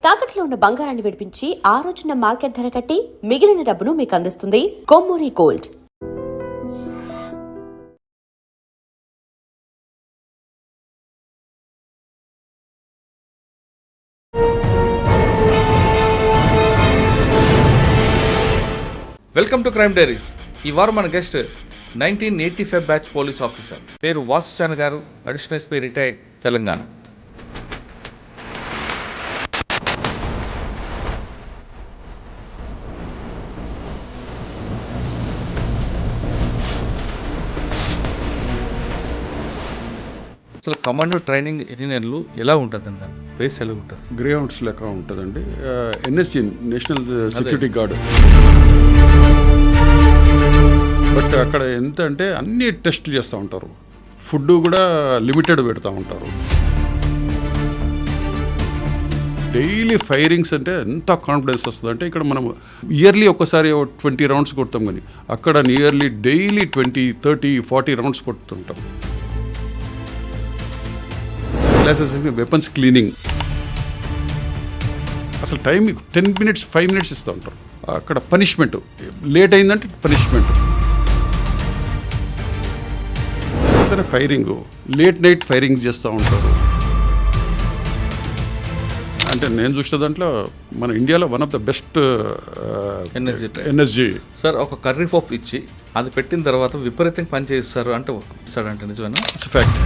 తాకట్లో ఉన్న బంగారాన్ని విడిపించి ఆ రోజున మార్కెట్ ధర కట్టి మిగిలిన డబ్బును మీకు అందిస్తుంది Kommuri gold. Welcome to crime diaries. ఈ వారం మన గెస్ట్ 1985 బ్యాచ్ పోలీస్ ఆఫీసర్, పేరు వాసుచాన్ గారు, అడిషనల్ ఎస్పీ రిటైర్డ్, తెలంగాణ. అసలు కమాండో ట్రైనింగ్ ఎన్ని నెలలు ఎలా ఉంటుంది అండి? బేస్ ఎలా ఉంటుంది? గ్రే హౌండ్స్ లెక్క ఉంటుందండి. NSG, national security guard. But అక్కడ ఎంత అంటే అన్ని టెస్ట్లు చేస్తూ ఉంటారు. ఫుడ్ కూడా లిమిటెడ్ పెడతా ఉంటారు. డైలీ ఫైరింగ్స్ అంటే ఎంత కాన్ఫిడెన్స్ వస్తుంది అంటే, ఇక్కడ మనం ఇయర్లీ ఒక్కసారి 20 రౌండ్స్ కొడతాం, కానీ అక్కడ నియర్లీ డైలీ 20, 30, 40 రౌండ్స్ కొడుతుంటాం. క్లాసెస్, వెపన్స్ క్లీనింగ్, అసలు టైం 10 minutes, 5 minutes ఇస్తూ ఉంటారు. అక్కడ పనిష్మెంట్, లేట్ అయిందంటే పనిష్మెంట్. సరే, ఫైరింగ్ లేట్ నైట్ ఫైరింగ్ చేస్తూ ఉంటారు. అంటే నేను చూసిన దాంట్లో మన ఇండియాలో one of the best NSG. Sir, ఒక కర్రీ పప్పు ఇచ్చి అది పెట్టిన తర్వాత విపరీతంగా పని చేస్తారు అంటే ఇస్తాడంటే నిజమేనా? It's fact.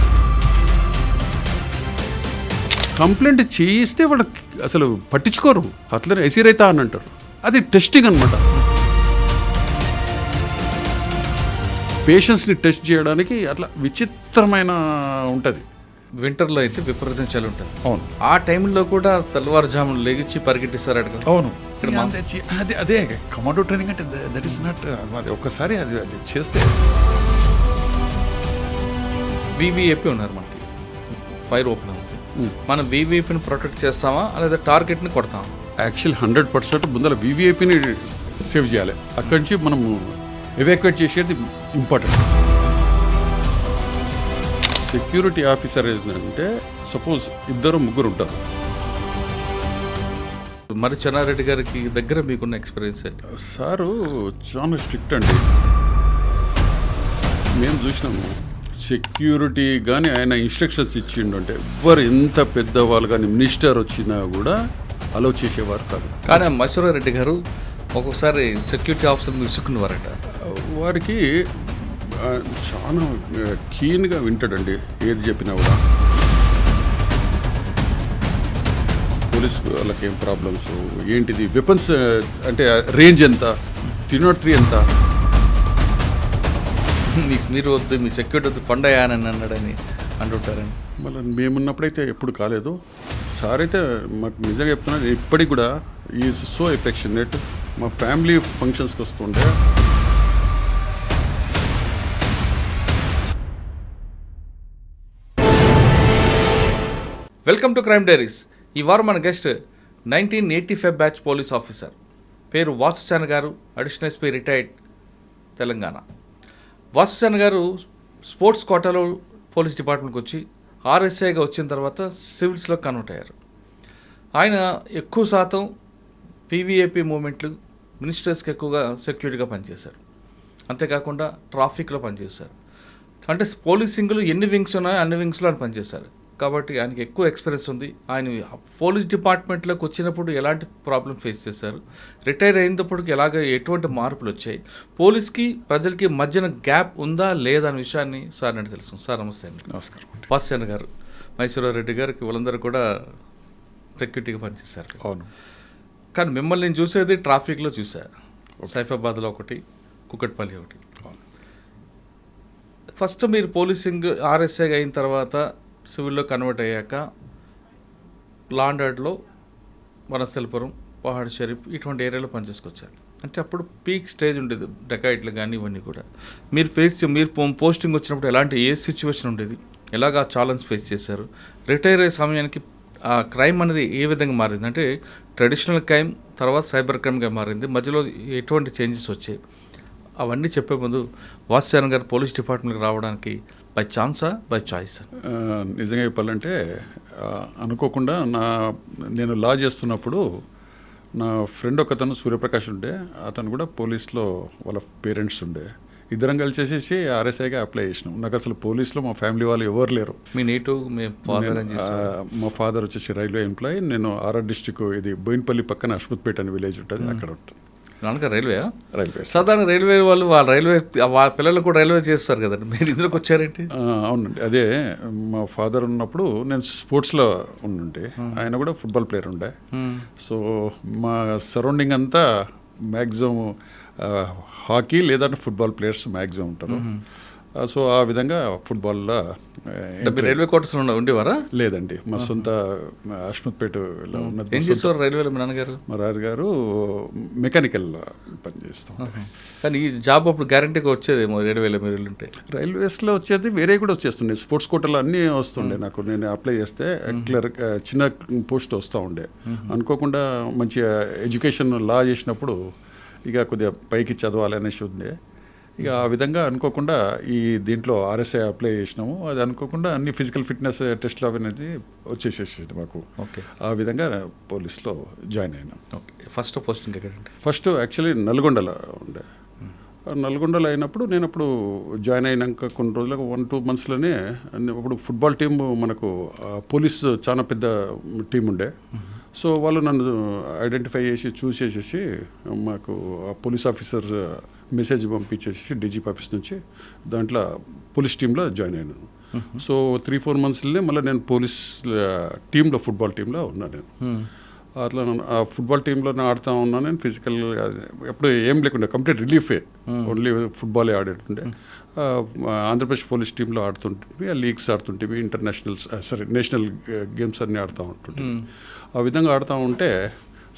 కంప్లైంట్ చేయిస్తే వాళ్ళకి అసలు పట్టించుకోరు, అట్లనే ఎసిరైతా అని అంటారు. అది టెస్టింగ్ అనమాట. పేషెంట్స్ని టెస్ట్ చేయడానికి అట్లా విచిత్రమైన ఉంటుంది. వింటర్లో అయితే విపరీతం చలి ఉంటుంది. అవును, ఆ టైంలో కూడా తెల్లవారుజామున లేగించి పరిగెట్టిస్తారు అడగ. అవును. అదే కమాండో ట్రైనింగ్ అంటే దట్ ఈస్ నాట్. ఒక్కసారి అది చేస్తే వివిఐపి ఉన్నారు మనకి, ఫైర్ ఓపెన్ అవుతుంది. మనం వివిఐపిని ప్రొటెక్ట్ చేస్తామా లేదా టార్గెట్ని కొడతామా? యాక్చువల్ 100% ముందర వివిఐపిని సేవ్ చేయాలి. అక్కడి నుంచి మనం ఎవాక్యుయేట్ చేసేది ఇంపార్టెంట్. సెక్యూరిటీ ఆఫీసర్ ఏంటంటే, సపోజ్ 2-3 ఉంటారు. మరి చెన్నారెడ్డి గారికి దగ్గర మీకున్న ఎక్స్పీరియన్స్ ఏంటి? సారు చాలా స్ట్రిక్ట్ అండి. మేము చూసినాము సెక్యూరిటీ కానీ ఆయన ఇన్స్ట్రక్షన్స్ ఇచ్చిండు అంటే ఎవ్వరు ఎంత పెద్దవాళ్ళు కానీ మినిస్టర్ వచ్చినా కూడా అలౌ చేసేవారు కాదు. కానీ మహేశ్వరరెడ్డి గారు ఒక్కొక్కసారి సెక్యూరిటీ ఆఫీసర్ విసుక్కునేవారట. వారికి చాలా కీన్గా వింటాడండి, ఏది చెప్పినా కూడా. పోలీస్ వాళ్ళకి ఏం ప్రాబ్లమ్స్ ఏంటిది, వెపన్స్ అంటే రేంజ్ ఎంత, 303 ఎంత, మీరు వద్దు, మీ సెక్యూరిటీ వద్దు, పండయానని అన్నాడని అంటుంటారని. మళ్ళీ మేమున్నప్పుడైతే ఎప్పుడు కాలేదు. సార్ అయితే మాకు నిజంగా చెప్తున్నాను, ఇప్పటికి కూడా ఈజ్ సో ఎఫెక్షనేట్. మా ఫ్యామిలీ ఫంక్షన్స్కి వస్తుండే వెల్కమ్ టు క్రైమ్ డైరీస్. ఈ వారం మన గెస్ట్ 1985 బ్యాచ్ పోలీస్ ఆఫీసర్, పేరు వాసుచాన్ గారు, అడిషనల్ ఎస్పీ రిటైర్డ్, తెలంగాణ. వాసుచాన్ గారు స్పోర్ట్స్ కోటాలో పోలీస్ డిపార్ట్మెంట్కి వచ్చి ఆర్ఎస్ఐగా వచ్చిన తర్వాత సివిల్స్లో కన్వర్ట్ అయ్యారు. ఆయన ఎక్కువ శాతం పీవీఏపీ మూమెంట్లు, మినిస్టర్స్కి ఎక్కువగా సెక్యూరిటీగా పనిచేశారు. అంతేకాకుండా ట్రాఫిక్లో పనిచేశారు. అంటే పోలీసింగ్లో ఎన్ని వింగ్స్ ఉన్నాయో అన్ని వింగ్స్లో ఆయన పనిచేశారు. కాబట్టి ఆయనకి ఎక్కువ ఎక్స్పీరియన్స్ ఉంది. ఆయన పోలీస్ డిపార్ట్మెంట్లోకి వచ్చినప్పుడు ఎలాంటి ప్రాబ్లమ్ ఫేస్ చేశారు, రిటైర్ అయినప్పటికి ఎటువంటి మార్పులు వచ్చాయి, పోలీస్కి ప్రజలకి మధ్యన గ్యాప్ ఉందా లేదా అనే విషయాన్ని సార్ నేను తెలుసు. సార్ నమస్తే అండి. నమస్కారం. వాసుచాన్ గారు, మహేశ్వరరెడ్డి గారికి వాళ్ళందరూ కూడా సెక్యూరిటీగా పనిచేశారు. అవును. కానీ మిమ్మల్ని నేను చూసేది ట్రాఫిక్లో చూశాను. సైఫాబాద్లో ఒకటి, కుకట్పల్లి ఒకటి. ఫస్ట్ మీరు పోలీసింగ్ ఆర్ఎస్ఐ అయిన తర్వాత సివిల్లో కన్వర్ట్ అయ్యాక లా అండ్ ఆర్డర్లో వనస్థలిపురం, పహాడ్ షరీఫ్ ఇటువంటి ఏరియాలో పనిచేసుకొచ్చారు. అంటే అప్పుడు పీక్ స్టేజ్ ఉండేది, డెకాయిట్లు కానీ ఇవన్నీ కూడా. మీరు పోస్టింగ్ వచ్చినప్పుడు ఎలాంటి ఏ సిచ్యువేషన్ ఉండేది, ఎలాగా ఛాలెంజ్ ఫేస్ చేశారు, రిటైర్ అయ్యే సమయానికి ఆ క్రైమ్ అనేది ఏ విధంగా మారింది, అంటే ట్రెడిషనల్ క్రైమ్ తర్వాత సైబర్ క్రైమ్గా మారింది, మధ్యలో ఎటువంటి చేంజెస్ వచ్చాయి, అవన్నీ చెప్పే ముందు వాసుచాన్ గారు పోలీస్ డిపార్ట్మెంట్కి రావడానికి బై ఛాన్సా బై చాయిస్? నిజంగా చెప్పాలంటే అనుకోకుండా నేను లా చేస్తున్నప్పుడు నా ఫ్రెండ్ ఒకతను సూర్యప్రకాష్ ఉండే, అతను కూడా పోలీస్లో వాళ్ళ పేరెంట్స్ ఉండే, ఇద్దరం కలిసేసి ఆర్ఎస్ఐగా అప్లై చేసినాం. నాకు అసలు పోలీస్లో మా ఫ్యామిలీ వాళ్ళు ఎవరు లేరు. మీ నేటివ్ మీ ఫాదర్? మా ఫాదర్ వచ్చేసి రైల్వే ఎంప్లాయీ. నేను ఆర్ఆర్ డిస్టిక్, ఇది బోయిన్పల్లి పక్కన అశ్మత్పేట అనే విలేజ్ ఉంటుంది, అక్కడ ఉంటుంది. నాన్నగారు రైల్వే? రైల్వే. సాధారణ రైల్వే వాళ్ళు వాళ్ళ పిల్లలు కూడా రైల్వే చేస్తారు కదండి, మీరు ఇందులోకి వచ్చారేంటి? అవునండి, అదే మా ఫాదర్ ఉన్నప్పుడు నేను స్పోర్ట్స్లో ఉండుంటే, ఆయన కూడా ఫుట్బాల్ ప్లేయర్ ఉండే. సో మా సరౌండింగ్ అంతా మ్యాక్సిమం హాకీ లేదంటే ఫుట్బాల్ ప్లేయర్స్ మ్యాక్సిమం ఉంటారు. సో ఆ విధంగా ఫుట్బాల్లో రైల్వే క్వార్టర్స్ ఉండేవారా? లేదండి, మా సొంత అశ్మత్పేటలో ఉన్నది. ఏం చేసేవారు రైల్వేలో మీ నాన్నగారు? మా నాన్నగారు మెకానికల్ పనిచేస్తాం. కానీ ఈ జాబ్ అప్పుడు గ్యారంటీగా వచ్చేదేమో రైల్వేలో మీరు ఉంటే? రైల్వేస్లో వచ్చేది వేరే కూడా వచ్చేస్తుండే, స్పోర్ట్స్ కోటాలు అన్నీ వస్తుండే నాకు. నేను అప్లై చేస్తే క్లర్క్ చిన్న పోస్ట్ వస్తూ ఉండే. అనుకోకుండా మంచి ఎడ్యుకేషన్ లా చేసినప్పుడు ఇక కొద్దిగా పైకి చదవాలి అనేసి ఉండే. ఇక ఆ విధంగా అనుకోకుండా ఈ దీంట్లో ఆర్ఎస్ఐ అప్లై చేసినాము. అది అనుకోకుండా అన్ని ఫిజికల్ ఫిట్నెస్ టెస్ట్లు అనేది వచ్చేసేసింది మాకు. ఓకే. ఆ విధంగా పోలీస్లో జాయిన్ అయినాం. ఓకే. ఫస్ట్ పోస్టింగ్ ఎక్కడంటే? ఫస్ట్ యాక్చువల్లీ నల్గొండలో ఉండే. నల్గొండలో అయినప్పుడు నేను అప్పుడు జాయిన్ అయినాక కొన్ని రోజులకు 1-2 మంత్స్లోనే అప్పుడు ఫుట్బాల్ టీం మనకు పోలీస్ చాలా పెద్ద టీం ఉండే. సో వాళ్ళు నన్ను ఐడెంటిఫై చేసి చూసేసేసి మాకు పోలీస్ ఆఫీసర్ మెసేజ్ పంపించేసి డీజీపీ ఆఫీస్ నుంచి దాంట్లో పోలీస్ టీంలో జాయిన్ అయినాను. సో 3-4 మంత్స్లోనే మళ్ళీ నేను పోలీస్ టీంలో ఫుట్బాల్ టీంలో ఉన్నాను. నేను అట్లా ఆ ఫుట్బాల్ టీంలో ఆడుతూ ఉన్నాను. నేను ఫిజికల్ ఎప్పుడు ఏం లేకుండా కంప్లీట్ రిలీఫే, ఓన్లీ ఫుట్బాలే ఆడేటుండే. ఆంధ్రప్రదేశ్ పోలీస్ టీంలో ఆడుతుంటే, లీగ్స్ ఆడుతుంటే, నేషనల్ గేమ్స్ అన్నీ ఆడుతూ ఉంటుంటే. ఆ విధంగా ఆడుతూ ఉంటే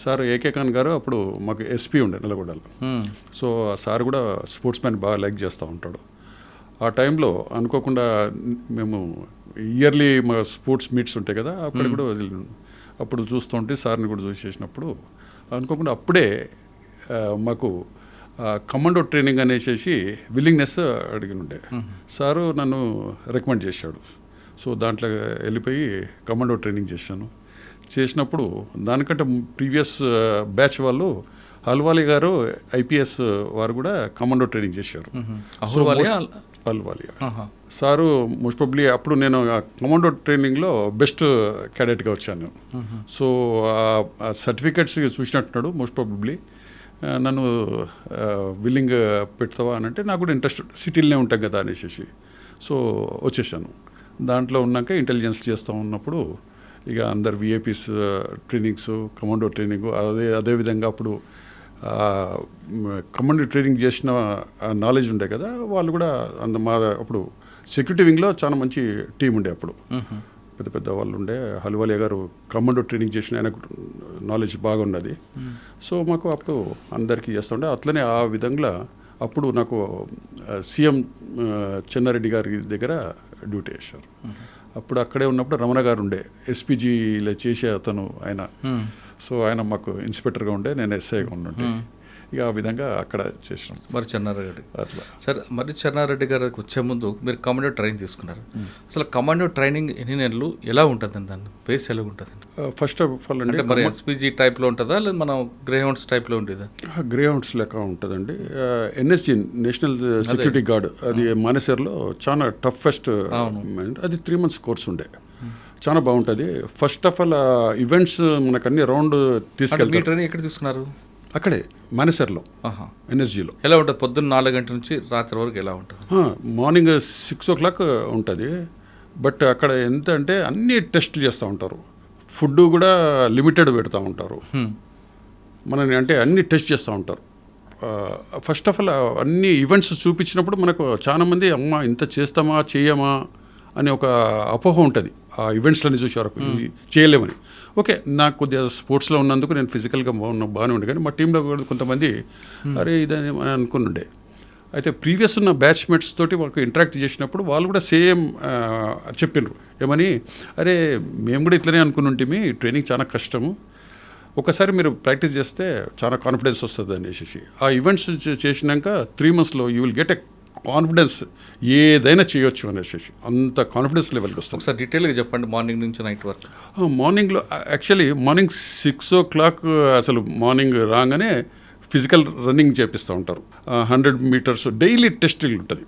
సార్ ఏకే ఖాన్ గారు అప్పుడు మాకు ఎస్పీ ఉండే నల్గొండలో. సో ఆ సార్ కూడా స్పోర్ట్స్ మ్యాన్ బాగా లైక్ చేస్తూ ఉంటాడు. ఆ టైంలో అనుకోకుండా మేము ఇయర్లీ మా స్పోర్ట్స్ మీట్స్ ఉంటాయి కదా, అక్కడ కూడా అప్పుడు చూస్తుంటే సార్ని కూడా చూసేసినప్పుడు అనుకోకుండా అప్పుడే మాకు కమాండో ట్రైనింగ్ అనేసి విల్లింగ్నెస్ అడిగి ఉండే. సారు నన్ను రికమెండ్ చేశాడు. సో దాంట్లో వెళ్ళిపోయి కమాండో ట్రైనింగ్ చేసినప్పుడు దానికంటే ప్రీవియస్ బ్యాచ్ వాళ్ళు అల్వాలి గారు ఐపీఎస్ వారు కూడా కమాండో ట్రైనింగ్ చేశారు. అల్వాలియా సారు మోస్ట్ ప్రాబబ్లీ అప్పుడు నేను కమాండో ట్రైనింగ్లో బెస్ట్ క్యాడెట్గా వచ్చాను. సో ఆ సర్టిఫికెట్స్ చూసినట్టున్నాడు. మోస్ట్ ప్రాబబ్లీ నన్ను విల్లింగ్ పెడతావా అని అంటే నాకు కూడా ఇంట్రెస్ట్, సిటీలోనే ఉంటాం కదా అనేసి. సో వచ్చేసాను. దాంట్లో ఉన్నాక ఇంటెలిజెన్స్ చేస్తూ ఉన్నప్పుడు ఇక అందరు విఐపీస్ ట్రైనింగ్స్, కమాండో ట్రైనింగ్, అదేవిధంగా అప్పుడు కమాండో ట్రైనింగ్ చేసిన నాలెడ్జ్ ఉండే కదా, వాళ్ళు కూడా మా అప్పుడు సెక్యూరిటీ వింగ్లో చాలా మంచి టీం ఉండే. అప్పుడు పెద్ద పెద్ద వాళ్ళు ఉండే. హల్వాలియా గారు కమాండో ట్రైనింగ్ చేసిన ఆయనకు నాలెడ్జ్ బాగా ఉన్నది. సో మాకు అప్పుడు అందరికీ చేస్తుండే. అట్లనే ఆ విధంగా అప్పుడు నాకు సీఎం చెన్నారెడ్డి గారి దగ్గర డ్యూటీ చేశారు. అప్పుడు అక్కడే ఉన్నప్పుడు రమణ గారు ఉండే, ఎస్పీజీలో చేసే అతను ఆయన. సో ఆయన మాకు ఇన్స్పెక్టర్గా ఉండే, నేను ఎస్ఐగా ఉండే. ఇక ఆ విధంగా అక్కడ చేసినాం. మరి చెన్నారెడ్డి అట్లా. సరే, మరి చెన్నారెడ్డి గారికి వచ్చే ముందు మీరు కమాండో ట్రైనింగ్ తీసుకున్నారు. అసలు కమాండో ట్రైనింగ్ ఎన్ని నెలలు, ఎలా ఉంటుందండి, దాని బేస్ ఎలా ఉంటుందండి? ఫస్ట్ ఆఫ్ ఆల్ అంటే మరి ఎస్పీజీ టైప్లో ఉంటుందా, లేదా మనం గ్రేహౌండ్స్ టైప్లో ఉండేదా? గ్రేహౌండ్స్ లెక్క ఉంటుందండి. ఎన్ఎస్జీ నేషనల్ సెక్యూరిటీ గార్డ్, అది మానేసర్లో చాలా టఫెస్ట్. అది 3 months కోర్స్ ఉండే, చాలా బాగుంటుంది. ఫస్ట్ ఆఫ్ ఆల్ ఈవెంట్స్ మనకు అన్ని రౌండ్ తీసుకెళ్తారు. ట్రైనింగ్ ఎక్కడ తీసుకున్నారు? అక్కడే మానేసర్లో ఎన్ఎస్జీలో. ఎలా ఉంటుంది? పొద్దున్న 4 గంటల నుంచి రాత్రి వరకు ఎలా ఉంటుంది? మార్నింగ్ 6 o'clock ఉంటుంది. బట్ అక్కడ ఎంత అంటే అన్ని టెస్ట్లు చేస్తూ ఉంటారు. ఫుడ్ కూడా లిమిటెడ్ పెడతా ఉంటారు. మనని అంటే అన్ని టెస్ట్ చేస్తూ ఉంటారు. ఫస్ట్ ఆఫ్ ఆల్ అన్ని ఈవెంట్స్ చూపించినప్పుడు మనకు చాలామంది అమ్మ ఇంత చేస్తామా చేయమా అని ఒక అపోహ ఉంటుంది. ఆ ఈవెంట్స్లన్నీ చూసే వరకు చేయలేమని. ఓకే, నాకు కొద్దిగా స్పోర్ట్స్లో ఉన్నందుకు నేను ఫిజికల్గా బాగానే ఉండే. కానీ మా టీంలో కూడా కొంతమంది అరే ఇదని అని అనుకుని. అయితే ప్రీవియస్ ఉన్న బ్యాచ్మేట్స్ తోటి వాళ్ళకి ఇంటరాక్ట్ చేసినప్పుడు వాళ్ళు కూడా సేమ్ చెప్పిండ్రు. ఏమని, అరే మేము కూడా ఇట్లనే అనుకుని ఉంటే ట్రైనింగ్ చాలా కష్టము, ఒకసారి మీరు ప్రాక్టీస్ చేస్తే చాలా కాన్ఫిడెన్స్ వస్తుంది అనేసి. ఆ ఈవెంట్స్ చేసినాక 3 monthsలో you will get a confidence ఏదైనా చేయొచ్చు అనేసి అంత కాన్ఫిడెన్స్ లెవెల్కి వస్తుంది. ఒకసారి డీటెయిల్గా చెప్పండి మార్నింగ్ నుంచి నైట్ వరకు. మార్నింగ్లో యాక్చువల్లీ మార్నింగ్ 6 o'clock అసలు మార్నింగ్ రాగానే ఫిజికల్ రన్నింగ్ చేపిస్తూ ఉంటారు. 100 meters డైలీ టెస్టింగ్ ఉంటుంది.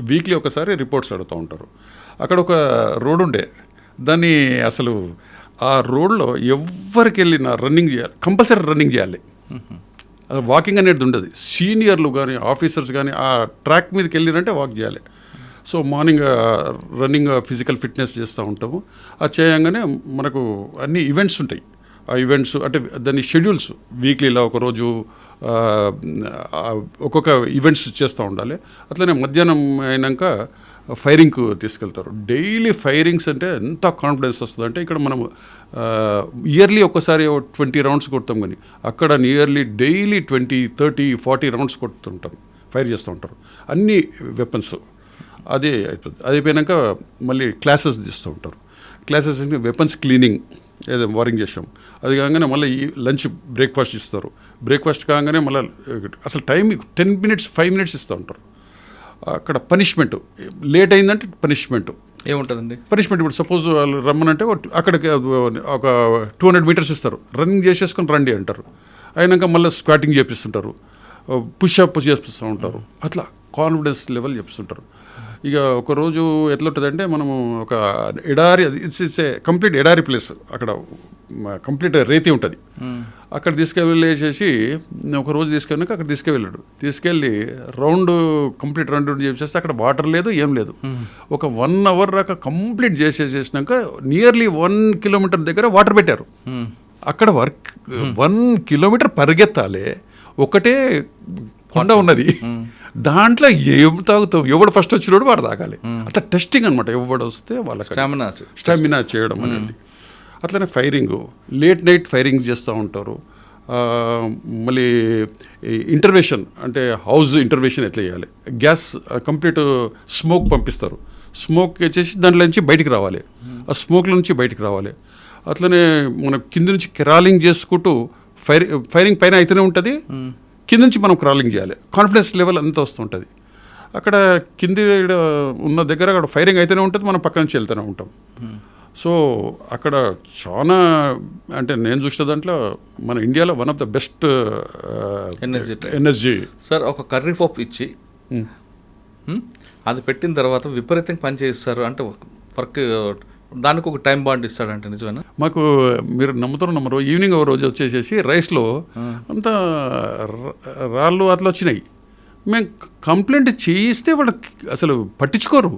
వీక్లీ ఒకసారి రిపోర్ట్స్ అడుగుతూ ఉంటారు. అక్కడ ఒక రోడ్ ఉండే, దాన్ని అసలు ఆ రోడ్లో ఎవరికి వెళ్ళినా రన్నింగ్ చేయాలి, కంపల్సరీ రన్నింగ్ చేయాలి. అది వాకింగ్ అనేది ఉండదు. సీనియర్లు కానీ ఆఫీసర్స్ కానీ ఆ ట్రాక్ మీదకి వెళ్ళినంటే వాక్ చేయాలి. So morning running physical fitness చేస్తూ ఉంటాము. అది చేయగానే మనకు అన్ని ఈవెంట్స్ ఉంటాయి. ఆ ఈవెంట్స్ అంటే దాని షెడ్యూల్స్ వీక్లీలో ఒకరోజు ఒక్కొక్క ఈవెంట్స్ చేస్తూ ఉండాలి. అట్లనే మధ్యాహ్నం అయినాక ఫైరింగ్కు తీసుకెళ్తారు. డైలీ ఫైరింగ్స్ అంటే ఎంత కాన్ఫిడెన్స్ వస్తుంది అంటే ఇక్కడ మనం ఇయర్లీ ఒక్కసారి 20 rounds కొడతాం, కానీ అక్కడ నియర్లీ డైలీ 20, 30, 40 rounds కొడుతుంటాం, ఫైర్ చేస్తూ ఉంటారు అన్ని వెపన్స్. అదే అయిపోతుంది. అది అయిపోయాక మళ్ళీ క్లాసెస్ తీస్తూ ఉంటారు. క్లాసెస్ వెపన్స్ క్లీనింగ్ ఏదో వారింగ్ చేసాం. అది కాగానే మళ్ళీ ఈ లంచ్ బ్రేక్ఫాస్ట్ ఇస్తారు. బ్రేక్ఫాస్ట్ కాగానే మళ్ళీ అసలు టైం 10 minutes 5 minutes ఇస్తూ ఉంటారు. అక్కడ పనిష్మెంట్ లేట్ అయిందంటే పనిష్మెంట్ ఏముంటుందండి? పనిష్మెంట్ ఇప్పుడు సపోజ్ వాళ్ళు రమ్మనంటే అక్కడికి ఒక 200 meters ఇస్తారు, రన్నింగ్ చేసేసుకొని రండి అంటారు. అయినాక మళ్ళీ స్క్వాటింగ్ చేపిస్తుంటారు, పుషప్ చేపిస్తూ ఉంటారు. అట్లా కాన్ఫిడెన్స్ లెవెల్ చేపిస్తుంటారు. ఇక ఒకరోజు ఎట్లా ఉంటుందంటే మనము ఒక ఎడారి, ఇట్స్ ఏ కంప్లీట్ ఎడారి ప్లేస్, అక్కడ కంప్లీట్ రేతి ఉంటుంది. అక్కడ తీసుకెళ్ళేసేసి ఒకరోజు తీసుకెళ్ళాక అక్కడ తీసుకెళ్ళి కంప్లీట్ రౌండ్ చేసేస్తే అక్కడ వాటర్ లేదు, ఏం లేదు. ఒక 1 hour దాకా కంప్లీట్ చేసేసినాక నియర్లీ 1 kilometer దగ్గర వాటర్ పెట్టారు. అక్కడ 1 kilometer పరిగెత్తాలి, ఒకటే కొండ ఉన్నది, దాంట్లో ఏం తాగుతావు, ఎవడు ఫస్ట్ వచ్చినోడు వాడు తాగాలి. అట్లా టెస్టింగ్ అనమాట. ఎవడు వస్తే వాళ్ళకి స్టామినా చేయడం అనేది. అట్లనే ఫైరింగ్, లేట్ నైట్ ఫైరింగ్ చేస్తూ ఉంటారు. మళ్ళీ ఇంటర్వెన్షన్ అంటే హౌస్ ఇంటర్వెన్షన్ ఎట్లా చేయాలి, గ్యాస్ కంప్లీట్ స్మోక్ పంపిస్తారు. స్మోక్ వచ్చేసి దాంట్లో నుంచి బయటికి రావాలి, ఆ స్మోక్ల నుంచి బయటికి రావాలి. అట్లనే మనం కింద నుంచి క్రాలింగ్ చేసుకుంటూ ఫైరింగ్ పైన అయితేనే ఉంటుంది, కింద నుంచి మనం క్రాలింగ్ చేయాలి. కాన్ఫిడెన్స్ లెవెల్ అంతా వస్తుంటుంది. అక్కడ కింది ఉన్న దగ్గర అక్కడ ఫైరింగ్ అయితేనే ఉంటుంది, మనం పక్క నుంచి వెళ్తూనే ఉంటాం. సో అక్కడ చాలా అంటే నేను చూసిన దాంట్లో మన ఇండియాలో one of the best energy. Sir ఒక కర్రీ పప్పు ఇచ్చి అది పెట్టిన తర్వాత విపరీతంగా పని చేస్తారు అంటే వర్క్, దానికి ఒక టైం బాండ్ ఇస్తాడంటే నిజమేనా? మాకు మీరు నమ్మరు, ఈవినింగ్ ఒక రోజు వచ్చేసేసి రైస్లో అంతా రాళ్ళు అట్లా వచ్చినాయి. మేము కంప్లైంట్ చేయిస్తే వాళ్ళకి అసలు పట్టించుకోరు.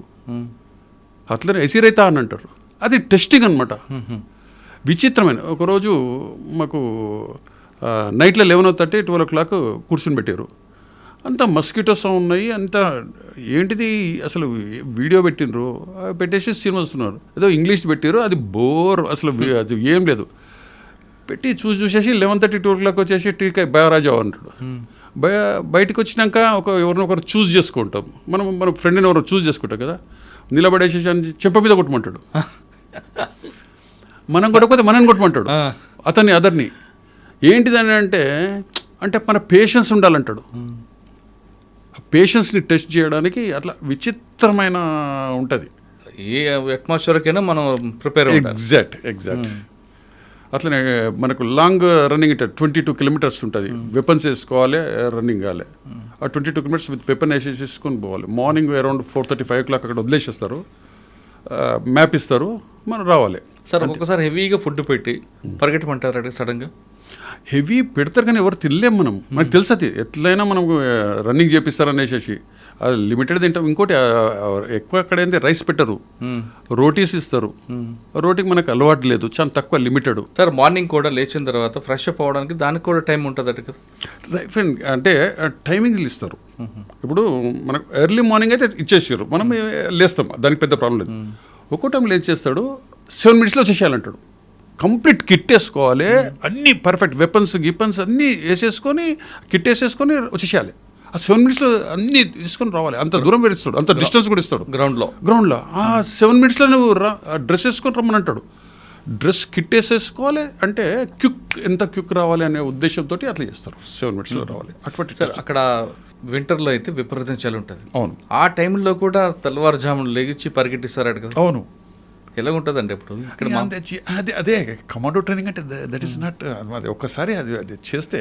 అట్లనే ఎసి రైతా అని అంటారు. అది టెస్టింగ్ అనమాట. విచిత్రమైన ఒకరోజు మాకు నైట్లో 11:30, 12 o'clock కూర్చుని పెట్టారు. అంతా మస్కిటోస్ ఉన్నాయి, అంతా ఏంటిది అసలు వీడియో పెట్టినరు, పెట్టేసి సినిమా వస్తున్నారు. ఏదో ఇంగ్లీష్ పెట్టారు, అది బోర్, అసలు అది ఏం లేదు. పెట్టి చూసేసి 11:30, 12 o'clock వచ్చేసి టీకా బయరాజా అంటాడు. బయటకు వచ్చినాక ఎవరినొకరు చూస్ చేసుకుంటాం. మన ఫ్రెండ్ని ఎవరు చూస్ చేసుకుంటాం కదా, నిలబడేసేసి అని చెంప మీద కొట్టమంటాడు. మనం కొట్టకపోతే మనని కొట్టమంటాడు అతన్ని, అదర్ని. ఏంటిదని అంటే మన పేషెన్స్ ఉండాలంటాడు. పేషెన్స్ని టెస్ట్ చేయడానికి అట్లా విచిత్రమైన ఉంటుంది. ఏ అట్మాస్ఫియర్కైనా మనం ప్రిపేర్ ఎగ్జాక్ట్. అట్లనే మనకు లాంగ్ రన్నింగ్ 22 kilometers ఉంటుంది. వెపన్స్ వేసుకోవాలి, రన్నింగ్ కావాలి. ఆ 22 kilometers విత్ వెపన్ వేసేసుకొని పోవాలి. మార్నింగ్ అరౌండ్ 4:30, 5 o'clock అక్కడ వదిలేసేస్తారు, మ్యాప్ ఇస్తారు, మనం రావాలి. సార్ ఒక్కొక్కసారి హెవీగా ఫుడ్ పెట్టి పరిగెట్టమంటారు అంటే సడన్గా హెవీ పెడతారు, కానీ ఎవరు తినలేం. మనకు తెలుసు అది ఎట్లయినా మనం రన్నింగ్ చేపిస్తారనేసి అది లిమిటెడ్ తింటాం. ఇంకోటి ఎక్కువ అక్కడైతే రైస్ పెట్టరు, రోటీస్ ఇస్తారు. రోటీకి మనకు అలవాటు లేదు, చాలా తక్కువ, లిమిటెడ్. సార్ మార్నింగ్ కూడా లేచిన తర్వాత ఫ్రెష్ అప్ అవ్వడానికి దానికి కూడా టైం ఉంటుంది అట కదా? రైట్ ఫ్రెండ్, అంటే టైమింగ్లు ఇస్తారు. ఇప్పుడు మనకు ఎర్లీ మార్నింగ్ అయితే ఇచ్చేసారు, మనం లేస్తాం, దానికి పెద్ద ప్రాబ్లం లేదు. ఒక్కో టైంలో ఏం చేస్తాడు, 7 minutes వచ్చేసేయాలంటాడు. కంప్లీట్ కిట్ వేసుకోవాలి, అన్నీ పర్ఫెక్ట్ వెపన్స్ అన్నీ వేసేసుకొని కిట్ వేసేసుకొని వచ్చేసేయాలి. ఆ 7 minutes అన్నీ తీసుకొని రావాలి. అంత దూరం వేస్తాడు, అంత డిస్టెన్స్ కూడా ఇస్తాడు. గ్రౌండ్లో ఆ 7 minutes నువ్వు డ్రెస్ వేసుకొని రమ్మని అంటాడు. డ్రెస్ కిట్ వేసేసుకోవాలి, అంటే ఎంత క్విక్ రావాలి అనే ఉద్దేశంతో అట్లా చేస్తారు. 7 minutes రావాలి. అక్కడ వింటర్లో అయితే విపరీతం చలి ఉంటుంది. అవును ఆ టైంలో కూడా తెల్లవారుజామున లేచి పరిగెట్టిస్తారట కదా, అవును. ఎలా ఉంటుందండి అప్పుడు ఇక్కడ అదే అదే కమాండో ట్రైనింగ్ అంటే దట్ ఈస్ నాట్, అది ఒక్కసారి అది చేస్తే.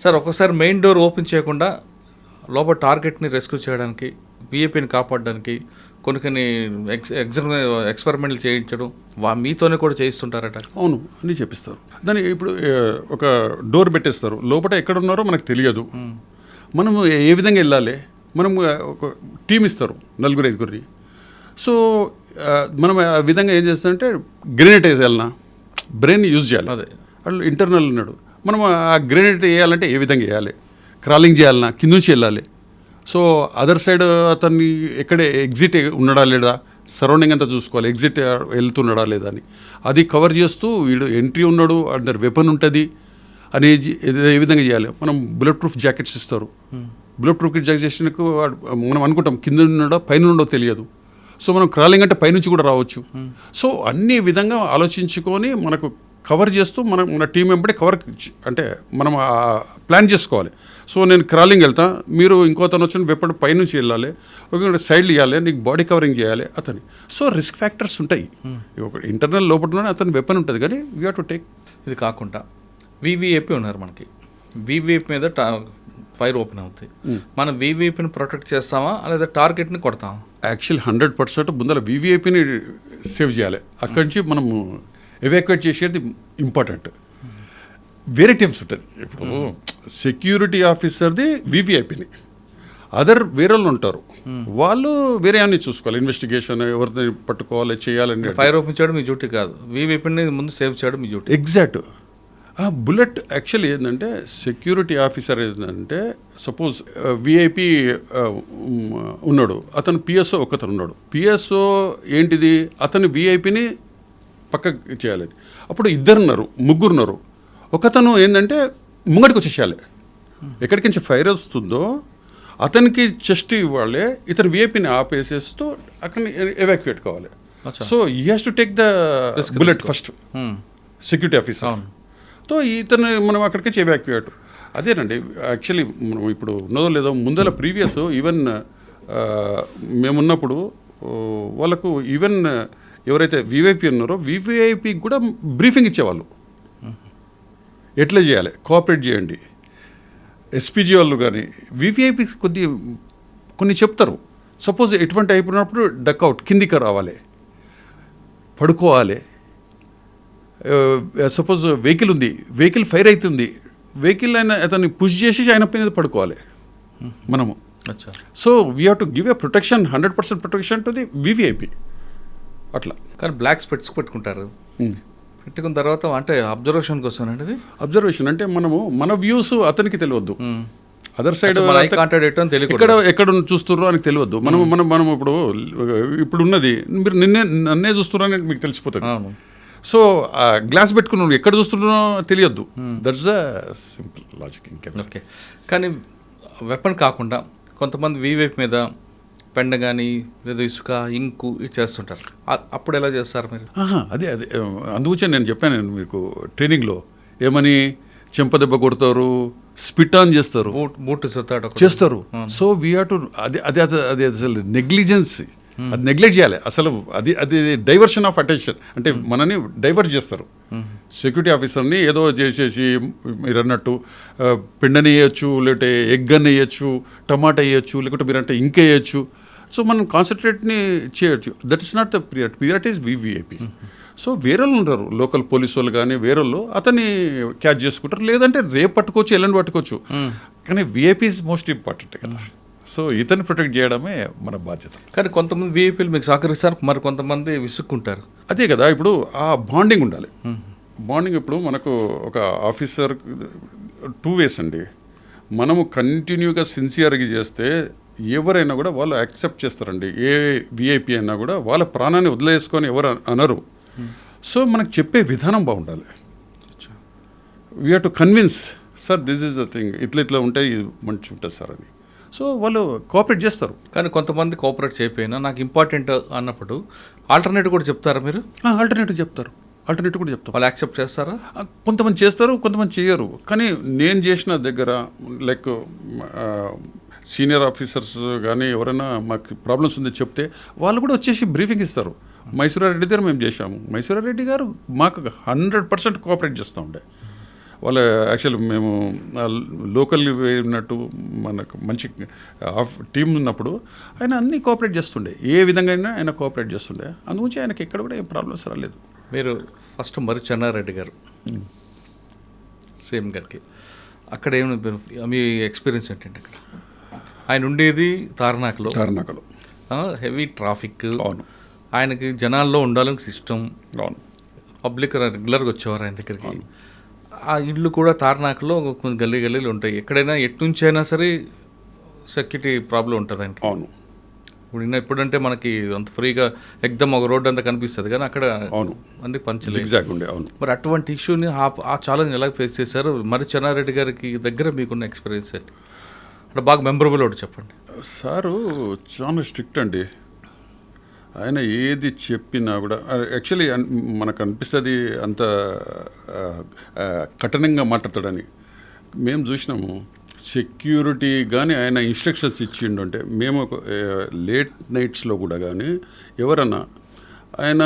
సార్ ఒక్కసారి మెయిన్ డోర్ ఓపెన్ చేయకుండా లోపల టార్గెట్ని రెస్క్యూ చేయడానికి, విఐపిని కాపాడడానికి కొన్ని ఎక్స్పెరిమెంట్లు చేయించడం మీతోనే కూడా చేయిస్తుంటారట. అవును అన్నీ చెప్పిస్తారు. దాన్ని ఇప్పుడు ఒక డోర్ పెట్టేస్తారు, లోపల ఎక్కడ ఉన్నారో మనకు తెలియదు. మనం ఏ విధంగా వెళ్ళాలి, మనం ఒక టీం ఇస్తారు 4-5. సో మనం ఆ విధంగా ఏం చేస్తామంటే గ్రెనేట్ వేసేయాలన్నా బ్రెయిన్ యూజ్ చేయాలి. అదే వాళ్ళు ఇంటర్నల్ ఉన్నాడు, మనం ఆ గ్రెనేట్ వేయాలంటే ఏ విధంగా వేయాలి, క్రాలింగ్ చేయాలన్నా కింద నుంచి వెళ్ళాలి. సో అదర్ సైడ్ అతన్ని ఎక్కడ ఎగ్జిట్ ఉన్నాడా లేదా, సరౌండింగ్ అంతా చూసుకోవాలి, ఎగ్జిట్ వెళ్తున్నాడా లేదా అని. అది కవర్ చేస్తూ వీడు ఎంట్రీ ఉన్నాడు, అండర్ వెపన్ ఉంటుంది అనేది ఏ విధంగా చేయాలి. మనం బుల్లెట్ ప్రూఫ్ జాకెట్స్ ఇస్తారు. బుల్లెట్ ప్రూఫ్ జాకెట్స్కు మనం అనుకుంటాం కింద ఉన్నాడో పైన ఉండో తెలియదు. సో మనం క్రాలింగ్ అంటే పైనుంచి కూడా రావచ్చు. సో అన్ని విధంగా ఆలోచించుకొని మనకు కవర్ చేస్తూ మన టీం వెంబడి కవర్ అంటే మనం ప్లాన్ చేసుకోవాలి. సో నేను క్రాలింగ్ వెళ్తా, మీరు ఇంకో తను వచ్చిన వెప్పటి పైనుంచి వెళ్ళాలి, ఒక సైడ్లు ఇవ్వాలి, నీకు బాడీ కవరింగ్ చేయాలి అతని. సో రిస్క్ ఫ్యాక్టర్స్ ఉంటాయి. ఒక ఇంటర్నల్ లోపల అతని వెపన్ ఉంటుంది, కానీ వీ హ్యావ్ టు టేక్. ఇది కాకుండా వివిఐపి ఉన్నారు మనకి, వివిఐపి మీద ఫైర్ ఓపెన్ అవుతాయి. మనం వివిఐపిని ప్రొటెక్ట్ చేస్తామా లేదా టార్గెట్ని కొడతామా? యాక్చువల్ 100% ముందర వివిఐపిని సేవ్ చేయాలి. అక్కడి నుంచి మనము ఎవాక్యుయేట్ చేసేది ఇంపార్టెంట్. వేరే టీమ్స్ ఉంటుంది. ఇప్పుడు సెక్యూరిటీ ఆఫీసర్ది వివిఐపిని, వేరే వాళ్ళు ఉంటారు, వాళ్ళు వేరే అన్ని చూసుకోవాలి, ఇన్వెస్టిగేషన్ ఎవరిని పట్టుకోవాలి చేయాలని. ఫైర్ ఓపెన్ చేయడం మీ డ్యూటీ కాదు, వివిఐపిని ముందు సేవ్ చేయడం మీ డ్యూటీ. ఎగ్జాక్ట్. బుల్లెట్ యాక్చువల్లీ ఏంటంటే సెక్యూరిటీ ఆఫీసర్ ఏంటంటే సపోజ్ విఐపి ఉన్నాడు, అతను పిఎస్ఓ ఒకతను ఉన్నాడు. పిఎస్ఓ ఏంటిది, అతను విఐపిని పక్కకి చేయాలని. అప్పుడు 2 ముగ్గురున్నారు. ఒకతను ఏంటంటే ముంగడికి వచ్చేసేయాలి, ఎక్కడికి నుంచి ఫైర్ వస్తుందో అతనికి చెస్ట్ ఇవ్వాలి, ఇతను విఐపిని ఆపేసేస్తూ అక్కడిని ఎవాక్యుయేట్ కావాలి. So he has to take the bullet first, security officer. So ఇతను మనం అక్కడికి ఎవాక్యుయేట్. అదేనండి యాక్చువల్లీ మనం ఇప్పుడు ఉన్నదో లేదో ముందర ప్రీవియస్ ఈవెన్ మేమున్నప్పుడు వాళ్ళకు ఈవెన్ ఎవరైతే వివిఐపి ఉన్నారో వివిఐపికి కూడా బ్రీఫింగ్ ఇచ్చేవాళ్ళు, ఎట్లా చేయాలి, కోఆపరేట్ చేయండి. ఎస్పీజీ వాళ్ళు కానీ వివిఐపి కొన్ని చెప్తారు. సపోజ్ ఎటువంటి అయిపోయినప్పుడు డక్అవుట్, కిందికి రావాలి, పడుకోవాలి. సపోజ్ వెహికల్ ఉంది, వెహికల్ ఫైర్ అవుతుంది, వెహికల్ అయినా అతన్ని పుష్ చేసి ఆయన పైన పడుకోవాలి మనము. So we have to give a protection, 100% protection to the VVIP అట్లా. కానీ బ్లాక్ స్పెట్స్ పెట్టుకుంటారు, పెట్టుకున్న తర్వాత అంటే అబ్జర్వేషన్కి వస్తానండి. అది అబ్జర్వేషన్ అంటే మనము మన వ్యూస్ అతనికి తెలియద్దు, అదర్ సైడ్ ఎక్కడ చూస్తున్నారో అని తెలియద్దు. మనం ఇప్పుడు ఉన్నది మీరు నన్నే చూస్తున్నారని మీకు తెలిసిపోతుంది. సో గ్లాస్ పెట్టుకున్నాడు, ఎక్కడ చూస్తున్నారో తెలియద్దు. That's the simple logic. Okay. కానీ వెపన్ కాకుండా కొంతమంది వివేప్ మీద పెండ కానీ లేదా ఇసుక, ఇంకు ఇది చేస్తుంటారు, అప్పుడు ఎలా చేస్తారు మీరు? అదే అందువచ్చే నేను చెప్పాను మీకు ట్రైనింగ్లో, ఏమని చెంపదెబ్బ కొడతారు, స్పిట్ ఆన్ చేస్తారు, చేస్తారు. సో వీ హ్యావ్ టు అది అసలు నెగ్లిజెన్స్, అది నెగ్లెక్ట్ చేయాలి అసలు. అది డైవర్షన్ ఆఫ్ అటెన్షన్, అంటే మనని డైవర్ట్ చేస్తారు. సెక్యూరిటీ ఆఫీసర్ని ఏదో చేసేసి మీరు అన్నట్టు పెండని వేయచ్చు, లేకపోతే ఎగ్ అని వేయచ్చు, టమాటా వేయచ్చు, లేకపోతే మీరు అంటే ఇంకేయచ్చు. సో మనం కాన్సన్ట్రేట్ని చేయొచ్చు. That is not the priority. Priority is VVIP. So వేరేళ్ళు ఉంటారు, లోకల్ పోలీసు వాళ్ళు కానీ వేరేళ్ళు అతన్ని క్యాచ్ చేసుకుంటారు, లేదంటే రేపు పట్టుకోవచ్చు, ఎల్లుండి పట్టుకోవచ్చు. కానీ విఐపి ఈజ్ మోస్ట్ ఇంపార్టెంట్ కదా. సో ఇతన్ని ప్రొటెక్ట్ చేయడమే మన బాధ్యత. కానీ కొంతమంది విఐపీలు మీకు సహకరిస్తారు, మరి కొంతమంది విసుక్కుంటారు. అదే కదా, ఇప్పుడు ఆ బాండింగ్ ఉండాలి. బాండింగ్ ఇప్పుడు మనకు ఒక ఆఫీసర్ 2 ways అండి. మనము కంటిన్యూగా సిన్సియర్గా చేస్తే ఎవరైనా కూడా వాళ్ళు యాక్సెప్ట్ చేస్తారండి. ఏ విఐపి అయినా కూడా వాళ్ళ ప్రాణాన్ని వదిలేసుకొని ఎవరు అనరు. సో మనకు చెప్పే విధానం బాగుండాలి. We have to convince, sir this is the thing, ఇట్లా ఉంటే ఇది మంచి ఉంటుంది సార్ అని. సో వాళ్ళు కోఆపరేట్ చేస్తారు. కానీ కొంతమంది కోఆపరేట్ చేయకపోయినా నాకు ఇంపార్టెంట్ అన్నప్పుడు ఆల్టర్నేటివ్ కూడా చెప్తారా మీరు? ఆల్టర్నేటివ్ చెప్తారు, ఆల్టర్నేటివ్ కూడా చెప్తారు. వాళ్ళు యాక్సెప్ట్ చేస్తారా? కొంతమంది చేస్తారు, కొంతమంది చేయరు. కానీ నేను చేసిన దగ్గర లైక్ సీనియర్ ఆఫీసర్స్ కానీ ఎవరైనా మాకు ప్రాబ్లమ్స్ ఉంది చెప్తే వాళ్ళు కూడా వచ్చేసి బ్రీఫింగ్ ఇస్తారు. మైసూరారెడ్డి దగ్గర మేము చేశాము. మైసూరారెడ్డి గారు మాకు 100% కోఆపరేట్ చేస్తూ ఉండే. వాళ్ళ యాక్చువల్ మేము లోకల్ ఉన్నట్టు మనకు మంచి టీం ఉన్నప్పుడు ఆయన అన్నీ కోఆపరేట్ చేస్తుండే, ఏ విధంగా అయినా ఆయన కోఆపరేట్ చేస్తుండే. అందుగురించి ఆయనకి ఎక్కడ కూడా ఏం ప్రాబ్లమ్స్ రాలేదు. మీరు ఫస్ట్ మరి చెన్నారెడ్డి గారు సేమ్ గారికి అక్కడ ఏమి మీ ఎక్స్పీరియన్స్ ఏంటంటే అక్కడ ఆయన ఉండేది తార్నాకలో హెవీ ట్రాఫిక్. అవును. ఆయనకి జనాల్లో ఉండాలని సిస్టమ్. అవును. పబ్లిక్ రెగ్యులర్గా వచ్చేవారు ఆయన దగ్గరికి. ఆ ఇల్లు కూడా తార్నాకలో కొన్ని గల్లీలు ఉంటాయి. ఎక్కడైనా ఎట్నుంచి అయినా సరే సెక్యూరిటీ ప్రాబ్లం ఉంటుంది ఆయనకి. అవును. ఇప్పుడంటే మనకి అంత ఫ్రీగా ఎగ్దమ్ ఒక రోడ్డు అంతా కనిపిస్తుంది, కానీ అక్కడ అవును అన్ని పంచలేదు. అవును. మరి అటువంటి ఇష్యూని ఆ ఛాలెంజ్ ఎలా ఫేస్ చేశారు? మరి చెన్నారెడ్డి గారికి దగ్గర మీకున్న ఎక్స్పీరియన్స్ ఏంటి? అంటే బాగా మెమరబుల్ ఒకటి చెప్పండి. సారు చాలా స్ట్రిక్ట్ అండి. ఆయన ఏది చెప్పినా కూడా యాక్చువల్లీ మనకు అనిపిస్తుంది అంత కఠినంగా మాట్లాడతాడని. మేము చూసినాము సెక్యూరిటీ కానీ ఆయన ఇన్స్ట్రక్షన్స్ ఇచ్చిండు అంటే మేము లేట్ నైట్స్లో కూడా కానీ ఎవరన్నా ఆయన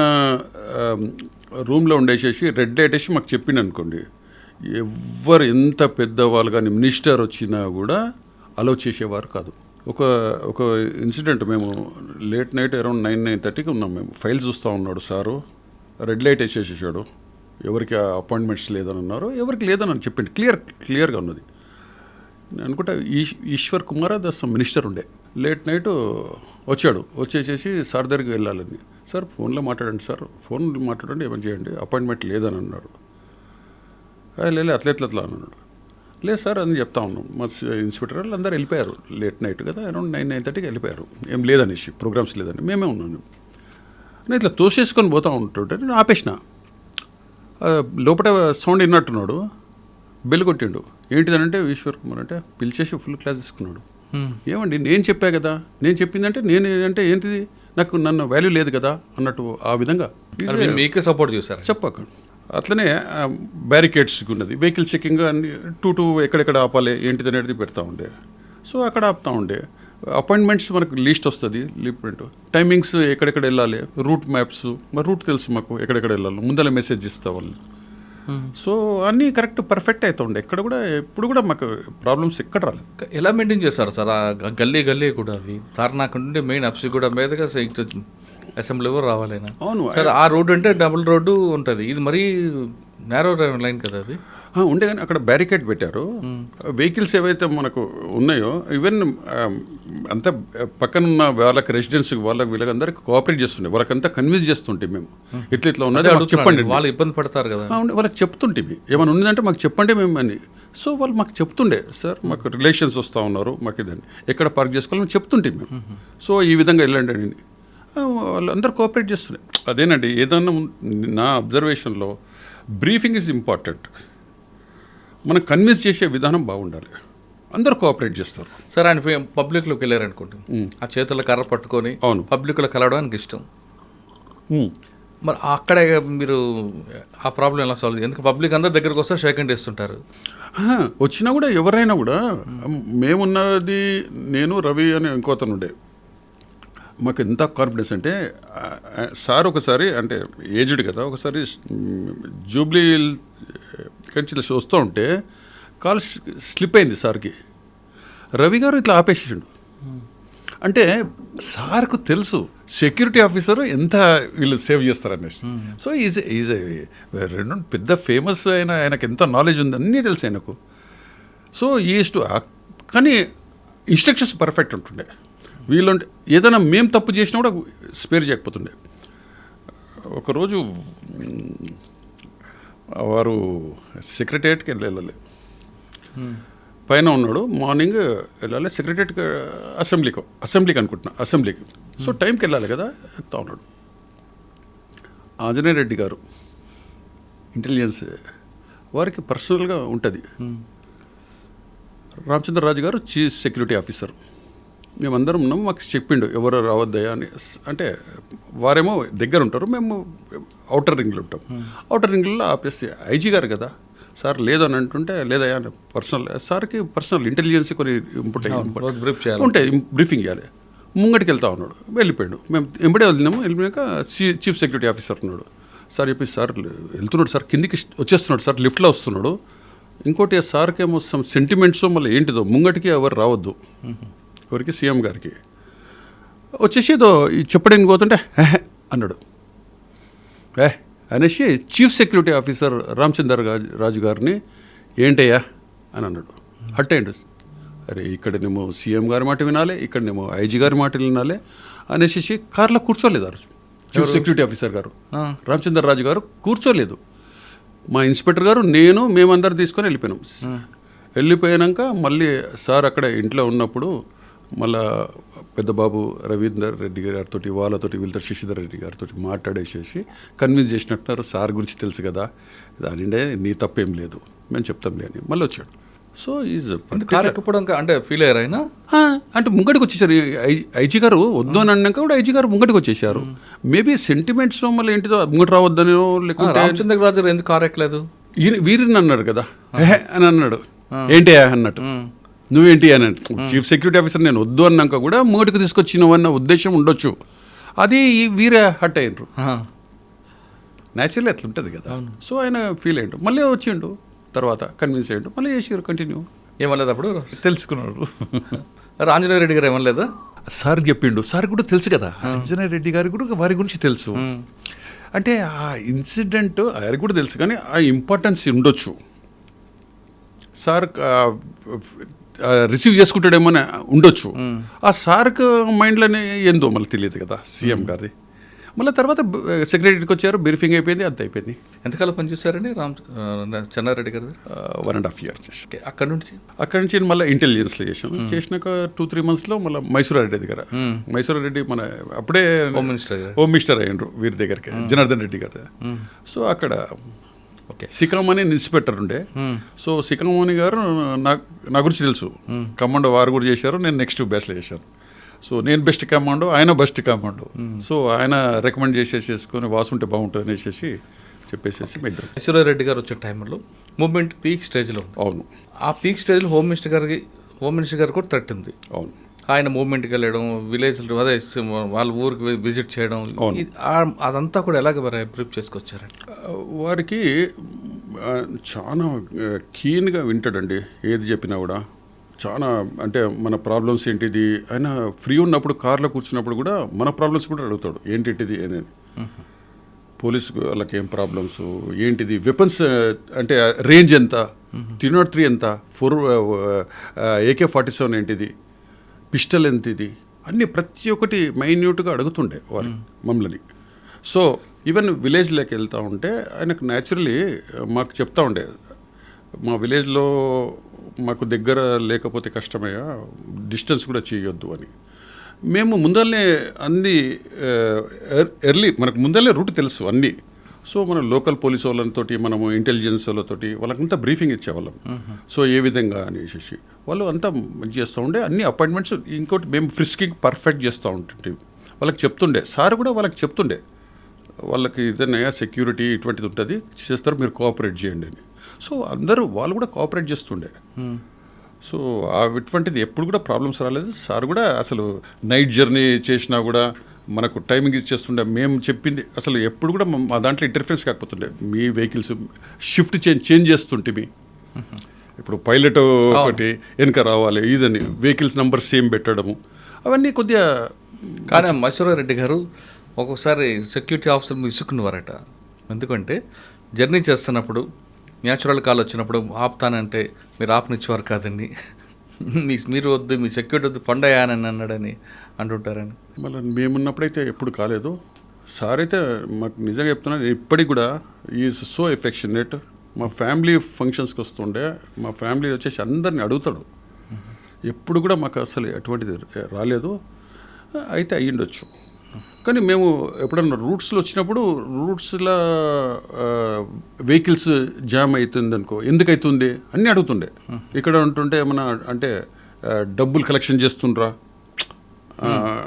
రూమ్లో ఉండేసేసి రెడ్ లైట్ వేసి మాకు చెప్పిండు అనుకోండి, ఎవరు ఎంత పెద్దవాళ్ళు కానీ మినిస్టర్ వచ్చినా కూడా అలౌ చేసేవారు కాదు. ఒక ఇన్సిడెంట్, మేము లేట్ నైట్ అరౌండ్ 9-9:30కి ఉన్నాం. మేము ఫైల్స్ చూస్తూ ఉన్నాడు సారు, రెడ్ లైట్ వేసేసేసాడు. ఎవరికి అపాయింట్మెంట్స్ లేదని అన్నారు, ఎవరికి లేదని చెప్పింది క్లియర్గా ఉన్నది. నేను అనుకుంటా ఈశ్వర్ కుమార్ దస్ మినిస్టర్ ఉండే. లేట్ నైట్ వచ్చాడు, వచ్చేసేసి సార్ దగ్గరికి వెళ్ళాలని. సార్ ఫోన్లో మాట్లాడండి, సార్ ఫోన్లో మాట్లాడండి, ఏమని చేయండి, అపాయింట్మెంట్ లేదని అన్నారు. లేదు అట్లా అన్నాడు. లేదు సార్ అని చెప్తా ఉన్నాం. మా ఇన్స్పెక్టర్ వాళ్ళు అందరూ వెళ్ళిపోయారు, లేట్ నైట్ కదా, అరౌండ్ 9-9:30కి వెళ్ళిపోయారు. ఏం లేదనేసి, ప్రోగ్రామ్స్ లేదని. మేమే ఉన్నాను. నేను ఇట్లా తోసేసుకొని పోతూ ఉంటుంటే నేను ఆపేసిన. లోపల సౌండ్ విన్నట్టున్నాడు, బెల్ కొట్టిండు. ఏంటిదనంటే ఈశ్వర్ కుమార్ అంటే పిలిచేసి ఫుల్ క్లాస్ తీసుకున్నాడు. ఏమండి నేను చెప్పా కదా, నేను చెప్పిందంటే నేను అంటే ఏంటిది, నన్ను వాల్యూ లేదు కదా అన్నట్టు ఆ విధంగా మీకే సపోర్ట్ చేశారు. చెప్పక అట్లనే బ్యారికేడ్స్కి ఉన్నది, వెహికల్ చెకింగ్ అన్ని 2 ఎక్కడెక్కడ ఆపాలి ఏంటిది అనేది పెడతా ఉండే. సో అక్కడ ఆపుతా ఉండే. అపాయింట్మెంట్స్ మనకు లిస్ట్ వస్తుంది, లిప్రింట్ టైమింగ్స్, ఎక్కడెక్కడ వెళ్ళాలి, రూట్ మ్యాప్స్, మరి రూట్ తెలుసు మాకు, ఎక్కడెక్కడ వెళ్ళాలి ముందర మెసేజ్ ఇస్తా వాళ్ళు. సో అన్నీ కరెక్ట్ పర్ఫెక్ట్ అవుతుండే. ఎక్కడ కూడా ఎప్పుడు కూడా మాకు ప్రాబ్లమ్స్ ఎక్కడ రాలేదు. ఎలా మెయింటైన్ చేస్తారు సార్ ఆ గల్లీ కూడా? అవి తార్నాక నుండి మెయిన్ అప్సి కూడా మీదగా అసెంబ్లీ రావాలైనా. అవును సార్, ఆ రోడ్డు అంటే డబుల్ రోడ్డు ఉంటుంది, ఇది మరీ నేరో లైన్ కదా అది. ఉండే కానీ అక్కడ బ్యారికేడ్ పెట్టారు. వెహికల్స్ ఏవైతే మనకు ఉన్నాయో ఈవెన్ అంతా పక్కనున్న వాళ్ళకి రెసిడెన్స్కి వాళ్ళకి వీళ్ళకందరికీ కోఆపరేట్ చేస్తుండే, వాళ్ళకంతా కన్విన్స్ చేస్తుంటే మేము ఇట్లా ఉన్నది చెప్పండి, వాళ్ళు ఇబ్బంది పడతారు కదా, వాళ్ళకి చెప్తుంటే ఏమైనా ఉన్నదంటే మాకు చెప్పండి మేము అని. సో వాళ్ళు మాకు చెప్తుండే, సార్ మాకు రిలేషన్స్ వస్తూ ఉన్నారు, మాకు ఇదని ఎక్కడ పార్క్ చేసుకోవాలని చెప్తుంటే మేము. సో ఈ విధంగా వెళ్ళండి అని వాళ్ళందరూ కోఆపరేట్ చేస్తుండే. అదేనండి, ఏదన్నా నా అబ్జర్వేషన్లో బ్రీఫింగ్ ఈజ్ ఇంపార్టెంట్. మనం కన్విన్స్ చేసే విధానం బాగుండాలి, అందరూ కోఆపరేట్ చేస్తారు. సార్ ఆయన పబ్లిక్లోకి వెళ్ళారనుకుంటాం, ఆ చేతుల్లో కర్ర పట్టుకొని అవును పబ్లిక్లో కలవడానికి ఇష్టం. మరి అక్కడే మీరు ఆ ప్రాబ్లం ఎలా సాల్వ్? ఎందుకు పబ్లిక్ అందరి దగ్గరకు వస్తే షేక్ హ్యాండ్ ఇస్తుంటారు. వచ్చినా కూడా ఎవరైనా కూడా మేమున్నది, నేను రవి అని ఇంకోతను ఉండే, మాకు ఎంత కాన్ఫిడెన్స్ అంటే సార్ ఒకసారి అంటే ఏజ్డ్ కదా, ఒకసారి జూబ్లీ కంచి వస్తూ ఉంటే కాల్ స్లిప్ అయింది సార్కి. రవి గారు ఇట్లా ఆపేసిండు. అంటే సార్కు తెలుసు సెక్యూరిటీ ఆఫీసర్ ఎంత వీళ్ళు సేవ్ చేస్తారనేసి. సో ఈజ్ రెండు పెద్ద ఫేమస్ అయిన ఆయనకు ఎంత నాలెడ్జ్ ఉంది అన్నీ తెలుసు ఆయనకు. సో ఈజ్ టు, కానీ ఇన్స్ట్రక్షన్స్ పర్ఫెక్ట్ ఉంటుండే. వీళ్ళు ఏదైనా మేము తప్పు చేసినా కూడా స్పేర్ చేయకపోతుండే. ఒకరోజు వారు సెక్రటేరియట్కి వెళ్ళాలి, పైన ఉన్నాడు, మార్నింగ్ వెళ్ళాలి సెక్రటేరియట్కి, అసెంబ్లీకి అనుకుంటున్నా, అసెంబ్లీకి. సో టైంకి వెళ్ళాలి కదా, చెప్తా ఉన్నాడు. ఆంజనేయ రెడ్డి గారు ఇంటెలిజెన్స్ వారికి పర్సనల్గా ఉంటుంది, రామచంద్రరాజు గారు చీఫ్ సెక్యూరిటీ ఆఫీసర్. మేమందరం ఉన్నాము, మాకు చెప్పిండు ఎవరు రావద్దయా అని. అంటే వారేమో దగ్గర ఉంటారు, మేము అవుటర్ రింగ్లో ఉంటాం. అవుటర్ రింగ్లో ఆపేసి ఐజీ గారు కదా, సార్ లేదని అంటుంటే లేదయా పర్సనల్ సార్కి పర్సనల్ ఇంటెలిజెన్స్ కొన్ని రోజు brief చేయాలి. ఉంటాయి బ్రీఫింగ్ చేయాలి. ముంగటికి వెళ్తా ఉన్నాడు, వెళ్ళిపోయాడు. మేము ఎంబడే వదిలినాము. వెళ్ళినాక చీఫ్ సెక్యూరిటీ ఆఫీసర్ ఉన్నాడు. సార్ చెప్పి సార్ వెళ్తున్నాడు సార్, కిందికి వచ్చేస్తున్నాడు సార్, లిఫ్ట్లో వస్తున్నాడు. ఇంకోటి ఆ సార్కి ఏమో సమ్ సెంటిమెంట్స్ మళ్ళీ ఏంటిదో ముంగటికి ఎవరు రావద్దు, ఎవరికి సీఎం గారికి వచ్చేసి ఏదో చెప్పడానికి పోతుంటే అన్నాడు. అనేసి చీఫ్ సెక్యూరిటీ ఆఫీసర్ రామచంద్ర రాజు గారిని ఏంటయ్యా అని అన్నాడు. హట్ అయ్యండు. అరే ఇక్కడనేమో సీఎం గారి మాట వినాలి, ఇక్కడనేమో ఐజీ గారి మాట వినాలి అనేసి కార్లో కూర్చోలేదు ఆ రోజు. చీఫ్ సెక్యూరిటీ ఆఫీసర్ గారు రామచంద్ర రాజు గారు కూర్చోలేదు. మా ఇన్స్పెక్టర్ గారు నేను మేమందరం తీసుకొని వెళ్ళిపోయినాం. వెళ్ళిపోయాక మళ్ళీ సార్ అక్కడ ఇంట్లో ఉన్నప్పుడు మళ్ళా పెద్ద బాబు రవీందర్ రెడ్డి గారితో వాళ్ళతోటి వీళ్ళతో శశిధర్ రెడ్డి గారితో మాట్లాడేసేసి కన్విన్స్ చేసినట్టున్నారు. సార్ గురించి తెలుసు కదా, దానిండే నీ తప్పేం లేదు, మేము చెప్తాంలే అని మళ్ళీ వచ్చాడు. సో ఈజ్ కారెక్కపోవడం అంటే ఫీల్ అయ్యారు ఆయన. అంటే ముంగడికి వచ్చేసారు. ఐజీ గారు వద్దు అని అన్నాక కూడా ఐజీ గారు ముంగడికి వచ్చేసారు. మేబీ సెంటిమెంట్స్ మళ్ళీ ఏంటిదో ముంగటి రావద్దనో లేకుంటే రామచంద్ర రాజు ఎందుకు కారెక్కలేదు వీరిని అన్నాడు కదా అని అన్నాడు. ఏంటి అన్నట్టు నువ్వేంటి అని అంటే చీఫ్ సెక్యూరిటీ ఆఫీసర్ నేను వద్దు అన్నాక కూడా ముంగటికి తీసుకొచ్చినవన్న ఉద్దేశం ఉండొచ్చు. అది వీరే హట్ అయ్యారు. న్యాచురల్లీ అట్లా ఉంటుంది కదా. సో ఆయన ఫీల్ అయ్యాడు, మళ్ళీ వచ్చిండు, తర్వాత కన్విన్స్ అయ్యాడు, మళ్ళీ చేసారు కంటిన్యూ. ఏమలేదు అప్పుడు తెలుసుకున్నారు. ఆంజనేయ రెడ్డి గారు ఏమనలేదా? సార్ చెప్పిండు, సార్ కూడా తెలుసు కదా, ఆంజనేయ రెడ్డి గారికి కూడా వారి గురించి తెలుసు. అంటే ఆ ఇన్సిడెంట్ ఆయనకు కూడా తెలుసు, కానీ ఆ ఇంపార్టెన్స్ ఉండొచ్చు. సార్ రిసీవ్ చేసుకుంటాడేమో ఉండొచ్చు. ఆ సార్కి మైండ్లోనే ఏందో మళ్ళీ తెలియదు కదా సీఎం గారిది. మళ్ళీ తర్వాత సెక్రటరీకి వచ్చారు, బ్రీఫింగ్ అయిపోయింది, అంత అయిపోయింది. ఎంతకాలం పనిచేస్తారండి చెన్నారెడ్డి గారు? 1.5 years. అక్కడ నుంచి మళ్ళీ ఇంటెలిజెన్స్లో చేసినాక 2-3 monthsలో మళ్ళీ మైసూర్ రెడ్డి దగ్గర. మైసూర్ రెడ్డి మన అప్పుడే హోమ్ మినిస్టర్ అయ్యిండ్రు వీరి దగ్గరికి, జనార్దన్ రెడ్డి గారు. సో అక్కడ సికామణి ఇన్స్పెక్టర్ ఉండే. సో సికామణి గారు నా గురించి తెలుసు, కమాండో వారు కూడా చేశారు, నేను నెక్స్ట్ బ్యాచ్లో చేశాను. సో నేను బెస్ట్ కమాండో, ఆయన బెస్ట్ కమాండో. సో ఆయన రికమెండ్ చేసుకొని వాసుంటే బాగుంటుంది అనేసి చెప్పేసి రెడ్డి గారు వచ్చే టైంలో మూవ్మెంట్ పీక్ స్టేజ్లో. అవును, ఆ పీక్ స్టేజ్లో హోమ్ మినిస్టర్ గారు కూడా తట్టింది. అవును, ఆయన మూవ్మెంట్కి వెళ్ళడం, విలేజ్లు అదే వాళ్ళ ఊరికి విజిట్ చేయడం, అదంతా కూడా ఎలాగ బ్రీఫ్ చేసుకొచ్చారండి? వారికి చాలా కీన్గా వింటాడండి, ఏది చెప్పినా కూడా. చాలా అంటే మన ప్రాబ్లమ్స్ ఏంటిది, ఆయన ఫ్రీ ఉన్నప్పుడు కార్లో కూర్చున్నప్పుడు కూడా మన ప్రాబ్లమ్స్ కూడా అడుగుతాడు, ఏంటిది అని. పోలీసు వాళ్ళకి ఏం ప్రాబ్లమ్స్ ఏంటిది, వెపన్స్ అంటే రేంజ్ ఎంత, 303 ఎంత, 4 AK-47 ఏంటిది, పిస్టల్ ఎంత, ఇది అన్నీ ప్రతి ఒక్కటి మైన్యూట్గా అడుగుతుండే వారు మమ్మల్ని. సో ఈవెన్ విలేజ్లోకి వెళ్తూ ఉంటే ఆయనకు న్యాచురలీ మాకు చెప్తా ఉండే, మా విలేజ్లో మాకు దగ్గర లేకపోతే కష్టమయ్యా, డిస్టెన్స్ కూడా చేయొద్దు అని. మేము ముందరనే అన్ని ఎర్లీ మనకు ముందరనే రూట్ తెలుసు అన్నీ. సో మన లోకల్ పోలీస్ వాళ్ళతోటి, మనము ఇంటెలిజెన్స్ వాళ్ళతోటి వాళ్ళకంతా బ్రీఫింగ్ ఇచ్చేవాళ్ళం. సో ఏ విధంగా అనేసి వాళ్ళు అంతా చేస్తూ ఉండే, అన్ని అపాయింట్మెంట్స్. ఇంకోటి మేము ఫ్రిస్కింగ్ పర్ఫెక్ట్ చేస్తూ ఉంటుంటే వాళ్ళకి చెప్తుండే, సార్ కూడా వాళ్ళకి చెప్తుండే, వాళ్ళకి ఇదన్నయ్యా సెక్యూరిటీ ఇటువంటిది ఉంటుంది, చేస్తారు, మీరు కోఆపరేట్ చేయండి అని. సో అందరూ వాళ్ళు కూడా కోఆపరేట్ చేస్తుండే. సో ఇటువంటిది ఎప్పుడు కూడా ప్రాబ్లమ్స్ రాలేదు. సార్ కూడా అసలు నైట్ జర్నీ చేసినా కూడా మనకు టైమింగ్ ఇచ్చేస్తుండే. మేము చెప్పింది అసలు ఎప్పుడు కూడా మా దాంట్లో ఇంటర్ఫరెన్స్ కాకపోతుండే. మీ వెహికల్స్ షిఫ్ట్ చేంజ్ చేస్తుంటే ఇప్పుడు పైలట్ ఒకటి వెనక రావాలి, ఇదని వెహికల్స్ నెంబర్ సేమ్ పెట్టడము, అవన్నీ కొద్దిగా. కానీ రెడ్డి గారు ఒక్కొక్కసారి సెక్యూరిటీ ఆఫీసర్ ఇసుకున్నవారట. ఎందుకంటే జర్నీ చేస్తున్నప్పుడు న్యాచురల్ కాల్ వచ్చినప్పుడు ఆపుతానంటే మీరు ఆపనిచ్చేవారు కాదండి, మీరు వద్దు, మీ సెక్యూరిటీ వద్దు, పండయానని అన్నాడని అంటుంటారని. మళ్ళీ మేమున్నప్పుడైతే ఎప్పుడు కాలేదు. సార్ అయితే మాకు నిజంగా చెప్తున్నాను, ఇప్పటికి కూడా ఈజ్ సో ఎఫెక్షనేట్. మా ఫ్యామిలీ ఫంక్షన్స్కి వస్తుండే, మా ఫ్యామిలీ వచ్చేసి అందరిని అడుగుతాడు. ఎప్పుడు కూడా మాకు అసలు ఎటువంటిది రాలేదు. అయితే అయ్యిండొచ్చు, కానీ మేము ఎప్పుడన్నా రూట్స్లో వచ్చినప్పుడు రూట్స్లో వెహికల్స్ జామ్ అవుతుంది అనుకో, ఎందుకు అవుతుంది అన్నీ అడుగుతుండే. ఇక్కడ ఉంటుంటే ఏమన్నా అంటే డబ్బులు కలెక్షన్ చేస్తుండ్రా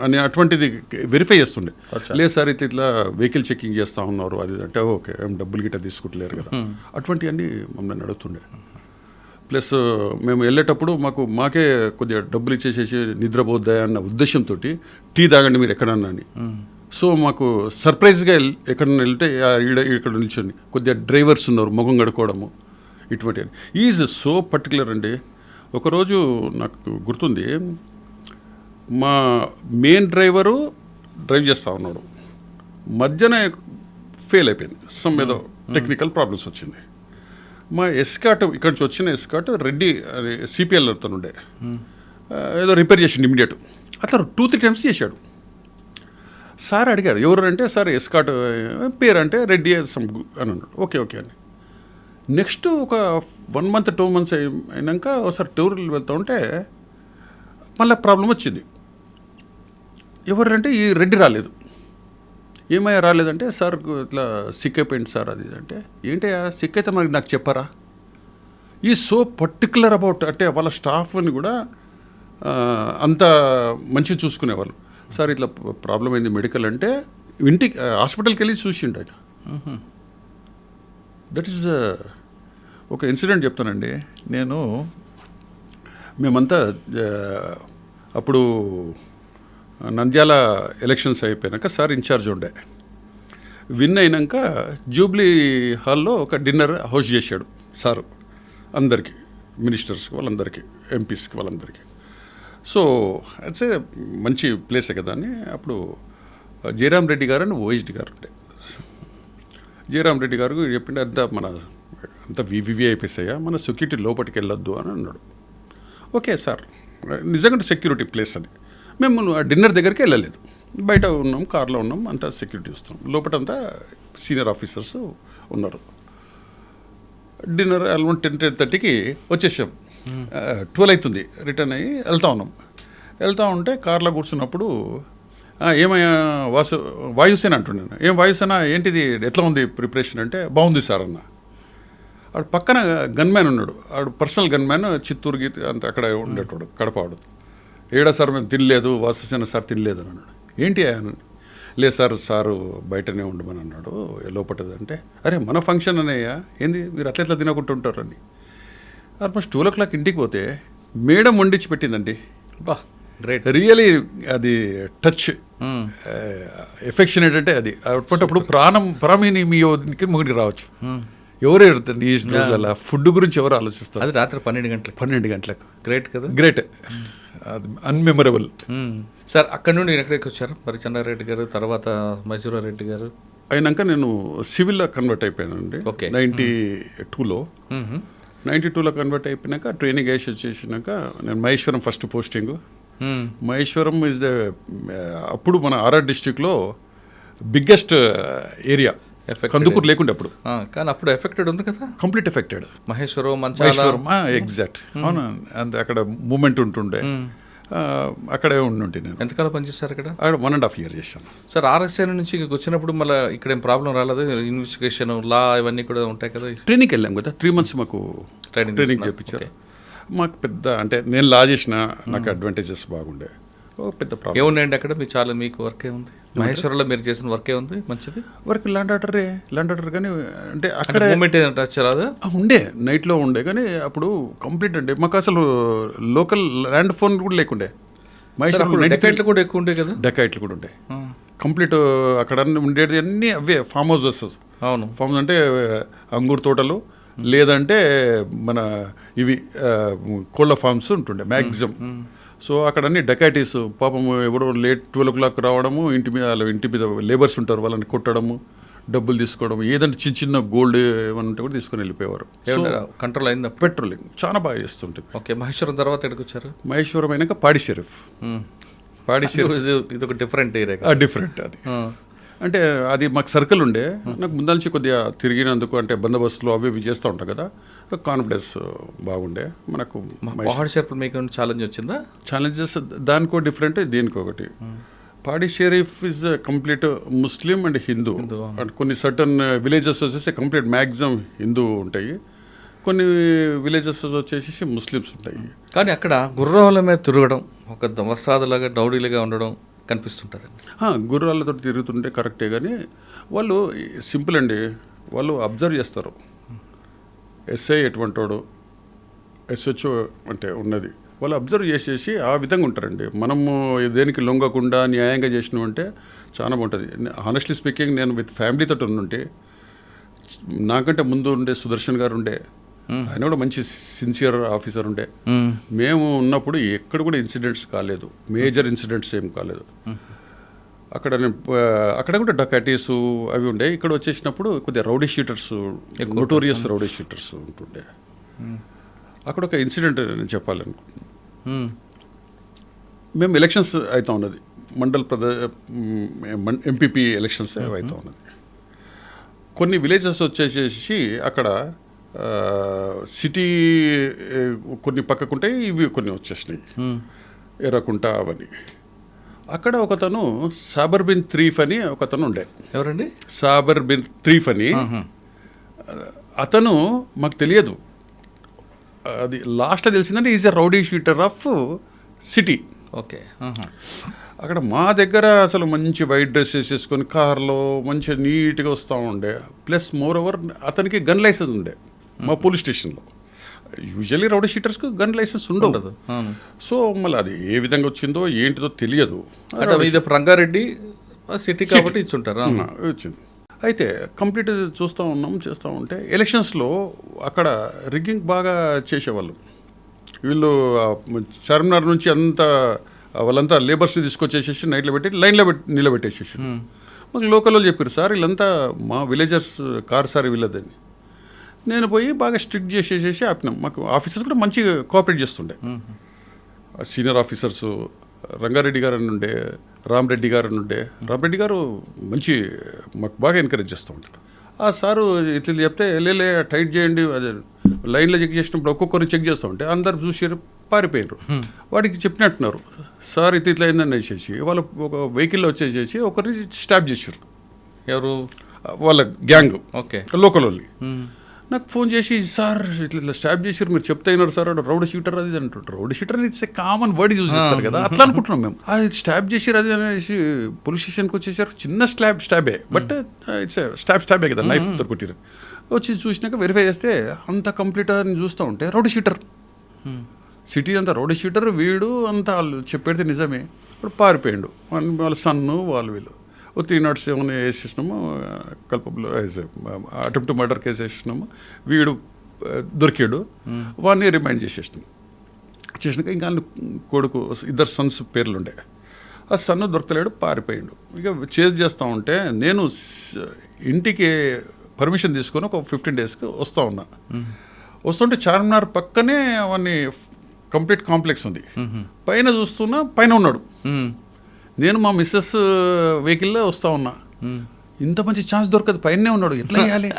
అని అటువంటిది వెరిఫై చేస్తుండే. లేదు సార్ ఇట్లా వెహికల్ చెకింగ్ చేస్తూ ఉన్నారు అది అంటే ఓకే ఏం డబ్బులు గిట్ట తీసుకుంటలేరు కదా, అటువంటివన్నీ మమ్మల్ని అడుగుతుండే. ప్లస్ మేము వెళ్ళేటప్పుడు మాకే కొద్దిగా డబ్బులు ఇచ్చేసేసి నిద్రపోద్దా అన్న ఉద్దేశంతో టీ తాగండి మీరు ఎక్కడన్నా అని. సో మాకు సర్ప్రైజ్గా ఎక్కడన్నా వెళ్తే ఇక్కడ నిల్చొని కొద్దిగా డ్రైవర్స్ ఉన్నారు ముఖం కడుక్కోవడము ఇటువంటి. ఈజ్ సో పర్టికులర్ అండి. ఒకరోజు నాకు గుర్తుంది, మా మెయిన్ డ్రైవరు డ్రైవ్ చేస్తూ ఉన్నాడు, మధ్యన ఫెయిల్ అయిపోయింది, సమ్ ఏదో టెక్నికల్ ప్రాబ్లమ్స్ వచ్చింది. మా ఎస్కాట్ ఇక్కడ నుంచి వచ్చిన ఎస్కాట్ రెడ్డి సిపిఎల్ అతను ఉండే, ఏదో రిపేర్ చేసిండు ఇమీడియట్. అట్లా 2-3 టైమ్స్ చేశాడు. సార్ అడిగారు ఎవరు అంటే, సార్ ఎస్కాట్ పేరు అంటే రెడ్డి సమ్ అని అన్నాడు. ఓకే ఓకే అని. నెక్స్ట్ ఒక 1 month 2 months అయినాక ఒకసారి టూర్లు వెళ్తూ ఉంటే మళ్ళీ ప్రాబ్లం వచ్చింది. ఎవరంటే ఈ రెడ్డి రాలేదు. ఏమయ్యా రాలేదంటే, సార్ ఇట్లా సిక్ అయిపోయింది సార్ అది అంటే. ఏంటయ్యా సిక్ అయితే మనకి నాకు చెప్పారా? ఈ సో పర్టికులర్ అబౌట్ అంటే వాళ్ళ స్టాఫ్ని కూడా అంత మంచిగా చూసుకునేవాళ్ళు. సార్ ఇట్లా ప్రాబ్లం అయింది మెడికల్ అంటే ఇంటికి హాస్పిటల్కి వెళ్ళి చూసిండు ఆయన. దట్ ఈస్ ఒక ఇన్సిడెంట్ చెప్తానండి. మేమంతా అప్పుడు నంద్యాల ఎలక్షన్స్ అయిపోయాక సార్ ఇన్ఛార్జ్ ఉండే. విన్ అయినాక జూబ్లీ హాల్లో ఒక డిన్నర్ హోస్ట్ చేశాడు సారు అందరికీ, మినిస్టర్స్కి వాళ్ళందరికీ, ఎంపీస్కి వాళ్ళందరికీ. సో ఇట్స్ ఏ మంచి ప్లేసే కదా అని. అప్పుడు జయరాం రెడ్డి గారు అని ఓఎస్డి గారు ఉండే. జయరాం రెడ్డి గారు చెప్పిండే అంత వివి అయిపోయాయా, మన సెక్యూరిటీ లోపలికి వెళ్ళొద్దు అని అన్నాడు. ఓకే సార్, నిజంగా సెక్యూరిటీ ప్లేస్ అది. మేము ఆ డిన్నర్ దగ్గరికి వెళ్ళలేదు, బయట ఉన్నాం, కార్లో ఉన్నాం, అంతా సెక్యూరిటీ చూస్తాం. లోపలంతా సీనియర్ ఆఫీసర్స్ ఉన్నారు. డిన్నర్ అలౌండ్ 10-10:30కి వచ్చేసాం. 12 అవుతుంది, రిటర్న్ అయ్యి వెళ్తా ఉంటే కార్లో కూర్చున్నప్పుడు ఏమయ్యా వాయుసేన అంటున్నాను. ఏం వాయుసేన ఏంటిది ఎట్లా ఉంది ప్రిపరేషన్ అంటే, బాగుంది సార్ అన్న. ఆడు పక్కన గన్మ్యాన్ ఉన్నాడు, ఆడు పర్సనల్ గన్మ్యాన్, చిత్తూరుకి అంత అక్కడ ఉండేటోడు, కడపవాడు. ఏడా సార్ మేము తినలేదు, వాసుసేన సార్ తినలేదు అని అన్నాడు. ఏంటి అని. లేదు సార్ సారు బయటనే ఉండమని అన్నాడు లోపటది అంటే. అరే మన ఫంక్షన్ అనేయ్యా, ఏంది మీరు అట్లా తినకుంటుంటారని. ఆల్మోస్ట్ 12 o'clock ఇంటికి పోతే మేడం వండించి పెట్టిందండి. బా గ్రేట్, రియలీ అది టచ్ ఎఫెక్షనేట్ అంటే అది అప్పటిప్పుడు ప్రాణమిని మీ ముగిడికి రావచ్చు. ఎవరు ఎడుతండి ఈ రోజులలో ఫుడ్ గురించి ఎవరు ఆలోచిస్తారు? అది రాత్రి 12 గంటలకు. గ్రేట్ కదా, గ్రేట్, అది అన్మెమరబుల్. సార్ అక్కడ నుండి ఎక్కడికి వచ్చారు? మరి చెన్నారెడ్డి గారు, తర్వాత మైసూరారెడ్డి గారు అయినాక నేను సివిల్లో కన్వర్ట్ అయిపోయానండి. 92లో 92లో కన్వర్ట్ అయిపోయినాక ట్రైనింగ్ వేసి వచ్చేసినాక నేను Maheshwaram first posting. Maheshwaram is the అప్పుడు మన ఆర్ఆర్ డిస్ట్రిక్ట్లో బిగ్గెస్ట్ ఏరియా. కందుకూరు లేకుండే అప్పుడు, కానీ అప్పుడు ఎఫెక్టెడ్ ఉంది కదా, కంప్లీట్ ఎఫెక్టెడ్. మహేశ్వరం ఎగ్జాక్ట్ అవును. అంతే అక్కడ మూమెంట్ ఉంటుండే, అక్కడే ఉండి నేను. ఎంతకాలం పనిచేస్తారు అక్కడ? 1.5 years చేశాను సార్. ఆర్ఎస్ఎన్ నుంచి వచ్చినప్పుడు మళ్ళీ ఇక్కడ ఏం ప్రాబ్లం రాలేదు? ఇన్వెస్టిగేషన్, లా ఇవన్నీ కూడా ఉంటాయి కదా. ట్రైనింగ్కి వెళ్ళాం కదా, 3 months మాకు ట్రైనింగ్ చేయించారు. మాకు పెద్ద అంటే నేను లా చేసిన, నాకు అడ్వాంటేజెస్ బాగుండే. పెద్ద ప్రాబ్లం ఏమున్నాయండి అక్కడ? మీకు వర్క్ ఏముంది మహేశ్వరంలో? మీరు చేసిన వర్క్ ఏముంది మంచిది? వర్క్ ల్యాండ్ ఆర్డర్ కానీ అంటే అక్కడ మూమెంట్ రాదు ఉండే, నైట్లో ఉండే. కానీ అప్పుడు కంప్లీట్ అంటే మాకు అసలు లోకల్ ల్యాండ్ ఫోన్ కూడా లేకుండే. మహేశ్వరం డెకాయిట్లు కూడా ఎక్కువ ఉండే కదా. డెకాయిట్లు కూడా ఉండే కంప్లీట్. అక్కడ ఉండేది అన్నీ అవే ఫామ్ హౌసెస్. అవును, ఫామ్ అంటే అంగూర్ తోటలు, లేదంటే మన ఇవి కోళ్ళ ఫార్మ్స్ ఉంటుండే మ్యాక్సిమం. సో అక్కడ అన్ని డకాయిటీస్. పాపం ఎవరో లేట్ 12 o'clock రావడము, ఇంటి మీద లేబర్స్ ఉంటారు, వాళ్ళని కొట్టడము, డబ్బులు తీసుకోవడం, ఏదంటే చిన్న గోల్డ్ ఏమైనా ఉంటే కూడా తీసుకొని వెళ్ళిపోయేవారు. కంట్రోల్ అయింది. పెట్రోలింగ్ చాలా బాగా చేస్తుంటుంది. ఓకే, మహేశ్వరం తర్వాత ఎక్కడికి వచ్చారు? మహేశ్వరం అయినాక పాడి షరీఫ్. ఇది ఒక డిఫరెంట్ ఏరియా. డిఫరెంట్ అది అంటే అది మాకు సర్కిల్ ఉండే. నాకు ముందు నుంచి కొద్దిగా తిరిగినందుకు అంటే బందోబస్తులు అవి ఇవి చేస్తూ ఉంటాం కదా, కాన్ఫిడెన్స్ బాగుండే మనకు. మీకు ఛాలెంజ్ వచ్చిందా? ఛాలెంజెస్ దానికో డిఫరెంట్, దీనికి ఒకటి. పాడి Sharif is complete Muslim and Hindu. And కొన్ని సర్టన్ విలేజెస్ వచ్చేసి కంప్లీట్ మ్యాక్సిమం హిందూ ఉంటాయి. కొన్ని విలేజెస్ వచ్చేసి ముస్లిమ్స్ ఉంటాయి. కానీ అక్కడ గుర్రాల మీద తిరగడం ఒక వస్తాదులాగా డౌడీలుగా ఉండడం కనిపిస్తుంటుంది. గుర్రాలతో తిరుగుతుంటే కరెక్టే, కానీ వాళ్ళు సింపుల్ అండి, వాళ్ళు అబ్జర్వ్ చేస్తారు. ఎస్ఐ ఎటువంటి వాడు, ఎస్హెచ్ఓ అంటే ఉన్నది, వాళ్ళు అబ్జర్వ్ చేసేసి ఆ విధంగా ఉంటారండి. మనము దేనికి లొంగకుండా న్యాయంగా చేసినామంటే చాలా బాగుంటుంది. హానెస్ట్లీ స్పీకింగ్, నేను విత్ ఫ్యామిలీతో ఉంటే నాకంటే ముందు ఉండే సుదర్శన్ గారు ఉండే, ఆయన కూడా మంచి సిన్సియర్ ఆఫీసర్ ఉండే. మేము ఉన్నప్పుడు ఎక్కడ కూడా ఇన్సిడెంట్స్ కాలేదు, మేజర్ ఇన్సిడెంట్స్ ఏం కాలేదు. అక్కడ కూడా డకాటీస్ అవి ఉండే. ఇక్కడ వచ్చేసినప్పుడు కొద్దిగా rowdy sheeters, notorious rowdy sheeters ఉంటుండే. అక్కడ ఒక ఇన్సిడెంట్ నేను చెప్పాలనుకుంటున్నాను. మేము ఎలక్షన్స్ అవుతా ఉన్నది, ఎంపీపీ ఎలక్షన్స్ అవుతా ఉన్నది. కొన్ని విలేజెస్ వచ్చేసేసి అక్కడ సిటీ కొన్ని పక్కకుంటాయి, ఇవి కొన్ని వచ్చేసినాయి, ఎర్రకుంట అవన్నీ. అక్కడ ఒకతను సాబర్ బిన్ త్రీఫ్ అని ఒకతను ఉండే. ఎవరండి? సాబర్ బిన్ త్రీఫ్ అని. అతను మాకు తెలియదు, అది లాస్ట్లో తెలిసిందంటే is a rowdy sheeter of city. Okay. అక్కడ మా దగ్గర అసలు మంచి వైట్ డ్రెస్ వేసేసుకొని కార్లో మంచిగా నీట్గా వస్తూ ఉండే. ప్లస్ మోర్ ఓవర్ అతనికి గన్ లైసెన్స్ ఉండే మా పోలీస్ స్టేషన్లో. యూజువల్లీ రౌడీ షీటర్స్కి గన్ లైసెన్స్ ఉండదు. సో మళ్ళీ అది ఏ విధంగా వచ్చిందో ఏంటిదో తెలియదు. రంగారెడ్డి సిటీ కాబట్టి ఇచ్చుంటారు, వచ్చింది. అయితే కంప్లీట్ చేస్తూ ఉంటే ఎలక్షన్స్లో అక్కడ రిగ్గింగ్ బాగా చేసేవాళ్ళు. వీళ్ళు చార్మినార్ నుంచి అంతా వాళ్ళంతా లేబర్స్ని తీసుకొచ్చేసేసి నైట్లో పెట్టి లైన్లో నిలబెట్టేసేసి మాకు లోకల్ వాళ్ళు చెప్పారు, సార్ వీళ్ళంతా మా విలేజర్స్ కార్ సార్ వీళ్ళదని. నేను పోయి బాగా స్ట్రిక్ట్ చేసేసేసి ఆపినాం. మాకు ఆఫీసర్స్ కూడా మంచిగా కోఆపరేట్ చేస్తుండే. సీనియర్ ఆఫీసర్స్ రంగారెడ్డి గారు అని ఉండే, రామరెడ్డి గారు అని ఉండే. రామరెడ్డి గారు మంచి మాకు బాగా ఎంకరేజ్ చేస్తూ ఉంటాడు. ఆ సారు ఇట్లా చెప్తే లే టైట్ చేయండి, అదే లైన్లో చెక్ చేసినప్పుడు ఒక్కొక్కరిని చెక్ చేస్తూ ఉంటే అందరు చూసారు, పారిపోయారు. వాడికి చెప్పినట్టున్నారు, సార్ ఇట్లా అయిందని వేసేసి వాళ్ళు ఒక వెహికల్లో వచ్చేసేసి ఒకరిని స్టాప్ చేశారు. ఎవరు? వాళ్ళ గ్యాంగ్. ఓకే. లోకల్ వాళ్ళు నాకు ఫోన్ చేసి, సార్ ఇట్లా స్టాప్ చేశారు, మీరు చెప్తే అయినారు సార్, రౌడీ షీటర్ అది అంటుంటారు. Rowdy sheeter it's a common word use చేస్తారు కదా, అట్లా అనుకుంటున్నాం మేము. అది స్టాప్ చేశారు అది అనేసి పోలీస్ స్టేషన్కి వచ్చేసారు. చిన్న స్టాబే, బట్ ఇట్స్ స్టాబే కదా, నైఫ్తో కొట్టిరు. వచ్చి చూసినాక వెరిఫై చేస్తే అంత కంప్లీట్ అని చూస్తూ ఉంటే రౌడీ షీటర్, సిటీ అంతా రౌడీ షీటర్. వీడు అంతా వాళ్ళు చెప్పేది నిజమే. ఇప్పుడు పారిపోయాడు. వాళ్ళ సన్ను వాళ్ళు వీళ్ళు 307 వేసేసినాము, కల్పబుల్ అటెంప్ట్ మర్డర్ కేసు వేసేసినాము. వీడు దొరికాడు, వాడిని రిమైండ్ చేసేసినాం. చేసినాక ఇంకా కొడుకు ఇద్దరు సన్స్ పేర్లు ఉండే. ఆ సన్ను దొరకలేడు, పారిపోయాడు. ఇక చేజ్ చేస్తూ ఉంటే నేను ఇంటికి పర్మిషన్ తీసుకొని ఒక 15 డేస్కి వస్తూ ఉన్నా. వస్తుంటే చార్మినార్ పక్కనే అవన్నీ కంప్లీట్ కాంప్లెక్స్ ఉంది. పైన చూస్తున్నా, పైన ఉన్నాడు. నేను మా మిస్సెస్ వెహికల్లో వస్తూ ఉన్నా. ఇంత మంచి ఛాన్స్ దొరకదు, పైనే ఉన్నాడు, ఎట్లా చేయాలి?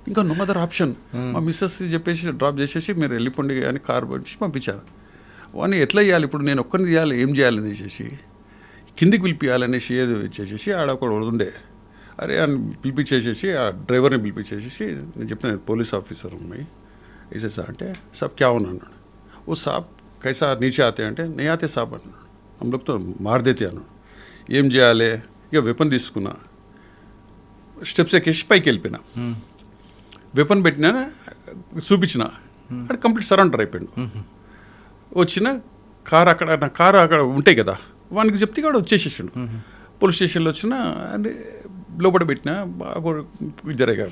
ఇంకా నో అదర్ ఆప్షన్. మా మిస్సెస్ చెప్పేసి డ్రాప్ చేసేసి మీరు వెళ్ళిపోండి అని కార్ పంపించారు. వాడిని ఎట్లా చేయాలి ఇప్పుడు, నేను ఒక్కరిని చేయాలి, ఏం చేయాలని చేసేసి కిందికి పిలిపియాలనేసి ఏదో ఇచ్చేసేసి ఆడ ఒకడు ఉండే. అరే అని పిలిపించేసేసి ఆ డ్రైవర్ని పిలిపించేసేసి నేను చెప్పిన, పోలీస్ ఆఫీసర్ ఉన్నాయి వేసేసా అంటే, సాబ్ క్యా ఉన్నా అన్నాడు. ఓ సాబ్ కైసా నీచే ఆతే అంటే, నే ఆతే సాబ్ అన్నాడు. हम लोग तो मार देते అన్నాడు. ఏం చేయాలి? ఇక వెపన్ తీసుకున్నా, స్టెప్స్ ఎక్కేసి పైకి వెళ్ళిపోయినా, వెపన్ పెట్టినా, చూపించిన, అక్కడ కంప్లీట్ సరెండర్ అయిపోయాడు. వచ్చిన కారు అక్కడ, నా కారు అక్కడ ఉంటాయి కదా, వానికి చెప్తే కూడా వచ్చేసేసాడు. పోలీస్ స్టేషన్లో వచ్చిన లోపల పెట్టినా బాగా జరిగా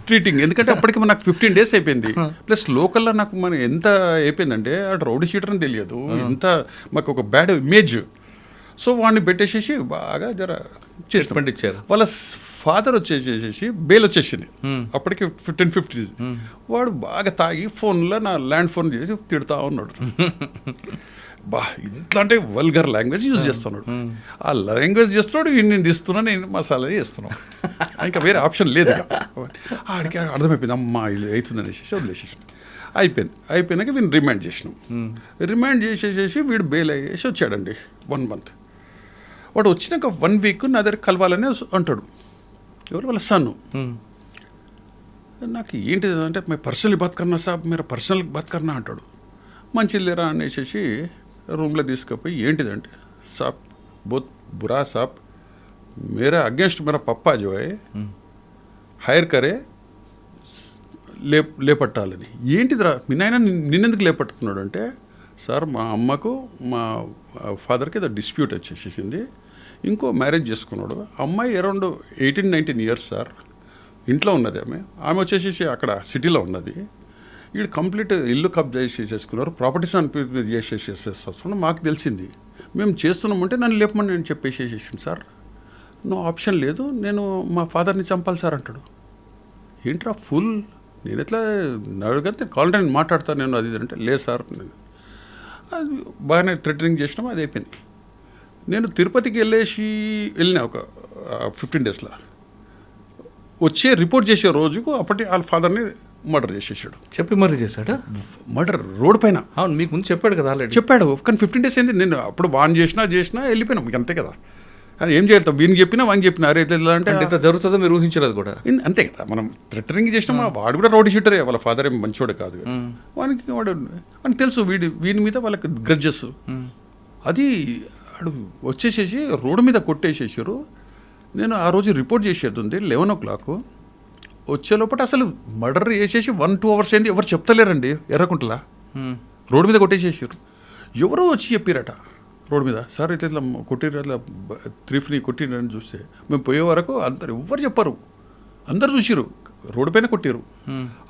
ట్రీటింగ్. ఎందుకంటే అప్పటికి నాకు 15 డేస్ అయిపోయింది. ప్లస్ లోకల్లో నాకు మన ఎంత అయిపోయిందంటే అటు రౌడీ షీటర్ అని తెలియదు, ఎంత మాకు ఒక బ్యాడ్ ఇమేజ్. సో వాడిని పెట్టేసేసి బాగా జర చేసి వాళ్ళ ఫాదర్ వచ్చేసేసి బెయిల్ వచ్చేసింది. అప్పటికి 10-15 వాడు బాగా తాగి ఫోన్లో నా ల్యాండ్ ఫోన్ చేసి తిడతా ఉన్నాడు. బా ఇంట్లో అంటే వల్గర్ లాంగ్వేజ్ యూజ్ చేస్తున్నాడు. ఆ లాంగ్వేజ్ చేస్తున్నాడు, నేను తీస్తున్నా, నేను మసాలా చేస్తున్నాను. ఇంకా వేరే ఆప్షన్ లేదు. ఆడికి అర్థమైపోయింది, అమ్మా ఇది అవుతుంది అనేసి వదిలేసేసి అయిపోయినాక వీడిని రిమాండ్ చేసినాం. రిమాండ్ చేసేసేసి వీడు బెయిల్ అయ్యేసి వచ్చాడండి 1 month. వాడు వచ్చినాక 1 week నా దగ్గర కలవాలని అంటాడు. ఎవరు? వాళ్ళ సన్ను. నాకు ఏంటిది అంటే మై పర్సనల్ బాత్ కర్నా సాబ్ మీరు పర్సనల్ బాత్ కర్నా అంటాడు. మంచిది లేరా అనేసి రూమ్లో తీసుకుపోయి ఏంటిదంటే సాబ్ బహుత్ బురా సాబ్ मेरा अगेंस्ट मेरा पप्पा जो है హైర్ కరే లేపట్టాలని. ఏంటిదిరా మీ నాయన నిన్నెందుకు లేపట్టుకున్నాడు అంటే, సార్ మా అమ్మకు మా ఫాదర్కి ఏదో డిస్ప్యూట్ వచ్చేసింది, ఇంకో మ్యారేజ్ చేసుకున్నాడు. అమ్మాయి అరౌండ్ 18-19 ఇయర్స్ సార్, ఇంట్లో ఉన్నది ఆమె వచ్చేసి అక్కడ సిటీలో ఉన్నది. వీడు కంప్లీట్ ఇల్లు కబ్జా చేసేసుకున్నారు, ప్రాపర్టీస్ అని చేసేసేస్తున్నాడు. మాకు తెలిసింది, మేము చేస్తున్నామంటే నన్ను లేపమని నేను చెప్పేసేసేసాను సార్. నో ఆప్షన్ లేదు, నేను మా ఫాదర్ని చంపాలి సార్ అంటాడు. ఏంట్రా ఫుల్, నేను ఎట్లా అడుగుతా, నేను కావాలంటే నేను మాట్లాడతాను నేను అది అంటే, లేదు సార్ అది బాగానే థ్రెటనింగ్ చేసినాం, అది అయిపోయింది. నేను తిరుపతికి వెళ్ళినా ఒక 15 డేస్లో. వచ్చే రిపోర్ట్ చేసే రోజుకు అప్పటి వాళ్ళ ఫాదర్ని మర్డర్ చేసేసాడు. చెప్పి మరీ చేశాడా? మర్డర్ రోడ్ పైన. అవును, మీకు ముందు చెప్పాడు కదా ఆల్రెడీ. చెప్పాడు, కానీ 15 డేస్ అయింది. నేను అప్పుడు వాన్ చేసినా వెళ్ళిపోయినాం, అంతే కదా. ఏం చేయాలి, వీనికి చెప్పినా వానికి చెప్పినా, అరే అంటే ఇంత జరుగుతుందో మీరు ఊహించలేదు కూడా. అంతే కదా, మనం థ్రెటనింగ్ చేసినా వాడు కూడా రౌడీ షీటరే, వాళ్ళ ఫాదర్ ఏం మంచోడే కాదు. వానికి తెలుసు వీని మీద వాళ్ళకి గ్రడ్జెస్. అది వాడు వచ్చేసేసి రోడ్డు మీద కొట్టేసేసారు. నేను ఆ రోజు రిపోర్ట్ చేసేది ఉంది 11 o'clock. వచ్చే లోపల అసలు మర్డర్ చేసేసి 1-2 hours అయింది, ఎవరు చెప్తలేరండి. ఎర్రకుంటలా రోడ్డు మీద కొట్టేసేసారు. ఎవరో వచ్చి చెప్పారట రోడ్డు మీద, సార్ ఇట్లా కొట్టిరు, అట్లా త్రీఫ్ని కొట్టిరని చూస్తే మేము పోయే వరకు అందరు ఎవ్వరు చెప్పారు, అందరు చూసిరు రోడ్డు పైన కొట్టిరు.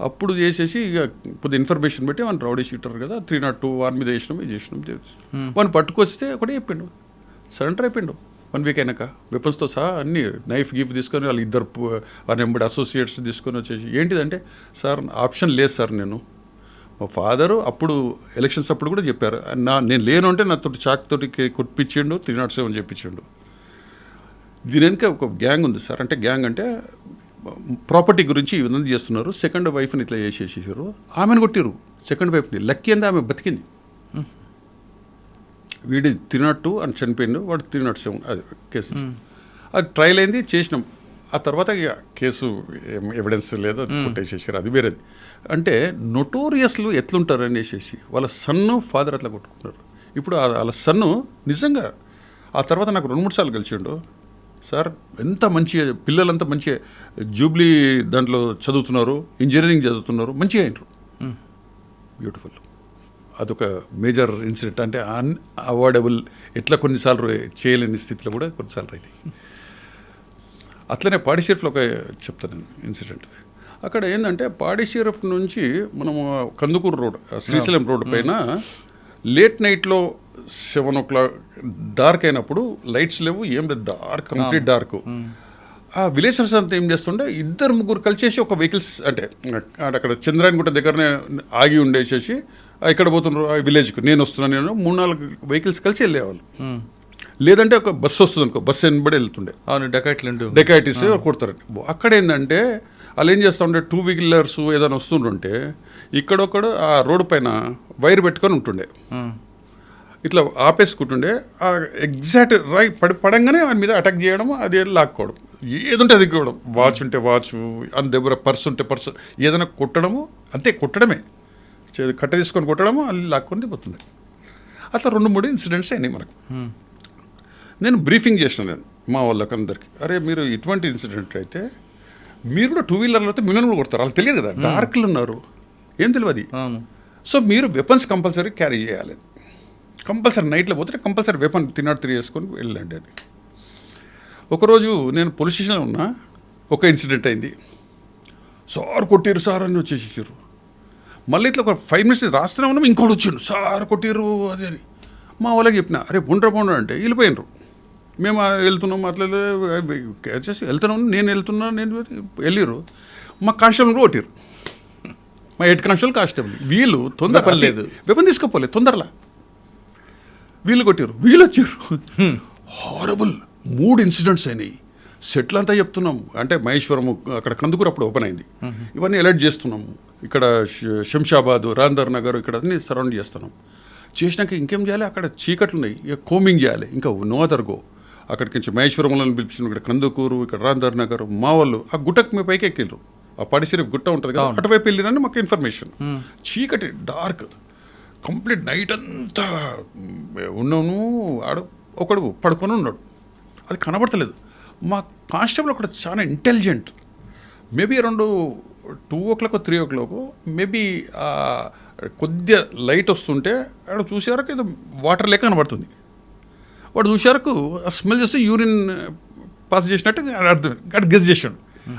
అప్పుడు చేసేసి ఇక కొద్ది ఇన్ఫర్మేషన్ పెట్టి వాడిని రౌడీ షీటర్ కదా 302 వాని మీద చేసినాం వాడిని పట్టుకొస్తే ఒకటే చెప్పిండు, సరెండర్ అయిపోయిండు. 1 week అయినాక వెపన్స్తో సహా అన్ని నైఫ్ గిఫ్ తీసుకొని వాళ్ళు ఇద్దరు వాని ఎంబడి అసోసియేట్స్ తీసుకొని వచ్చేసి, ఏంటిదంటే సార్ ఆప్షన్ లేదు సార్, నేను మా ఫాదరు అప్పుడు ఎలక్షన్స్ అప్పుడు కూడా చెప్పారు, నేను లేను అంటే నాతో చాక్ తోటి కొట్టించిండు, 307 చెప్పించిండు. దీని వెనుక ఒక గ్యాంగ్ ఉంది సార్. అంటే గ్యాంగ్ అంటే ప్రాపర్టీ గురించి ఈ విధంగా చేస్తున్నారు. సెకండ్ వైఫ్ని ఇట్లా చేసేసారు, ఆమెను కొట్టిరు సెకండ్ వైఫ్ని. లక్కీ అంది ఆమె బతికింది. వీడి 302 అని చనిపోయిండు, వాడు 307 అది కేసు. అది ట్రయల్ అయింది, చేసినాం. ఆ తర్వాత ఇక కేసు ఎవిడెన్స్ లేదు, కొట్టేసేసారు, అది వేరేది. అంటే నొటోరియస్లు ఎట్లుంటారు అనేసి వాళ్ళ సన్ను ఫాదర్ అట్లా కొట్టుకున్నారు. ఇప్పుడు వాళ్ళ సన్ను నిజంగా ఆ తర్వాత నాకు 2-3 సార్లు కలిసిండు. సార్ ఎంత మంచిగా పిల్లలంతా మంచిగా జూబ్లీ దాంట్లో చదువుతున్నారు, ఇంజనీరింగ్ చదువుతున్నారు, మంచిగా అయినరు, బ్యూటిఫుల్. అదొక మేజర్ ఇన్సిడెంట్. అంటే అన్అవాయిడబుల్, ఎట్లా కొన్నిసార్లు చేయలేని స్థితిలో కూడా కొన్నిసార్లు అయితే. అట్లనే పాడిషేర్ఫ్లో ఒక చెప్తాను ఇన్సిడెంట్. అక్కడ ఏంటంటే పాడిషేర్ఫ్ నుంచి మనము కందుకూరు రోడ్, శ్రీశైలం రోడ్డు పైన లేట్ నైట్లో 7 o'clock డార్క్ అయినప్పుడు లైట్స్ లేవు, ఏం లేదు, డార్క్, కంప్లీట్ డార్క్. ఆ విలేజర్స్ అంతా ఏం చేస్తుంటే 2-3 కలిసేసి ఒక వెహికల్స్, అంటే అక్కడ చంద్రాయనగుట్ట దగ్గరనే ఆగి ఉండేసేసి ఇక్కడ పోతున్నారు ఆ విలేజ్కి, నేను వస్తున్నాను, నేను 3-4 వెహికల్స్ కలిసి వెళ్ళేవాళ్ళు. లేదంటే ఒక బస్సు వస్తుంది అనుకో, బస్సు వెనబడి వెళ్తుండే. డెకాయిటీస్ కొడతారు. అక్కడ ఏంటంటే వాళ్ళు ఏం చేస్తూ ఉంటే 2 wheelers ఏదైనా వస్తుంటుంటే ఇక్కడొక్కడు ఆ రోడ్డు పైన వైర్ పెట్టుకొని ఉంటుండే, ఇట్లా ఆపేసుకుంటుండే. ఆ ఎగ్జాక్ట్ పడంగానే ఆయన మీద అటాక్ చేయడం, అది లాక్కోవడం, ఏదుంటే అది కూడా, వాచ్ ఉంటే వాచ్, అంత దగ్గర పర్స్ ఉంటే పర్స్, ఏదైనా కొట్టడము, అంతే కొట్టడమే, కట్ట తీసుకొని కొట్టడము, అది లాక్కొని పోతుంది. అట్లా 2-3 ఇన్సిడెంట్స్ అయినాయి మనకు. నేను బ్రీఫింగ్ చేసిన నేను మా వాళ్ళకి అందరికీ, అరే మీరు ఇటువంటి ఇన్సిడెంట్ అయితే మీరు కూడా 2 wheelerలతో మిమ్మల్ని కూడా కొడతారు, వాళ్ళు తెలియదు కదా, డార్క్లు ఉన్నారు, ఏం తెలియదు. సో మీరు వెపన్స్ కంపల్సరీ క్యారీ చేయాలి, కంపల్సరీ నైట్లో పోతే కంపల్సరీ వెపన్ 303 వేసుకొని వెళ్ళండి అని. ఒకరోజు నేను పోలీస్ స్టేషన్లో ఉన్నా, ఒక ఇన్సిడెంట్ అయింది. సార్ కొట్టిరు సార్ అని వచ్చేసారు. మళ్ళీ ఇట్లా ఒక 5 minutes రాస్తూనే ఉన్నాం, ఇంకోటి వచ్చిండు, సార్ కొట్టిరు అది అని. మా వాళ్ళకి చెప్పిన, అరే పొండ్రా అంటే వెళ్ళిపోయినరు. మేము వెళ్తున్నాం, అట్లా వచ్చేసి వెళ్తున్నాం, నేను వెళ్ళిరు. మా కానిస్టేబుల్ కూడా కొట్టిరు, మా హెడ్ కానిస్టేబుల్. వీళ్ళు తొందర లేదు, వెపన్ తీసుకోపోలేదు తొందరలా, వీళ్ళు కొట్టారు, వీళ్ళు వచ్చారు. హారబుల్ 3 ఇన్సిడెంట్స్ అయినాయి. సెట్లు అంతా చెప్తున్నాము, అంటే మహేశ్వరము అక్కడ కందుకూరు అప్పుడు ఓపెన్ అయింది, ఇవన్నీ అలర్ట్ చేస్తున్నాము. ఇక్కడ శంషాబాద్, రాందర్ నగర్, ఇక్కడ అన్నీ సరౌండ్ చేస్తున్నాం. చేసినాక ఇంకేం చేయాలి, అక్కడ చీకట్లు ఉన్నాయి, ఇక కోమింగ్ చేయాలి, ఇంకా నో అదర్ గో. అక్కడికి నుంచి మహేశ్వరంలో పిలిపించిన, ఇక్కడ కందుకూరు, ఇక్కడ రాందర్ నగర్, మా వాళ్ళు ఆ గుట్టకు మీ పైకి ఎక్కిళ్ళు, ఆ పాడి షరీఫ్ గుట్ట ఉంటుంది కదా, అటువైపు వెళ్ళినని మాకు ఇన్ఫర్మేషన్. చీకటి డార్క్ కంప్లీట్ నైట్ అంతా ఉన్నాను. ఒకడు పడుకొని ఉన్నాడు, అది కనబడతలేదు. మా కానిస్టేబుల్ ఒకటి చాలా intelligent, maybe around 2 o'clock 3 o'clock maybe కొద్దిగా లైట్ వస్తుంటే ఆడ చూసేవరకు ఏదో వాటర్ లేక కనబడుతుంది. వాడు చూసేవరకు ఆ స్మెల్ చేస్తే యూరిన్ పాస్ చేసినట్టు అర్థం, అక్కడ గెస్ చేసాడు,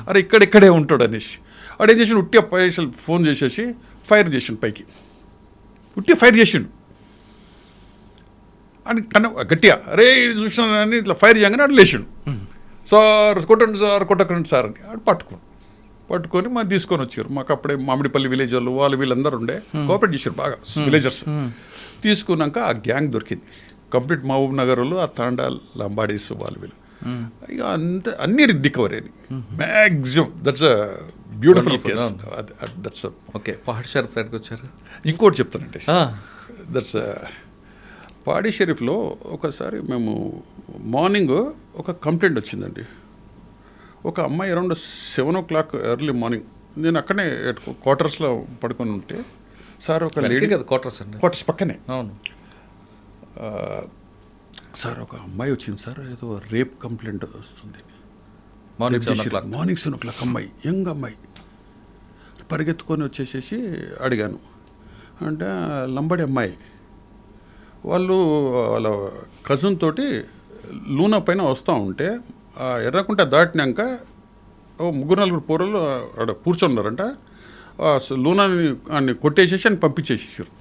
అరే ఇక్కడే ఉంటాడు అనేసి. వాడు ఏం చేసాడు, ఉట్టి పైసలు ఫోన్ చేసేసి ఫైర్ చేసాడు పైకి, ఉట్టి ఫైర్ చేసిండు. అని గట్టిగా అరే చూసినానని ఇట్లా ఫైర్ చేయగానే ఆడు లేచాడు. సార్ కొట్టకండి సార్ అని ఆడు పట్టుకొని మాకు తీసుకొని వచ్చారు. మాకు అప్పుడే మామిడిపల్లి విలేజ్ వాళ్ళు వీళ్ళందరూ ఉండే, కోఆపరేట్ చేశారు బాగా విలేజర్స్. తీసుకున్నాక ఆ గ్యాంగ్ దొరికింది కంప్లీట్ మహబూబ్ నగర్ వాళ్ళు, ఆ తాండా లంబాడీస్ వాళ్ళు వీళ్ళు. ఇక అంత అన్ని రికవరీ అని maximum. That's a beautiful case. That's okay. Pahad Shareef దగ్గరికి వచ్చారు. ఇంకోటి చెప్తానండి, దట్స్ పాడి షరీఫ్లో ఒకసారి మేము మార్నింగ్ ఒక కంప్లైంట్ వచ్చిందండి. ఒక అమ్మాయి అరౌండ్ 7 o'clock ఎర్లీ మార్నింగ్, నేను అక్కడే క్వార్టర్స్లో పడుకొని ఉంటే, సార్ ఒక లేడీ క్వార్టర్స్ పక్కనే, అవును సార్ ఒక అమ్మాయి వచ్చింది సార్, ఏదో రేప్ కంప్లైంట్ వస్తుంది. మార్నింగ్ 7 o'clock అమ్మాయి, యంగ్ అమ్మాయి. పరిగెత్తుకొని వచ్చేసేసి అడిగాను, అంటే లంబడి అమ్మాయి. వాళ్ళు వాళ్ళ కజిన్ తోటి లూనా పైన వస్తూ ఉంటే ఎర్రకుంట దాటినాక 3-4 పోరలు అక్కడ కూర్చున్నారంట. లూనాని కొట్టేసేసి అని పంపించేసేసారు.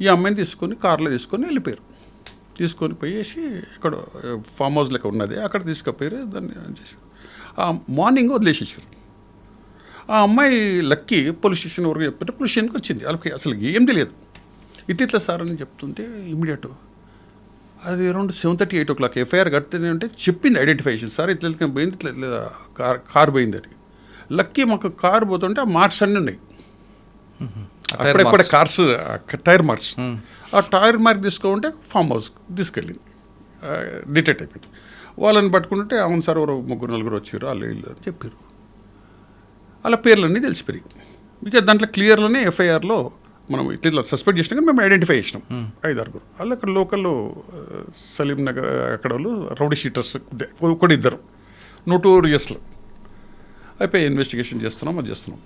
ఈ అమ్మాయిని తీసుకొని కార్లో తీసుకొని వెళ్ళిపోయారు. తీసుకొని పోయేసి ఇక్కడ ఫామ్ హౌస్ లెక్క ఉన్నది, అక్కడ తీసుకుపోయారు. దాన్ని చేశారు. ఆ మార్నింగ్ వదిలేసేసారు. ఆ అమ్మాయి లక్కీ పోలీస్ స్టేషన్ వరకు చెప్తుంటే పోలీస్ స్టేషన్కి వచ్చింది. వాళ్ళకి అసలు ఏం తెలియదు. ఇట్లా సార్ అని చెప్తుంటే ఇమీడియట్ అది అరౌండ్ 7:30-8 o'clock ఎఫ్ఐఆర్ కట్టింది అంటే చెప్పింది ఐడెంటిఫికేషన్, సార్ ఇట్లా పోయింది, ఇట్లా కార్ పోయింది అని. లక్కీ మాకు కార్ పోతుంటే ఆ మార్క్స్ అన్నీ ఉన్నాయి, అక్కడెక్కడ కార్స్ టైర్ మార్క్స్. ఆ టైర్ మార్క్ తీసుకోమంటే ఫామ్ హౌస్ తీసుకెళ్ళింది, డిటెక్ట్ అయిపోయింది. వాళ్ళని పట్టుకుంటే అవును సార్ ఎవరు 3-4 వచ్చారు వాళ్ళు వీళ్ళు అని చెప్పారు. అలా పేర్లన్నీ తెలిసిపోయి ఇక దాంట్లో క్లియర్లోనే ఎఫ్ఐఆర్లో మనం ఇట్లా సస్పెక్ట్ చేసినా కానీ మేము ఐడెంటిఫై చేసినాం 5-6. వాళ్ళు అక్కడ లోకల్లో సలీం నగర్ అక్కడ వాళ్ళు రౌడీ షీటర్స్ ఒకటి 2 నోటోరియస్లో అయిపోయి ఇన్వెస్టిగేషన్ చేస్తున్నాం, అది చేస్తున్నాం.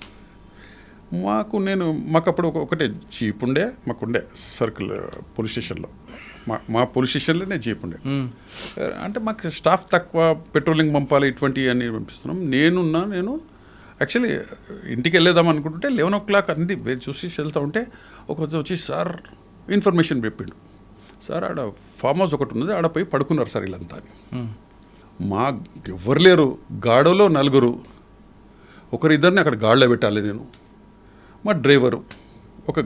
మాకు అప్పుడు ఒకటే జీప్ ఉండే, మాకుండే సర్కిల్ పోలీస్ స్టేషన్లో, మా పోలీస్ స్టేషన్లోనే జీప్ ఉండే. అంటే మాకు స్టాఫ్ తక్కువ, పెట్రోలింగ్ పంపాలి, ఇటువంటివి అన్నీ పంపిస్తున్నాం. నేను యాక్చువల్లీ ఇంటికి వెళ్ళేద్దాం అనుకుంటుంటే 11 o'clock అంది చూసి వెళ్తూ ఉంటే ఒక వచ్చి సార్ ఇన్ఫర్మేషన్ చెప్పిండు, సార్ ఆడ ఫామ్ హౌస్ ఒకటి ఉన్నది, ఆడ పోయి పడుకున్నారు సార్ వీళ్ళంతా అని. మా ఎవరు లేరు, గాడలో 4, ఒకరిద్దరిని అక్కడ గాడిలో పెట్టాలి నేను, మా డ్రైవరు ఒక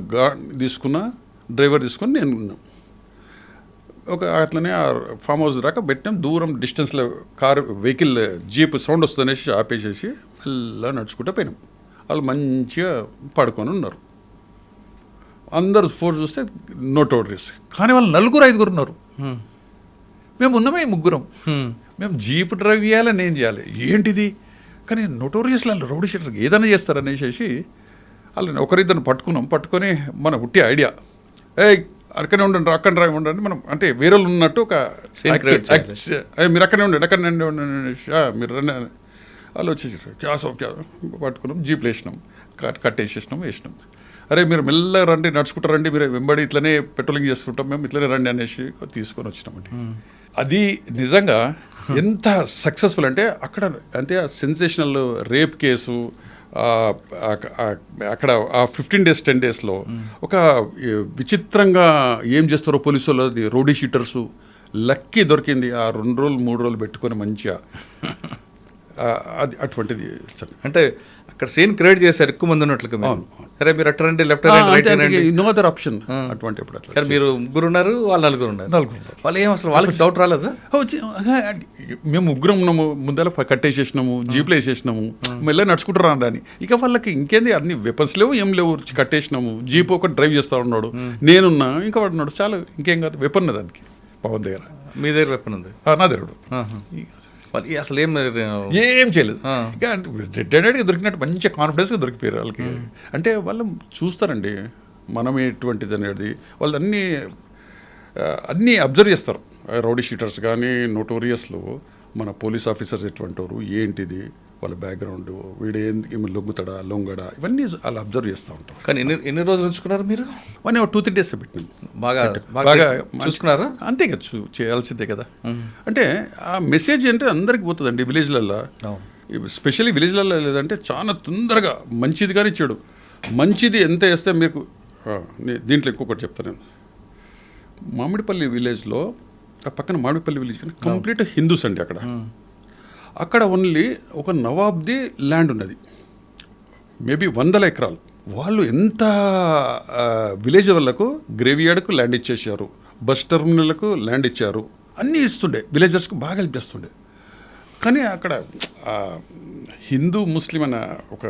డ్రైవర్ తీసుకొని నేను ఉన్నాం. అట్లనే ఆ ఫామ్ హౌస్ దాకా పెట్టినాం. దూరం డిస్టెన్స్లో వెహికల్ జీప్ సౌండ్ వస్తుందనేసి ఆపేసేసి మెల్లగా నడుచుకుంటూ పోయినాం. వాళ్ళు మంచిగా పడుకొని ఉన్నారు. అందరు ఫోర్ చూస్తే నోటోరియస్, కానీ వాళ్ళు 4-5 ఉన్నారు. మేము ఉన్నామే 3. మేము జీప్ డ్రైవ్ చేయాలి, నేను చేయాలి, ఏంటిది కానీ నోటోరియస్ వాళ్ళు రౌడీ షీటర్ ఏదైనా చేస్తారనేసి వాళ్ళని ఒకరిద్దరిని పట్టుకొని మన ఉట్టి ఐడియా, అక్కడే ఉండండి, అక్కడ డ్రైవ్ ఉండండి, మనం అంటే వేరే వాళ్ళు ఉన్నట్టు ఒక మీరు అక్కడే ఉండండి, మీరు రండి. వాళ్ళు వచ్చేసారు, పట్టుకున్నాం, జీప్లు వేసినాం, వేసినాం. అరే మీరు మెల్లగా రండి, నడుచుకుంటారండి, మీరు వెంబడి ఇట్లనే పెట్రోలింగ్ చేస్తుంటాం, మేము ఇట్లనే రండి అనేసి తీసుకొని వచ్చినామండి. అది నిజంగా ఎంత సక్సెస్ఫుల్ అంటే అక్కడ అంటే ఆ సెన్సేషనల్ రేప్ కేసు అక్కడ ఆ 15 days 10 daysలో ఒక విచిత్రంగా ఏం చేస్తారో పోలీసు వాళ్ళు, అది రౌడీ షీటర్సు లక్కీ దొరికింది. ఆ 2 రోజులు 3 రోజులు పెట్టుకొని మంచిగా అది అటువంటిది. అంటే అక్కడ సీన్ క్రియేట్ చేశారు ఎక్కువ మంది ఉన్నట్లుగా. అరే మీరు అటు రండి, లెఫ్ట్ నో అదర్ ఆప్షన్. అటువంటి అట్లా మీరు 3 ఉన్నారు, వాళ్ళు 4 ఉన్నారు. వాళ్ళు ఏం అసలు వాళ్ళకి డౌట్ రాలేదా? మేము 3 ఉన్నాము, ముందర కట్టేసేసినాము, జీప్లో వేసేసినాము, మెల్ల నడుచుకుంటారా అని. ఇక వాళ్ళకి ఇంకేంది, అన్ని వెపన్స్ లేవు, ఏం లేవు, కట్టేసినాము. జీప్ ఒకటి డ్రైవ్ చేస్తూ ఉన్నాడు, నేనున్నా, ఇంకా వాడు ఉన్నాడు, చాలా ఇంకేం కాదు. వెపన్ దానికి పవన్ దగ్గర. మీ దగ్గర వెపన్ ఉంది? నా దగ్గర. మరి అసలు ఏం ఏం చేయలేదు ఆ. ఇక రెడ్డెడ్గా దొరికినట్టు మంచి కాన్ఫిడెన్స్గా దొరికిపోయారు వాళ్ళకి. అంటే వాళ్ళు చూస్తారండి మనం ఎటువంటిది అనేది, వాళ్ళు అన్నీ అబ్జర్వ్ చేస్తారు. రౌడీ షీటర్స్ కానీ నోటోరియస్లో మన పోలీస్ ఆఫీసర్స్ ఎటువంటారు, ఏంటిది వాళ్ళ బ్యాక్గ్రౌండ్, వీడు ఏమి లొంగుతాడా లొంగడా, ఇవన్నీ వాళ్ళు అబ్జర్వ్ చేస్తూ ఉంటారు. కానీ ఎన్ని రోజులు ఉంచుకున్నారు మీరు? అని 2-3 days పెట్టినాం. బాగా బాగా చూసుకున్నారా? అంతే కదా, చేయాల్సిందే కదా. అంటే ఆ మెసేజ్ అంటే అందరికి పోతుందండి విలేజ్లల్లో, స్పెషల్లీ విలేజ్లలో. లేదంటే చాలా తొందరగా మంచిది కానీ చెడు, మంచిది ఎంత వేస్తే మీకు దీంట్లో ఇంకొకటి చెప్తాను నేను. మామిడిపల్లి విలేజ్లో, ఆ పక్కన మామిడిపల్లి విలేజ్ కానీ కంప్లీట్ హిందూస్ అండి అక్కడ ఓన్లీ ఒక నవాబ్ది ల్యాండ్ ఉన్నది, మేబీ 100 ఎకరాలు. వాళ్ళు ఎంత విలేజ్ వాళ్ళకు గ్రేవియార్డ్కు ల్యాండ్ ఇచ్చేసారు, బస్ టెర్మినల్కు ల్యాండ్ ఇచ్చారు, అన్నీ ఇస్తుండే, విలేజర్స్కి బాగా హెల్ప్ చేస్తుండే. కానీ అక్కడ హిందూ ముస్లిం అన్న ఒక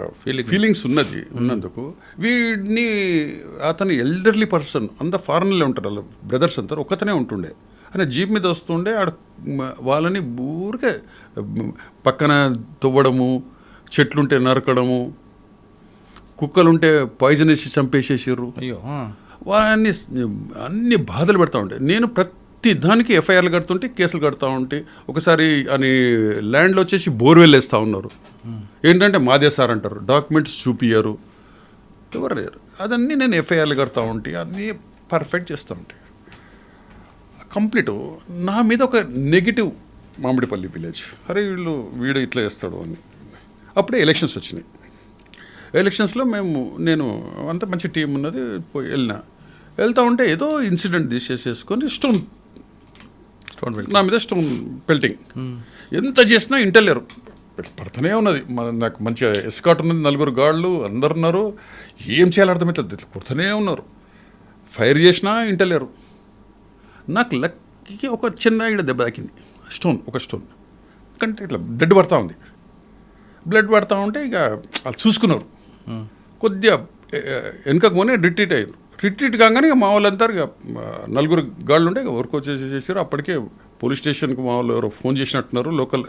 ఫీలింగ్స్ ఉన్నందుకు వీడిని, అతను ఎల్డర్లీ పర్సన్ అంత ఫారెన్లో ఉంటారు, వాళ్ళ బ్రదర్స్ అంతా ఒకతనే ఉంటుండే. ఆయన జీప్ మీద వస్తుండే, ఆడ వాళ్ళని ఊరికే పక్కన తవ్వడము, చెట్లుంటే నరకడము, కుక్కలుంటే పాయిజన్ వేసి చంపేసేసారు. అయ్యో, వాళ్ళని అన్ని బాధలు పెడతా ఉంటే, నేను ప్రతి దానికి ఎఫ్ఐఆర్లు కడుతుంటే, కేసులు కడతా ఉంటే, ఒకసారి అని ల్యాండ్లో వచ్చేసి బోర్వెల్ వేస్తూ ఉన్నారు. ఏంటంటే మాదే సార్ అంటారు, డాక్యుమెంట్స్ చూపియ్యారు, ఎవరు లేరు. అదన్నీ నేను ఎఫ్ఐఆర్లు కడతా ఉంటే, అన్నీ పర్ఫెక్ట్ చేస్తూ ఉంటాయి. కంప్లీట్ నా మీద ఒక నెగిటివ్ మామిడిపల్లి విలేజ్, అరే వీడు ఇట్లా చేస్తాడు అని. అప్పుడే ఎలక్షన్స్ వచ్చినాయి. ఎలక్షన్స్లో నేను అంత మంచి టీం ఉన్నది, వెళ్తా ఉంటే ఏదో ఇన్సిడెంట్ తీసేసుకొని స్టోన్ నా మీద స్టోన్ పెల్టింగ్. ఎంత చేసినా ఇంటలేరు, పడుతూనే ఉన్నది. నాకు మంచి ఎస్కాట్ ఉన్నది, 4 గాళ్ళు అందరు ఉన్నారు, ఏం చేయాలి అర్థమవుతుంది, కొడుతూనే ఉన్నారు. ఫైర్ చేసినా ఇంటలేరు. నాకు లక్కీకి ఒక చిన్న ఇక్కడ దెబ్బ తాకింది, ఒక స్టోన్ కంటే ఇట్లా బ్లడ్ పడతా ఉంది. బ్లడ్ పడతా ఉంటే ఇక వాళ్ళు చూసుకున్నారు, కొద్దిగా వెనుకకు పోనీ రిట్రీట్ అయ్యారు. రిట్రీట్ కాగానే ఇక మా వాళ్ళంతా ఇక 4 గాళ్ళు ఉంటే ఇక వర్క్ వచ్చేసేసారు. అప్పటికే పోలీస్ స్టేషన్కి మా వాళ్ళు ఎవరో ఫోన్ చేసినట్టున్నారు, లోకల్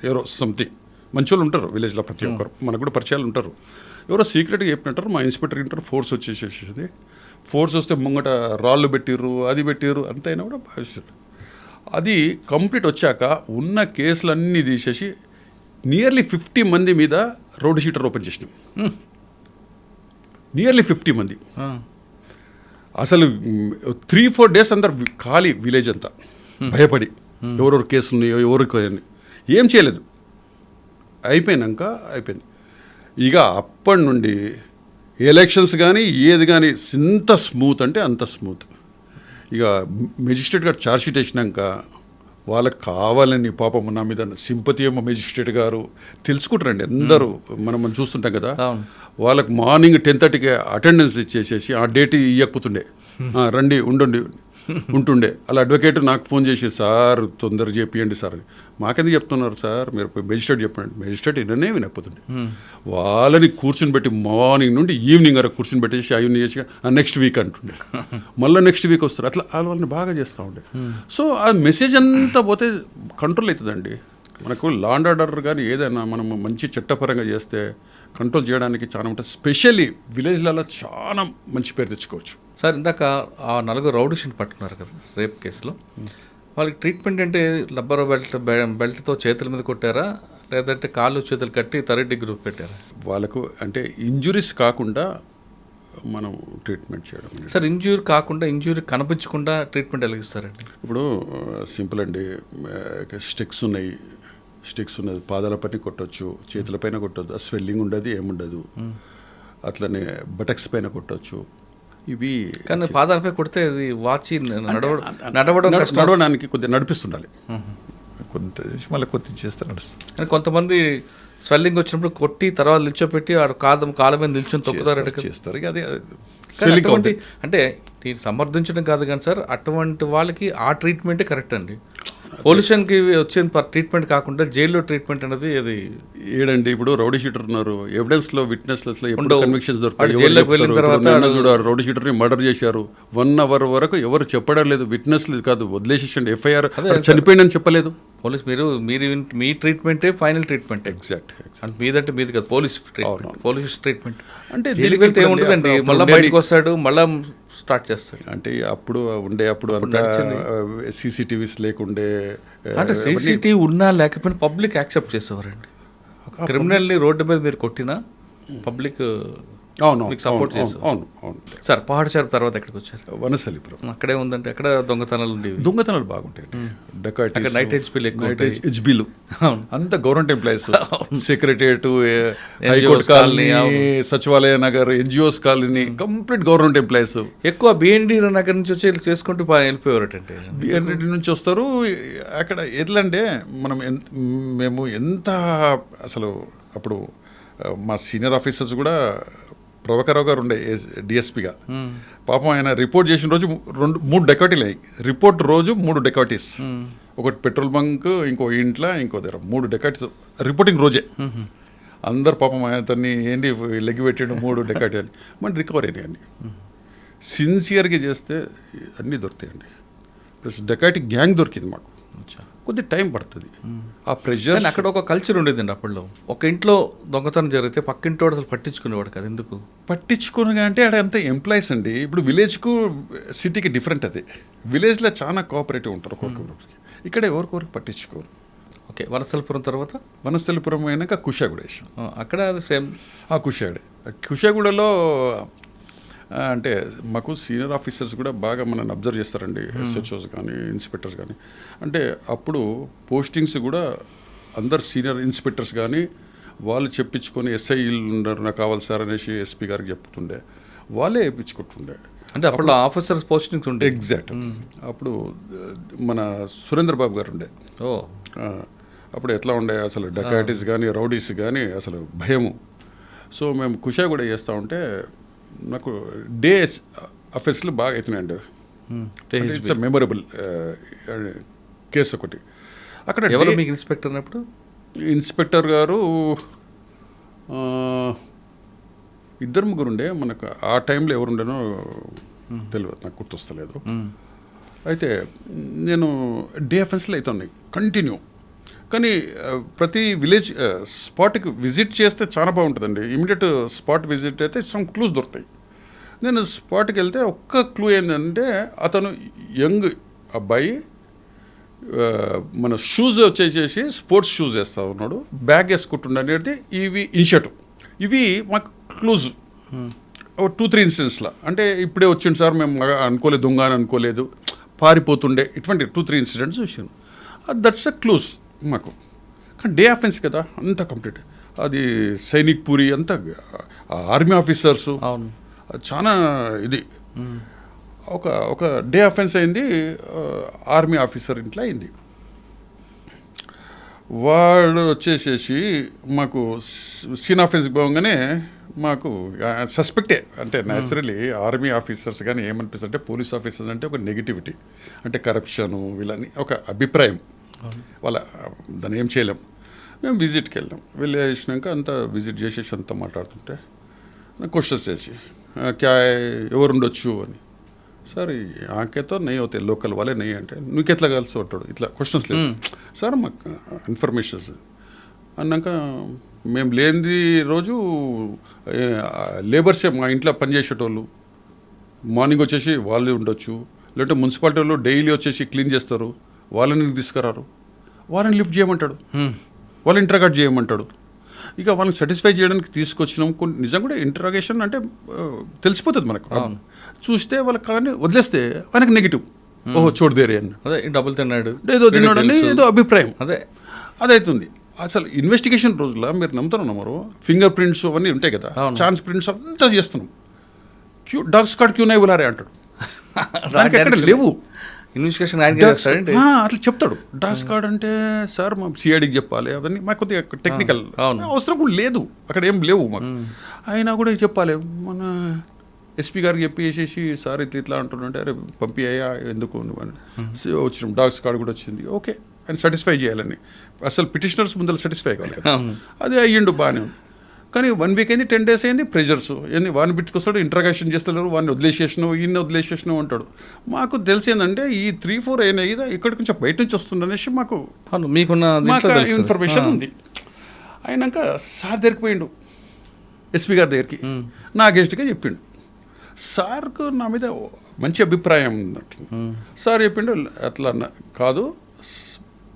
ఎవరో సంథింగ్ మంచి వాళ్ళు ఉంటారు విలేజ్లో, ప్రతి ఒక్కరు మనకు కూడా పరిచయాలు ఉంటారు. ఎవరో సీక్రెట్గా చెప్పినట్టారు, మా ఇన్స్పెక్టర్ ఇంటారు, ఫోర్స్ వచ్చేసేసింది. ఫోర్స్ వస్తే ముంగట రాళ్ళు పెట్టిర్రు, అది పెట్టిర్రు, అంత అయినా కూడా భావిస్తారు. అది కంప్లీట్ వచ్చాక ఉన్న కేసులన్నీ తీసేసి నియర్లీ 50 మంది మీద రోడ్ షీటర్ ఓపెన్ చేసినాం. నియర్లీ 50 మంది. అసలు 3-4 days అందరు ఖాళీ విలేజ్ అంతా, భయపడి ఎవరెవరు కేసులు ఉన్నాయో ఎవరికి ఏం చేయలేదు. అయిపోయింది. ఇక అప్పటి నుండి ఎలక్షన్స్ కానీ ఏది కానీ ఇంత స్మూత్ అంటే అంత స్మూత్. ఇక మెజిస్ట్రేట్ గారు ఛార్జ్షీట్ వేసినాక వాళ్ళకి కావాలని పాపం నా మీద సింపతి ఏమో మెజిస్ట్రేట్ గారు తెలుసుకుంటారండి అందరూ, మనం చూస్తుంటాం కదా. వాళ్ళకి మార్నింగ్ 10:30కి అటెండెన్స్ ఇచ్చేసేసి ఆ డేట్ ఇవ్వకపోతుండే, రండి ఉంటుండే. అలా అడ్వకేట్ నాకు ఫోన్ చేసి, సార్ తొందరగా చేపియండి సార్ అని. మాకెందుకు చెప్తున్నారు సార్, మీరు మెజిస్ట్రేట్ చెప్పండి. మెజిస్ట్రేట్ వినకపోతుండే. వాళ్ళని కూర్చుని పెట్టి మార్నింగ్ నుండి ఈవినింగ్ వరకు కూర్చుని పెట్టేసి అవన్నీ చేసి నెక్స్ట్ వీక్ అంటుండే, మళ్ళీ నెక్స్ట్ వీక్ వస్తారు. అట్లా వాళ్ళని బాగా చేస్తూ ఉండే. సో ఆ మెసేజ్ అంతా పోతే కంట్రోల్ అవుతుందండి. మనకు లా అండ్ ఆర్డర్ కానీ ఏదైనా మనం మంచి చట్టపరంగా చేస్తే కంట్రోల్ చేయడానికి చాలా ఉంటుంది. స్పెషల్లీ విలేజ్లలో చాలా మంచి పేరు తెచ్చుకోవచ్చు. సార్, ఇందాక ఆ 4 రౌడీస్ని పట్టుకున్నారు కదా రేప్ కేసులో, వాళ్ళకి ట్రీట్మెంట్ అంటే రబ్బర్ బెల్ట్తో చేతుల మీద కొట్టారా, లేదంటే కాళ్ళు చేతులు కట్టి థర్డ్ గ్రూప్ పెట్టారా? వాళ్ళకు అంటే ఇంజురీస్ కాకుండా మనం ట్రీట్మెంట్ చేయడం. సార్, ఇంజ్యూరీ కనిపించకుండా ట్రీట్మెంట్ ఎలా ఇస్తారండి? ఇప్పుడు సింపుల్ అండి, స్టిక్స్ ఉన్నది, పాదాల పైన కొట్టవచ్చు, చేతుల పైన కొట్టవచ్చు, స్వెల్లింగ్ ఉండదు, ఏముండదు. అట్లనే బటక్స్ పైన కొట్టవచ్చు. ఇవి కానీ పాదాలపై కొడితే అది వాచి నడవడానికి కొద్దిగా నడిపిస్తుండాలి, మళ్ళీ కొద్దిగా చేస్తే నడుస్తుంది. కానీ కొంతమంది స్వెల్లింగ్ వచ్చినప్పుడు కొట్టి తర్వాత నిల్చోపెట్టి కాళ్ళ మీద నిల్చొని తొక్కుతారు చేస్తారు. ఇక అదే అంటే సమర్థించడం కాదు కానీ సార్, అటువంటి వాళ్ళకి ఆ ట్రీట్మెంటే కరెక్ట్ అండి. పొల్యూషన్కి వచ్చిన ట్రీట్మెంట్ కాకుండా జైల్లో ట్రీట్మెంట్ అనేది అది ఏడండి ఇప్పుడు రౌడీ షీటర్ ఉన్నారు, ఎవిడెన్స్ లో విట్నెస్ లో ఎప్పుడు ఉండవు. కన్విక్షన్స్ వాడు దొరుకుతాయి. జైల్లోకి వెళ్ళిన తర్వాత చూడు రౌడీ షీటర్ ని మర్డర్ చేశారు, 1 hour వరకు ఎవరు చెప్పడం లేదు, విట్నెస్ లేదు, కాదు వదిలేసేసండి, ఎఫ్ఐఆర్ చనిపోయిందని చెప్పలేదు. పోలీస్ మీరు మీ ట్రీట్మెంటే ఫైనల్ ట్రీట్మెంట్ ఎగ్జాక్ట్ అంటే మీదంటే మీది కదా పోలీస్ ట్రీట్మెంట్, పోలీస్ ట్రీట్మెంట్ అంటే జైలుకి వెళ్తే ఏముంటుందండి, మళ్ళీ బయటకు వస్తాడు, మళ్ళీ స్టార్ట్ చేస్తాడు. అంటే అప్పుడు అంతా సీసీటీవీస్ లేకుండే, అంటే సీసీటీవీ ఉన్నా లేకపోయినా పబ్లిక్ యాక్సెప్ట్ చేసేవారండి. క్రిమినల్ని రోడ్డు మీద మీరు కొట్టినా పబ్లిక్ అవును సపోర్ట్ చేస్తారు. అవును అవును. సార్ పహాడ్చారు తర్వాత ఎక్కడికి వచ్చారు? వనస్థలిపురం. అక్కడే ఉందంటే అక్కడ దొంగతనాలు ఉండేవి. దొంగతనాలు బాగుంటాయండి, అక్కడ నైట్ హెచ్పీలు ఎక్కువ ఉంటాయి. హెచ్బీలు అవును. అంత government employees, secretariat, high court colony, Sachivalaya Nagar, NGOs colony, complete government employees. ఎక్కువ బిఎన్డి నగర్ నుంచి వచ్చి చేసుకుంటూ వెళ్ళిపోయేవారటండి. బిఎన్రెడ్డి నుంచి వస్తారు. అక్కడ ఎట్లా అంటే మేము ఎంత అసలు అప్పుడు మా సీనియర్ ఆఫీసర్స్ కూడా ప్రభాకరరావు గారు ఉండే డిఎస్పీగా, పాపం ఆయన రిపోర్ట్ చేసిన రోజు 3 డెకాటీలు అయ్యాయి. రిపోర్ట్ రోజు 3 డెకాటీస్, ఒకటి పెట్రోల్ బంక్, ఇంకో ఇంట్లో, ఇంకో దగ్గర 3 డెకాటీస్ రిపోర్టింగ్ రోజే. అందరు పాపం అతన్ని ఏంటి లెగ్గి పెట్టిండు 3 డెకాటీ అని, మన రికవర్ అయినాయి అన్ని. సిన్సియర్గా చేస్తే అన్నీ దొరుకుతాయండి. ప్లస్ డెకాటీ గ్యాంగ్ దొరికింది మాకు, కొద్ది టైం పడుతుంది. ఆ ప్రెషర్ అక్కడ ఒక కల్చర్ ఉండేదండి అప్పట్లో. ఒక ఇంట్లో దొంగతనం జరిగితే పక్కింటోడు అసలు పట్టించుకునేవాడు కదా. ఎందుకు పట్టించుకుని అంటే అక్కడ అంతా ఎంప్లాయీస్ అండి. ఇప్పుడు విలేజ్కు సిటీకి డిఫరెంట్. అది విలేజ్లో చాలా కోఆపరేటివ్ ఉంటారు ఒక్కొక్కరికి, ఇక్కడ ఎవరికొరికి పట్టించుకోరు. ఓకే. వనస్థలిపురం తర్వాత వనస్థలిపురం అయినాక కుషాగూడ వేసాం. అక్కడ అది సేమ్. కుషాగూడలో అంటే మాకు సీనియర్ ఆఫీసర్స్ కూడా బాగా మనల్ని అబ్జర్వ్ చేస్తారండి, ఎస్హెచ్ఓస్ కానీ ఇన్స్పెక్టర్స్ కానీ. అంటే అప్పుడు పోస్టింగ్స్ కూడా అందరు సీనియర్ ఇన్స్పెక్టర్స్ కానీ వాళ్ళు చెప్పించుకొని ఎస్ఐలు ఉన్నారు నాకు కావాలి సార్ అనేసి ఎస్పీ గారికి చెప్తుండే, వాళ్ళే వేయించుకుంటుండే. అంటే అప్పుడు ఆఫీసర్స్ పోస్టింగ్స్ ఉండే. ఎగ్జాక్ట్. అప్పుడు మన సురేంద్ర బాబు గారు ఉండే. అప్పుడు ఎట్లా ఉండే అసలు డకాటీస్ కానీ రౌడీస్ కానీ అసలు భయము. సో మేము కుషాగూడ చేస్తూ ఉంటే నాకు డే అఫెర్స్లో బాగా అవుతున్నాయండి. ఇట్స్ మెమొరబుల్ కేసు ఒకటి. అక్కడ ఎవరు మీకు ఇన్స్పెక్టర్ అన్నప్పుడు? ఇన్స్పెక్టర్ గారు 2-3 ఉండే. మనకు ఆ టైంలో ఎవరు ఉండేనో తెలియదు, నాకు గుర్తొస్తలేదు. అయితే నేను డే అఫెన్స్లో అవుతున్నాయి కంటిన్యూ. కానీ ప్రతి విలేజ్ స్పాట్కి విజిట్ చేస్తే చాలా బాగుంటుందండి. ఇమీడియట్ స్పాట్ విజిట్ అయితే సమ్ క్లూస్ దొరుకుతాయి. నేను స్పాట్కి వెళ్తే ఒక్క క్లూ ఏంటంటే అతను యంగ్ అబ్బాయి మన షూస్ వచ్చేసేసి స్పోర్ట్స్ షూస్ వేస్తూ ఉన్నాడు, బ్యాగ్ వేసుకుంటుండే అనేది ఇవి ఇనిషియేటివ్. ఇవి మాకు క్లూజ్ 2-3 ఇన్సిడెంట్స్లో. అంటే ఇప్పుడే వచ్చింది సార్, మేము అనుకోలేదు, దొంగ అని అనుకోలేదు, పారిపోతుండే, ఇటువంటి 2-3 ఇన్సిడెంట్స్ చూసాను. దట్స్ అ క్లూజ్ మాకు. కానీ డే అఫెన్స్ కదా అంత కంప్లీట్. అది సైనిక్ పూరి అంతా ఆర్మీ ఆఫీసర్సు చాలా ఇది. ఒక డే అఫెన్స్ అయింది, ఆర్మీ ఆఫీసర్ ఇంట్లో అయింది. వాడు వచ్చేసేసి మాకు సీన్ ఆఫెన్స్కి పోగానే మాకు సస్పెక్టే. అంటే న్యాచురలీ ఆర్మీ ఆఫీసర్స్ కానీ ఏమనిపిస్తుంది అంటే పోలీస్ ఆఫీసర్స్ అంటే ఒక నెగిటివిటీ, అంటే కరప్షను వీళ్ళని ఒక అభిప్రాయం వాళ్ళ. దాన్ని ఏం చేయలేం. మేము విజిట్కి వెళ్ళేసినాక అంతా విజిట్ చేసేసి అంతా మాట్లాడుతుంటే క్వశ్చన్స్ చేసి ఎవరు ఉండొచ్చు అని. సార్ ఆకేతో నెయ్యి అవుతాయి, లోకల్ వాళ్ళే నెయ్యి అంటే నువ్వు ఎట్లా కలిసి ఉంటాడు, ఇట్లా క్వశ్చన్స్ లేదు సార్ మాకు ఇన్ఫర్మేషన్స్ అన్నాక. మేము లేని రోజు లేబర్సే మా ఇంట్లో పనిచేసేటోళ్ళు మార్నింగ్ వచ్చేసి వాళ్ళు ఉండొచ్చు, లేదంటే మున్సిపాలిటీ వాళ్ళు డైలీ వచ్చేసి క్లీన్ చేస్తారు, వాళ్ళని తీసుకురారు, వాళ్ళని లిఫ్ట్ చేయమంటాడు, వాళ్ళని ఇంటరాగేట్ చేయమంటాడు. ఇక వాళ్ళని సాటిస్ఫై చేయడానికి తీసుకొచ్చినాం. కొన్ని నిజం కూడా ఇంటరాగేషన్ అంటే తెలిసిపోతుంది మనకు. చూస్తే వాళ్ళకి కానీ వదిలేస్తే మనకి నెగిటివ్, ఓహో చూడదేరే అని, అదే డబ్బులు తిన్నాడు, ఏదో తిన్నాడని ఏదో అభిప్రాయం అదే అదవుతుంది. అసలు ఇన్వెస్టిగేషన్ రోజులో మీరు నమ్ముతారు ఫింగర్ ప్రింట్స్ అవన్నీ ఉంటాయి కదా, ఛాన్స్ ప్రింట్స్ అంతా చేస్తున్నాం. డాగ్ స్కాడ్ క్యూ నై బులారే అంటాడు, దానికి ఎక్కడ లేవు. ఇన్వెస్టిగేషన్ అట్లా చెప్తాడు. డాగ్ స్కాడ్ అంటే సార్ మా సిఐడికి చెప్పాలి, అవన్నీ మాకు కొద్దిగా టెక్నికల్ అవసరం కూడా లేదు, అక్కడ ఏం లేవు మాకు. అయినా కూడా చెప్పాలి. మన ఎస్పీ గారికి చెప్పేసేసి సార్ ఇట్లా అంటుంటే అరే పంపియ్యా ఎందుకు అని వచ్చినాం. డాగ్స్ కార్డు కూడా వచ్చింది. ఓకే ఆయన సాటిస్ఫై చేయాలని అసలు పిటిషనర్స్ ముందర సాటిస్ఫై కావాలి కదా. అదే అయ్యిండు బాగానే ఉంది. కానీ 1 వీక్ అయింది, 10 days అయింది, ప్రెజర్స్ ఏంది వాడిని పిచ్చుకొస్తాడు, ఇంట్రాగేషన్ చేస్తలేరు, వాడిని వదిలేసేసినావు ఈయన వదిలేసేసినావు అంటాడు. మాకు తెలిసిందంటే ఈ 3-4 అయినా ఇదా ఇక్కడికి కొంచెం బయట నుంచి వస్తుంది అనేసి మాకు ఇన్ఫర్మేషన్ ఉంది. అయినాక సార్ దగ్గరికి పోయిండు, ఎస్పీ గారి దగ్గరికి, నా గెస్ట్గా చెప్పిండు. సార్కు నా మీద మంచి అభిప్రాయం ఉన్నట్టు. సార్ చెప్పిండు అట్లా కాదు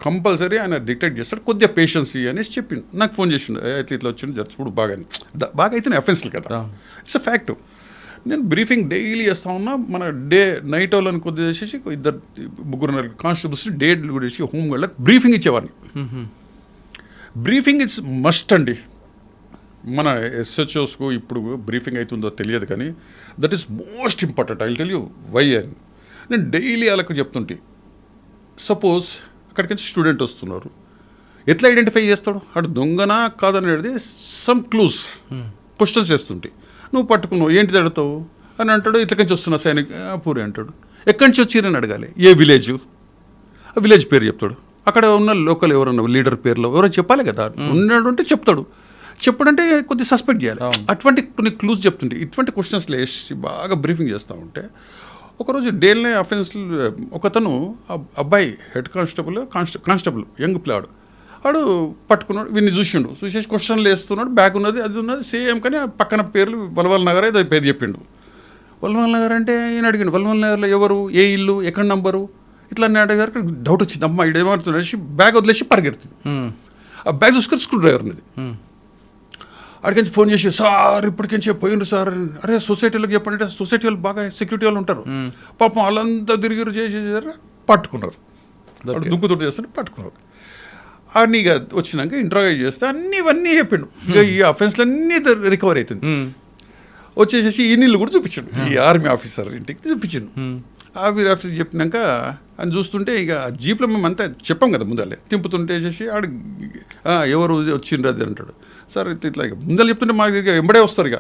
కంపల్సరీ ఆయన డిటెక్ట్ చేస్తాడు, కొద్దిగా పేషెన్స్ అనేసి చెప్పిండు. నాకు ఫోన్ చేసిండు, ఇట్లా వచ్చిండు జరుచుడు బాగా అయితే అఫెన్స్లు కదా, ఇట్స్ అ ఫ్యాక్ట్. నేను బ్రీఫింగ్ డైలీ చేస్తా ఉన్నా. మన నైట్ వాళ్ళని కొద్దిగా చేసేసి 2-3 కానిస్టేబుల్స్ డే కూడా చేసి హోమ్ గార్డ్లకు బ్రీఫింగ్ ఇచ్చేవాడిని. బ్రీఫింగ్ ఇట్స్ మస్ట్ అండి. మన ఎస్హెచ్ఓస్కు ఇప్పుడు బ్రీఫింగ్ అవుతుందో తెలియదు కానీ that is most important. I will tell you why అని. నేను డైలీ వాళ్ళకు చెప్తుంటే, సపోజ్ అక్కడికి స్టూడెంట్ వస్తున్నారు, ఎట్లా ఐడెంటిఫై చేస్తాడు అటు దొంగనా కాదనేది సమ్ క్లూస్ క్వశ్చన్స్ చేస్తుంటే నువ్వు పట్టుకున్నావు ఏంటి అడుగుతావు అని అంటాడు. ఇట్లకించి వస్తున్నా సైనిక్ పూరి అంటాడు. ఎక్కడి నుంచి వచ్చిరని అడగాలి, ఏ విలేజ్, ఆ విలేజ్ పేరు చెప్తాడు. అక్కడ ఉన్న లోకల్ ఎవరన్నా లీడర్ పేర్లో ఎవరో చెప్పాలి కదా, ఉన్నాడు అంటే చెప్తాడు. చెప్పడంటే కొద్దిగా సస్పెక్ట్ చేయాలి. అటువంటి కొన్ని క్లూస్ చెప్తుంటే ఇటువంటి క్వశ్చన్స్లో వేసి బాగా బ్రీఫింగ్ చేస్తూ ఉంటే ఒకరోజు డేల్నే అఫెన్స్ ఒకతను అబ్బాయి హెడ్ కానిస్టేబుల్ యంగ్ పిల్లాడు వాడు పట్టుకున్నాడు. వీడిని చూసేసి క్వశ్చన్లు వేస్తున్నాడు. బ్యాగ్ ఉన్నది అది ఉన్నది సేమ్, కానీ పక్కన పేర్లు వల్వల్ నగర్ ఏదో పేరు చెప్పిండు. వల్వల్ నగర్ అంటే ఈయన అడిగిండు, వల్వల్ నగర్లో ఎవరు, ఏ ఇల్లు, ఎక్కడ నంబరు, ఇట్లా అన్నీ అడిగారు. డౌట్ వచ్చింది, అమ్మ ఇడు ఏమవుతుంది, బ్యాగ్ వదిలేసి పరిగెడుతుంది. ఆ బ్యాగ్ చూసుకొని స్క్రూ డ్రైవర్ ఉన్నది. అడిగించి ఫోన్ చేసి, సార్ ఇప్పటికించి పోయిండ్రు సార్. అరే సొసైటీలకు చెప్పండి, సొసైటీ వాళ్ళు బాగా సెక్యూరిటీ వాళ్ళు ఉంటారు, పాపం వాళ్ళంతా తిరిగిరు చేసేసారు, పట్టుకున్నారు. దుక్కుతోటి చేస్తుంటే పట్టుకున్నారు. అని ఇక వచ్చినాక ఇంటర్వ్యూ చేస్తే ఇవన్నీ చెప్పిండు. ఇక ఈ అఫెన్స్లు అన్నీ రికవర్ అవుతుంది. వచ్చేసేసి ఈ నీళ్ళు కూడా చూపించాడు, ఈ ఆర్మీ ఆఫీసర్ ఇంటికి చూపించాడు. ఆర్మీ ఆఫీసర్ చెప్పినాక అని చూస్తుంటే ఇక జీప్లో మేము అంతా చెప్పాం కదా ముందలే, తింపుతుంటే వేసేసి ఆడు ఎవరు వచ్చిండ్రు అది అంటాడు. సార్ ఇట్లా ముందర చెప్తుంటే మాకు ఇక ఎంబడే వస్తారు, ఇక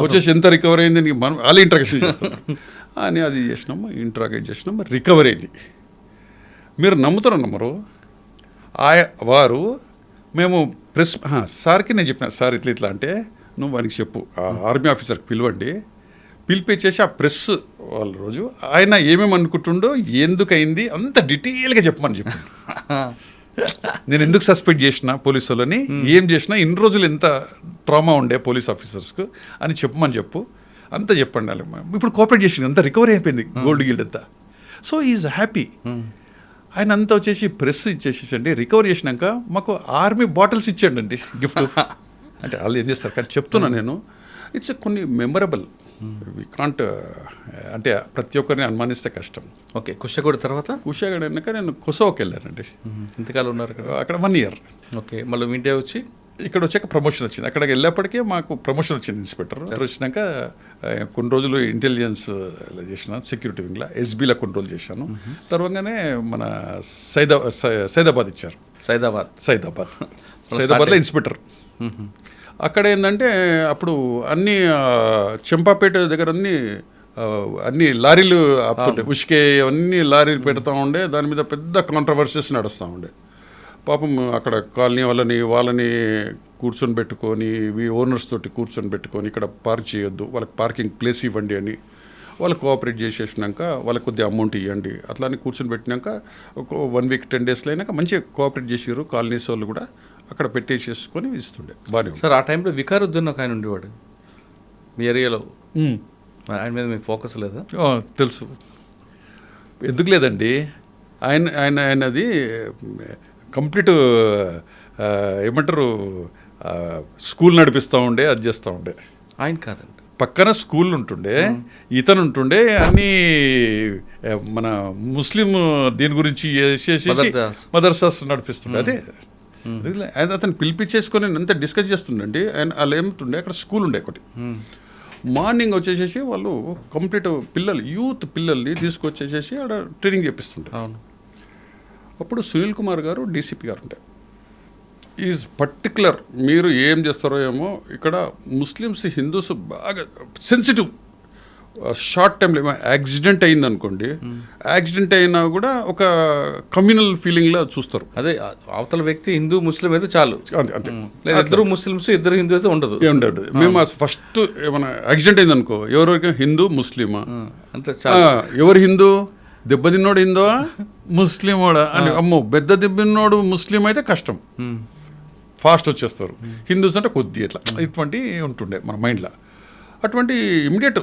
వచ్చేసి ఎంత రికవర్ అయింది మనం వాళ్ళే ఇంట్రాగేషన్ చేస్తాం అని అది చేసినాము. ఇంట్రాగేట్ చేసినాము, రికవర్ అయింది. మీరు నమ్ముతారో నమ్మరు, వారు మేము ప్రెస్ సార్కి నేను చెప్పిన, సార్ ఇట్లా అంటే నువ్వు వానికి చెప్పు, ఆ ఆర్మీ ఆఫీసర్కి పిలవండి, పిలిపించేసి ఆ ప్రెస్ వాళ్ళ రోజు ఆయన ఏమేమి అనుకుంటుండో ఎందుకయింది అంత డీటెయిల్గా చెప్పమని చెప్పు. నేను ఎందుకు సస్పెక్ట్ చేసిన పోలీసు వాళ్ళని, ఏం చేసినా ఇన్ని రోజులు ఎంత ట్రామా ఉండే పోలీస్ ఆఫీసర్స్కు అని చెప్పమని చెప్పు, అంతా చెప్పండి. వాళ్ళు ఇప్పుడు కోఆపరేట్ చేసింది, అంతా రికవరీ అయిపోయింది, గోల్డ్ గిల్డ్ అంతా. So is happy. ఆయన అంతా వచ్చేసి ప్రెస్ ఇచ్చేసేసండి, రికవర్ చేసినాక మాకు ఆర్మీ బాటిల్స్ ఇచ్చాడండి గిఫ్ట్. అంటే వాళ్ళు ఏం చేస్తారు కానీ చెప్తున్నా నేను, ఇట్స్ కొన్ని మెమరబుల్. వి కాంట్ అంటే ప్రతి ఒక్కరిని అనుమానిస్తే కష్టం. ఓకే, కుషాగూడ తర్వాత కుషాగూడ అయినాక నేను కొసోకి వెళ్ళానండి. ఎంతకాలం ఉన్నారు అక్కడ 1 year. ఓకే, మళ్ళీ ఇండియా వచ్చి ఇక్కడ వచ్చాక ప్రమోషన్ వచ్చింది. అక్కడికి వెళ్ళేప్పటికే మాకు ప్రమోషన్ వచ్చింది, ఇన్స్పెక్టర్ వచ్చినాక కొన్ని రోజులు ఇంటెలిజెన్స్ చేసిన, సెక్యూరిటీ వింగ్లో ఎస్బీలో కొన్ని రోజులు చేశాను. తర్వాతనే మన సైదాబాద్ ఇచ్చారు. సైదాబాద్లో ఇన్స్పెక్టర్. అక్కడ ఏంటంటే అప్పుడు అన్ని చెంపాపేట దగ్గర అన్ని లారీలు ఆపుతుండే, ఉష్కే అన్ని లారీలు పెడతా ఉండే, దాని మీద పెద్ద కాంట్రవర్సీస్ నడుస్తూ ఉండే. పాపం అక్కడ కాలనీ వాళ్ళని కూర్చొని పెట్టుకొని, ఓనర్స్ తోటి కూర్చొని పెట్టుకొని ఇక్కడ పార్క్ చేయొద్దు, వాళ్ళకి పార్కింగ్ ప్లేస్ ఇవ్వండి అని వాళ్ళు కోఆపరేట్ చేసేసినాక వాళ్ళకి కొద్దిగా అమౌంట్ ఇవ్వండి అట్లా అని కూర్చొని పెట్టినాక ఒక 1 week 10 days అయినాక మంచిగా కోఆపరేట్ చేసారు. కాలనీస్ వాళ్ళు కూడా అక్కడ పెట్టేసేసుకొని ఇస్తుండే బాగా. సార్ ఆ టైంలో వికారుద్దీన్ ఒక ఆయన ఉండేవాడు మీ ఏరియాలో, ఆయన మీద మీకు ఫోకస్ లేదా? తెలుసు, ఎందుకు లేదండి. ఆయనది కంప్లీట్ ఏమంటారు స్కూల్ నడిపిస్తూ ఉండే, అది చేస్తూ ఉండే. ఆయన కాదండి, పక్కన స్కూల్ ఉంటుండే, ఇతను ఉంటుండే, అన్నీ మన ముస్లిం దీని గురించి మదర్సాస్ నడిపిస్తుండే. అదే అతను పిలిపించేసుకొని అంతా డిస్కస్ చేస్తుండండి. వాళ్ళు ఏమిటుండే అక్కడ స్కూల్ ఉండే ఒకటి. మార్నింగ్ వచ్చేసేసి వాళ్ళు కంప్లీట్ యూత్ పిల్లల్ని తీసుకొచ్చేసేసి ఆడ ట్రైనింగ్ చేపిస్తుండే. అప్పుడు సునీల్ కుమార్ గారు డీసీపీ గారు ఉండే. ఈజ్ పర్టికులర్, మీరు ఏం చేస్తారో ఏమో, ఇక్కడ ముస్లిమ్స్ హిందూస్ బాగా సెన్సిటివ్. షార్ట్ టైంలో యాక్సిడెంట్ అయింది అనుకోండి, యాక్సిడెంట్ అయినా కూడా ఒక కమ్యూనల్ ఫీలింగ్లో చూస్తారు. అదే అవతల వ్యక్తి హిందూ ముస్లిం అయితే చాలు, అంతే అంతే. లేదా ఇద్దరు ముస్లిమ్స్ ఇద్దరు హిందూ అయితే ఉండదు. ఏముండదు. మేము ఫస్ట్ ఏమైనా యాక్సిడెంట్ అయింది అనుకో, ఎవరికి హిందూ ముస్లిమా, అంతే చాలు. ఎవరు హిందూ, దెబ్బతిన్నోడు హిందూ ముస్లిమోడా అని, అమ్మో పెద్ద దెబ్బతిన్నోడు ముస్లిం అయితే కష్టం, ఫాస్ట్ వచ్చేస్తారు. హిందూస్ అంటే కొద్ది ఇట్లా ఇటువంటి ఉంటుండే మన మైండ్లో. అటువంటి ఇమ్మీడియట్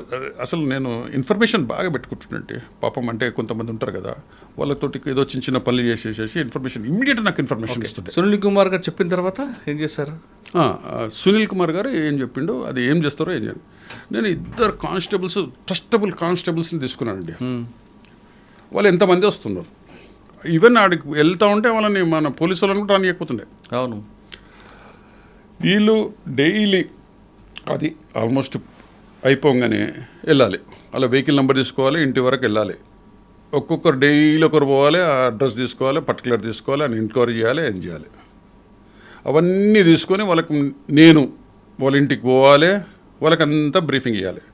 అసలు నేను ఇన్ఫర్మేషన్ బాగా పెట్టుకుంటుండే. పాపం అంటే కొంతమంది ఉంటారు కదా, వాళ్ళతోటి ఏదో చిన్న చిన్న పనులు చేసేసేసి ఇన్ఫర్మేషన్ ఇమ్మీడియట్ నాకు ఇన్ఫర్మేషన్ ఇస్తుండే. సునీల్ కుమార్ గారు చెప్పిన తర్వాత ఏం చేశారు? సునీల్ కుమార్ గారు ఏం చెప్పిండో అది ఏం చేస్తారో ఏం చేయాలి. నేను ఇద్దరు కానిస్టేబుల్స్, ట్రస్టబుల్ కానిస్టేబుల్స్ని తీసుకున్నానండి. వాళ్ళు ఎంతమంది వస్తున్నారు, ఈవెన్ ఆడికి వెళ్తూ ఉంటే వాళ్ళని మన పోలీసు వాళ్ళని కూడా రానియకపోతుండే. అవును, వీళ్ళు డైలీ అది ఆల్మోస్ట్ అయిపోగానే వెళ్ళాలి, అలా వెహికల్ నెంబర్ తీసుకోవాలి, ఇంటి వరకు వెళ్ళాలి, ఒక్కొక్కరు డైలీ ఒకరు పోవాలి, ఆ అడ్రస్ తీసుకోవాలి, పర్టికులర్ తీసుకోవాలి, అని ఎంక్వైరీ చేయాలి, ఏం చేయాలి, అవన్నీ తీసుకొని వాళ్ళకి నేను వాళ్ళ ఇంటికి పోవాలి, వాళ్ళకంతా బ్రీఫింగ్ ఇవ్వాలి.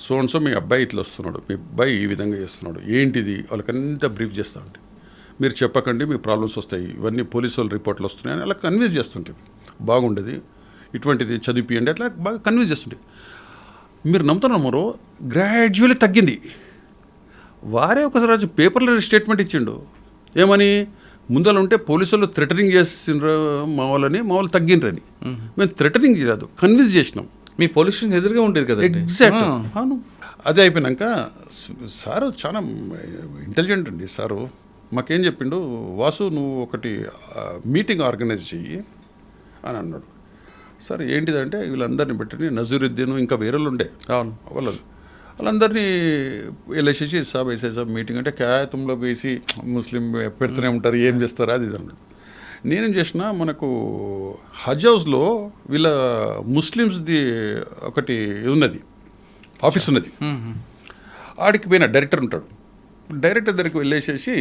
సో మీ అబ్బాయి ఇట్లా వస్తున్నాడు, మీ అబ్బాయి ఈ విధంగా చేస్తున్నాడు, ఏంటిది, వాళ్ళకంతా బ్రీఫ్ చేస్తూ ఉంటాయి. మీరు చెప్పకండి, మీ ప్రాబ్లమ్స్ వస్తాయి, ఇవన్నీ పోలీసు వాళ్ళ రిపోర్ట్లు వస్తున్నాయని అలా కన్విన్స్ చేస్తుంటాయి. బాగుండేది, ఇటువంటిది చదివిపియండి, అట్లా బాగా కన్విన్స్ చేస్తుంటాయి. మీరు నమ్ముతున్నారో గ్రాడ్యువల్లీ తగ్గింది. వారే ఒకసారి రోజు పేపర్లో స్టేట్మెంట్ ఇచ్చిండు, ఏమని, ముందర ఉంటే పోలీసు వాళ్ళు థ్రెటనింగ్ చేసిండ్రు మా వాళ్ళు తగ్గిండ్రని. మేము థ్రెటనింగ్ చేయలేదు, కన్విన్స్ చేసినాం. మీ పోలీస్ స్టేషన్ ఎదురుగా ఉండేది కదా. ఎగ్జాక్ట్. అవును. అదే అయిపోయినాక సారు చాలా ఇంటెలిజెంట్ అండి సారు. మాకేం చెప్పిండు, వాసు నువ్వు ఒకటి మీటింగ్ ఆర్గనైజ్ చెయ్యి అని అన్నాడు. సరే ఏంటిదంటే వీళ్ళందరినీ పెట్టి నజరుద్దీన్ ఇంకా వేరే ఉండే, అవును, వాళ్ళందరినీ వెళ్ళేసేసి సాబ్ వేసేసాబ్ మీటింగ్ అంటే క్యాతంలో వేసి ముస్లిం పెడుతూనే ఉంటారు, ఏం చేస్తారు అది ఇది అన్నాడు. నేనేం చేసిన, మనకు హజ్ హౌస్లో వీళ్ళ ముస్లిమ్స్ది ఒకటి ఉన్నది, ఆఫీస్ ఉన్నది. ఆడికి పోయిన డైరెక్టర్ ఉంటాడు, డైరెక్టర్ దగ్గరికి వెళ్ళేసేసి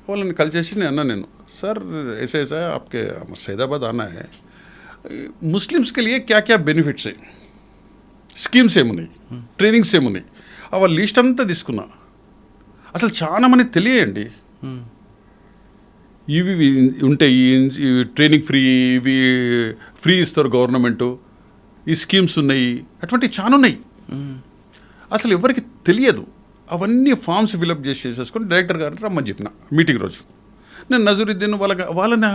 వాళ్ళని కలిసేసి నేను సార్ ऐसे ऐसा आपके सैदाबाद आना है, ముస్లిమ్స్ के लिए क्या क्या बेनिफिट्स है, స్కీమ్స్ ఏమున్నాయి, ట్రైనింగ్స్ ఏమున్నాయి, వాళ్ళ లిస్ట్ అంతా తీసుకున్నా. అసలు చాలా మంది తెలియండి, ఇవి ఉంటాయి, ట్రైనింగ్ ఫ్రీ, ఇవి ఫ్రీ ఇస్తారు గవర్నమెంటు, ఈ స్కీమ్స్ ఉన్నాయి, అటువంటివి చాలా ఉన్నాయి. అసలు ఎవరికి తెలియదు. అవన్నీ ఫామ్స్ ఫిలప్ చేసేసుకొని డైరెక్టర్ గారిని రమ్మని చెప్పిన మీటింగ్ రోజు. నేను నజరుద్దీన్ వాళ్ళని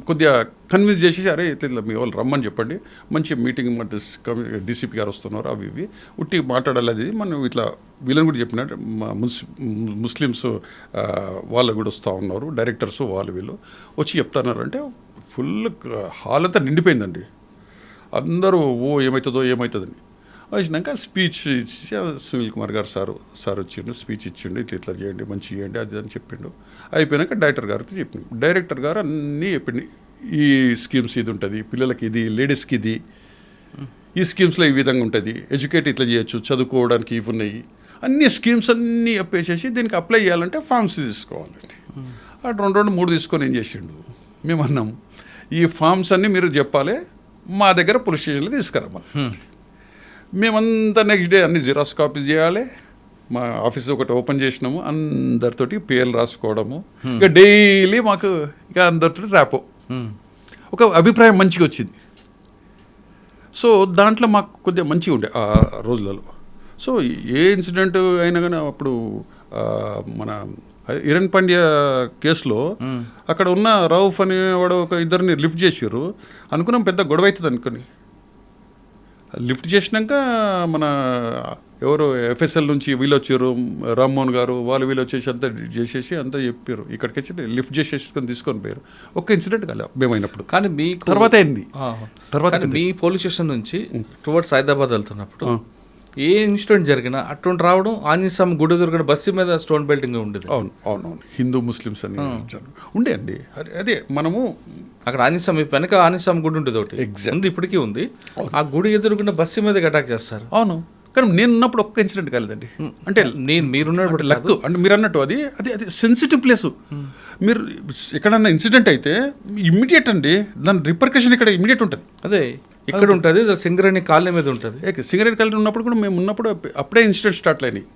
కొద్దిగా కన్విన్స్ చేసేసి, అరే ఇట్లా మీ వాళ్ళు రమ్మని చెప్పండి, మంచి మీటింగ్ డీసీపీ గారు వస్తున్నారు, అవి ఇవి ఉట్టి మాట్లాడాలి, అది మనం ఇట్లా వీళ్ళని కూడా చెప్పినట్టు మా ముస్లిమ్స్ వాళ్ళు కూడా వస్తూ ఉన్నారు, డైరెక్టర్స్ వాళ్ళు వీళ్ళు వచ్చి చెప్తున్నారంటే ఫుల్ హాల్ అంతా నిండిపోయిందండి. అందరూ ఏమవుతుందని వచ్చినాక స్పీచ్ ఇచ్చి సునీల్ కుమార్ గారు సార్ వచ్చిండు, స్పీచ్ ఇచ్చిండు, ఇట్లా చేయండి, మంచి చేయండి, అది అని చెప్పిండు. అయిపోయినాక డైరెక్టర్ గారికి చెప్పిండు. డైరెక్టర్ గారు అన్నీ చెప్పిండు, ఈ స్కీమ్స్ ఇది ఉంటుంది, పిల్లలకి ఇది, లేడీస్కి ఇది, ఈ స్కీమ్స్లో ఈ విధంగా ఉంటుంది, ఎడ్యుకేట్ ఇట్లా చేయొచ్చు, చదువుకోవడానికి ఇవి ఉన్నాయి, అన్ని స్కీమ్స్ అన్నీ చెప్పేసేసి దీనికి అప్లై చేయాలంటే ఫామ్స్ తీసుకోవాలండి. అటు 2-3 తీసుకొని ఏం చేసిండు, మేము అన్నాం ఈ ఫామ్స్ అన్నీ మీరు చెప్పాలి, మా దగ్గర పోలీస్ స్టేషన్లో తీసుకురమ్మా. మేమంతా నెక్స్ట్ డే అన్ని జిరాక్స్ కాపీ చేయాలి, మా ఆఫీస్ ఒకటి ఓపెన్ చేసినాము, అందరితోటి పేర్లు రాసుకోవడము, ఇక డైలీ మాకు ఇక అందరితో ర్యాపో, ఒక అభిప్రాయం మంచిగా వచ్చింది. సో దాంట్లో మాకు కొద్దిగా మంచిగా ఉండే ఆ రోజులలో. సో ఏ ఇన్సిడెంట్ అయినా కానీ అప్పుడు మన హిరణ్ పాండ్య కేసులో అక్కడ ఉన్న రౌఫ్ అని వాడు ఒక ఇద్దరిని లిఫ్ట్ చేసారు, అనుకున్నాం పెద్ద గొడవ అవుతుంది అనుకుని. లిఫ్ట్ చేసినాక మన ఎవరు ఎఫ్ఎస్ఎల్ నుంచి వీళ్ళు వచ్చారు, రామ్మోహన్ గారు వాళ్ళు వీళ్ళు వచ్చేసి అంతా చేసేసి అంతా చెప్పారు, ఇక్కడికి వచ్చి లిఫ్ట్ చేసేసుకొని తీసుకొని పోయారు. ఒక్క ఇన్సిడెంట్ కాలే మేమైనప్పుడు, కానీ మీకు తర్వాత అయింది. తర్వాత మీ పోలీస్ స్టేషన్ నుంచి టువర్డ్స్ హైదరాబాద్ వెళ్తున్నప్పుడు ఏ ఇన్సిడెంట్ జరిగినా అటువంటి రావడం, ఆంజనేయ స్వామి గుడి దొరికిన బస్సు మీద స్టోన్ బెల్టింగ్ ఉండేది. అవును హిందూ ముస్లిమ్స్ అని ఉండే అండి. అదే మనము అక్కడ ఆంజనేయ స్వామి వెనక ఆంజనేయ స్వామి గుడి ఉంటుంది ఒకటి, ఉంది ఇప్పటికీ ఉంది. ఆ గుడి ఎదురుకున్న బస్సు మీద అటాక్ చేస్తారు. అవును, కానీ నేను ఉన్నప్పుడు ఒక్క ఇన్సిడెంట్ కాలేదండి. అంటే మీరున్నప్పుడు లక్ అంటే మీరు అన్నట్టు అది అది అది సెన్సిటివ్ ప్లేసు. మీరు ఎక్కడన్నా ఇన్సిడెంట్ అయితే ఇమ్మీడియట్ అండి, దాని రిపర్కషన్ ఇక్కడ ఇమ్మీడియట్ ఉంటుంది. అదే ఇక్కడ ఉంటుంది, సింగరేణి కాలనీ మీద ఉంటుంది. సింగరేణి కాలనీ ఉన్నప్పుడు కూడా మేము ఉన్నప్పుడు అప్పుడే ఇన్సిడెంట్ స్టార్ట్ అయినాయి.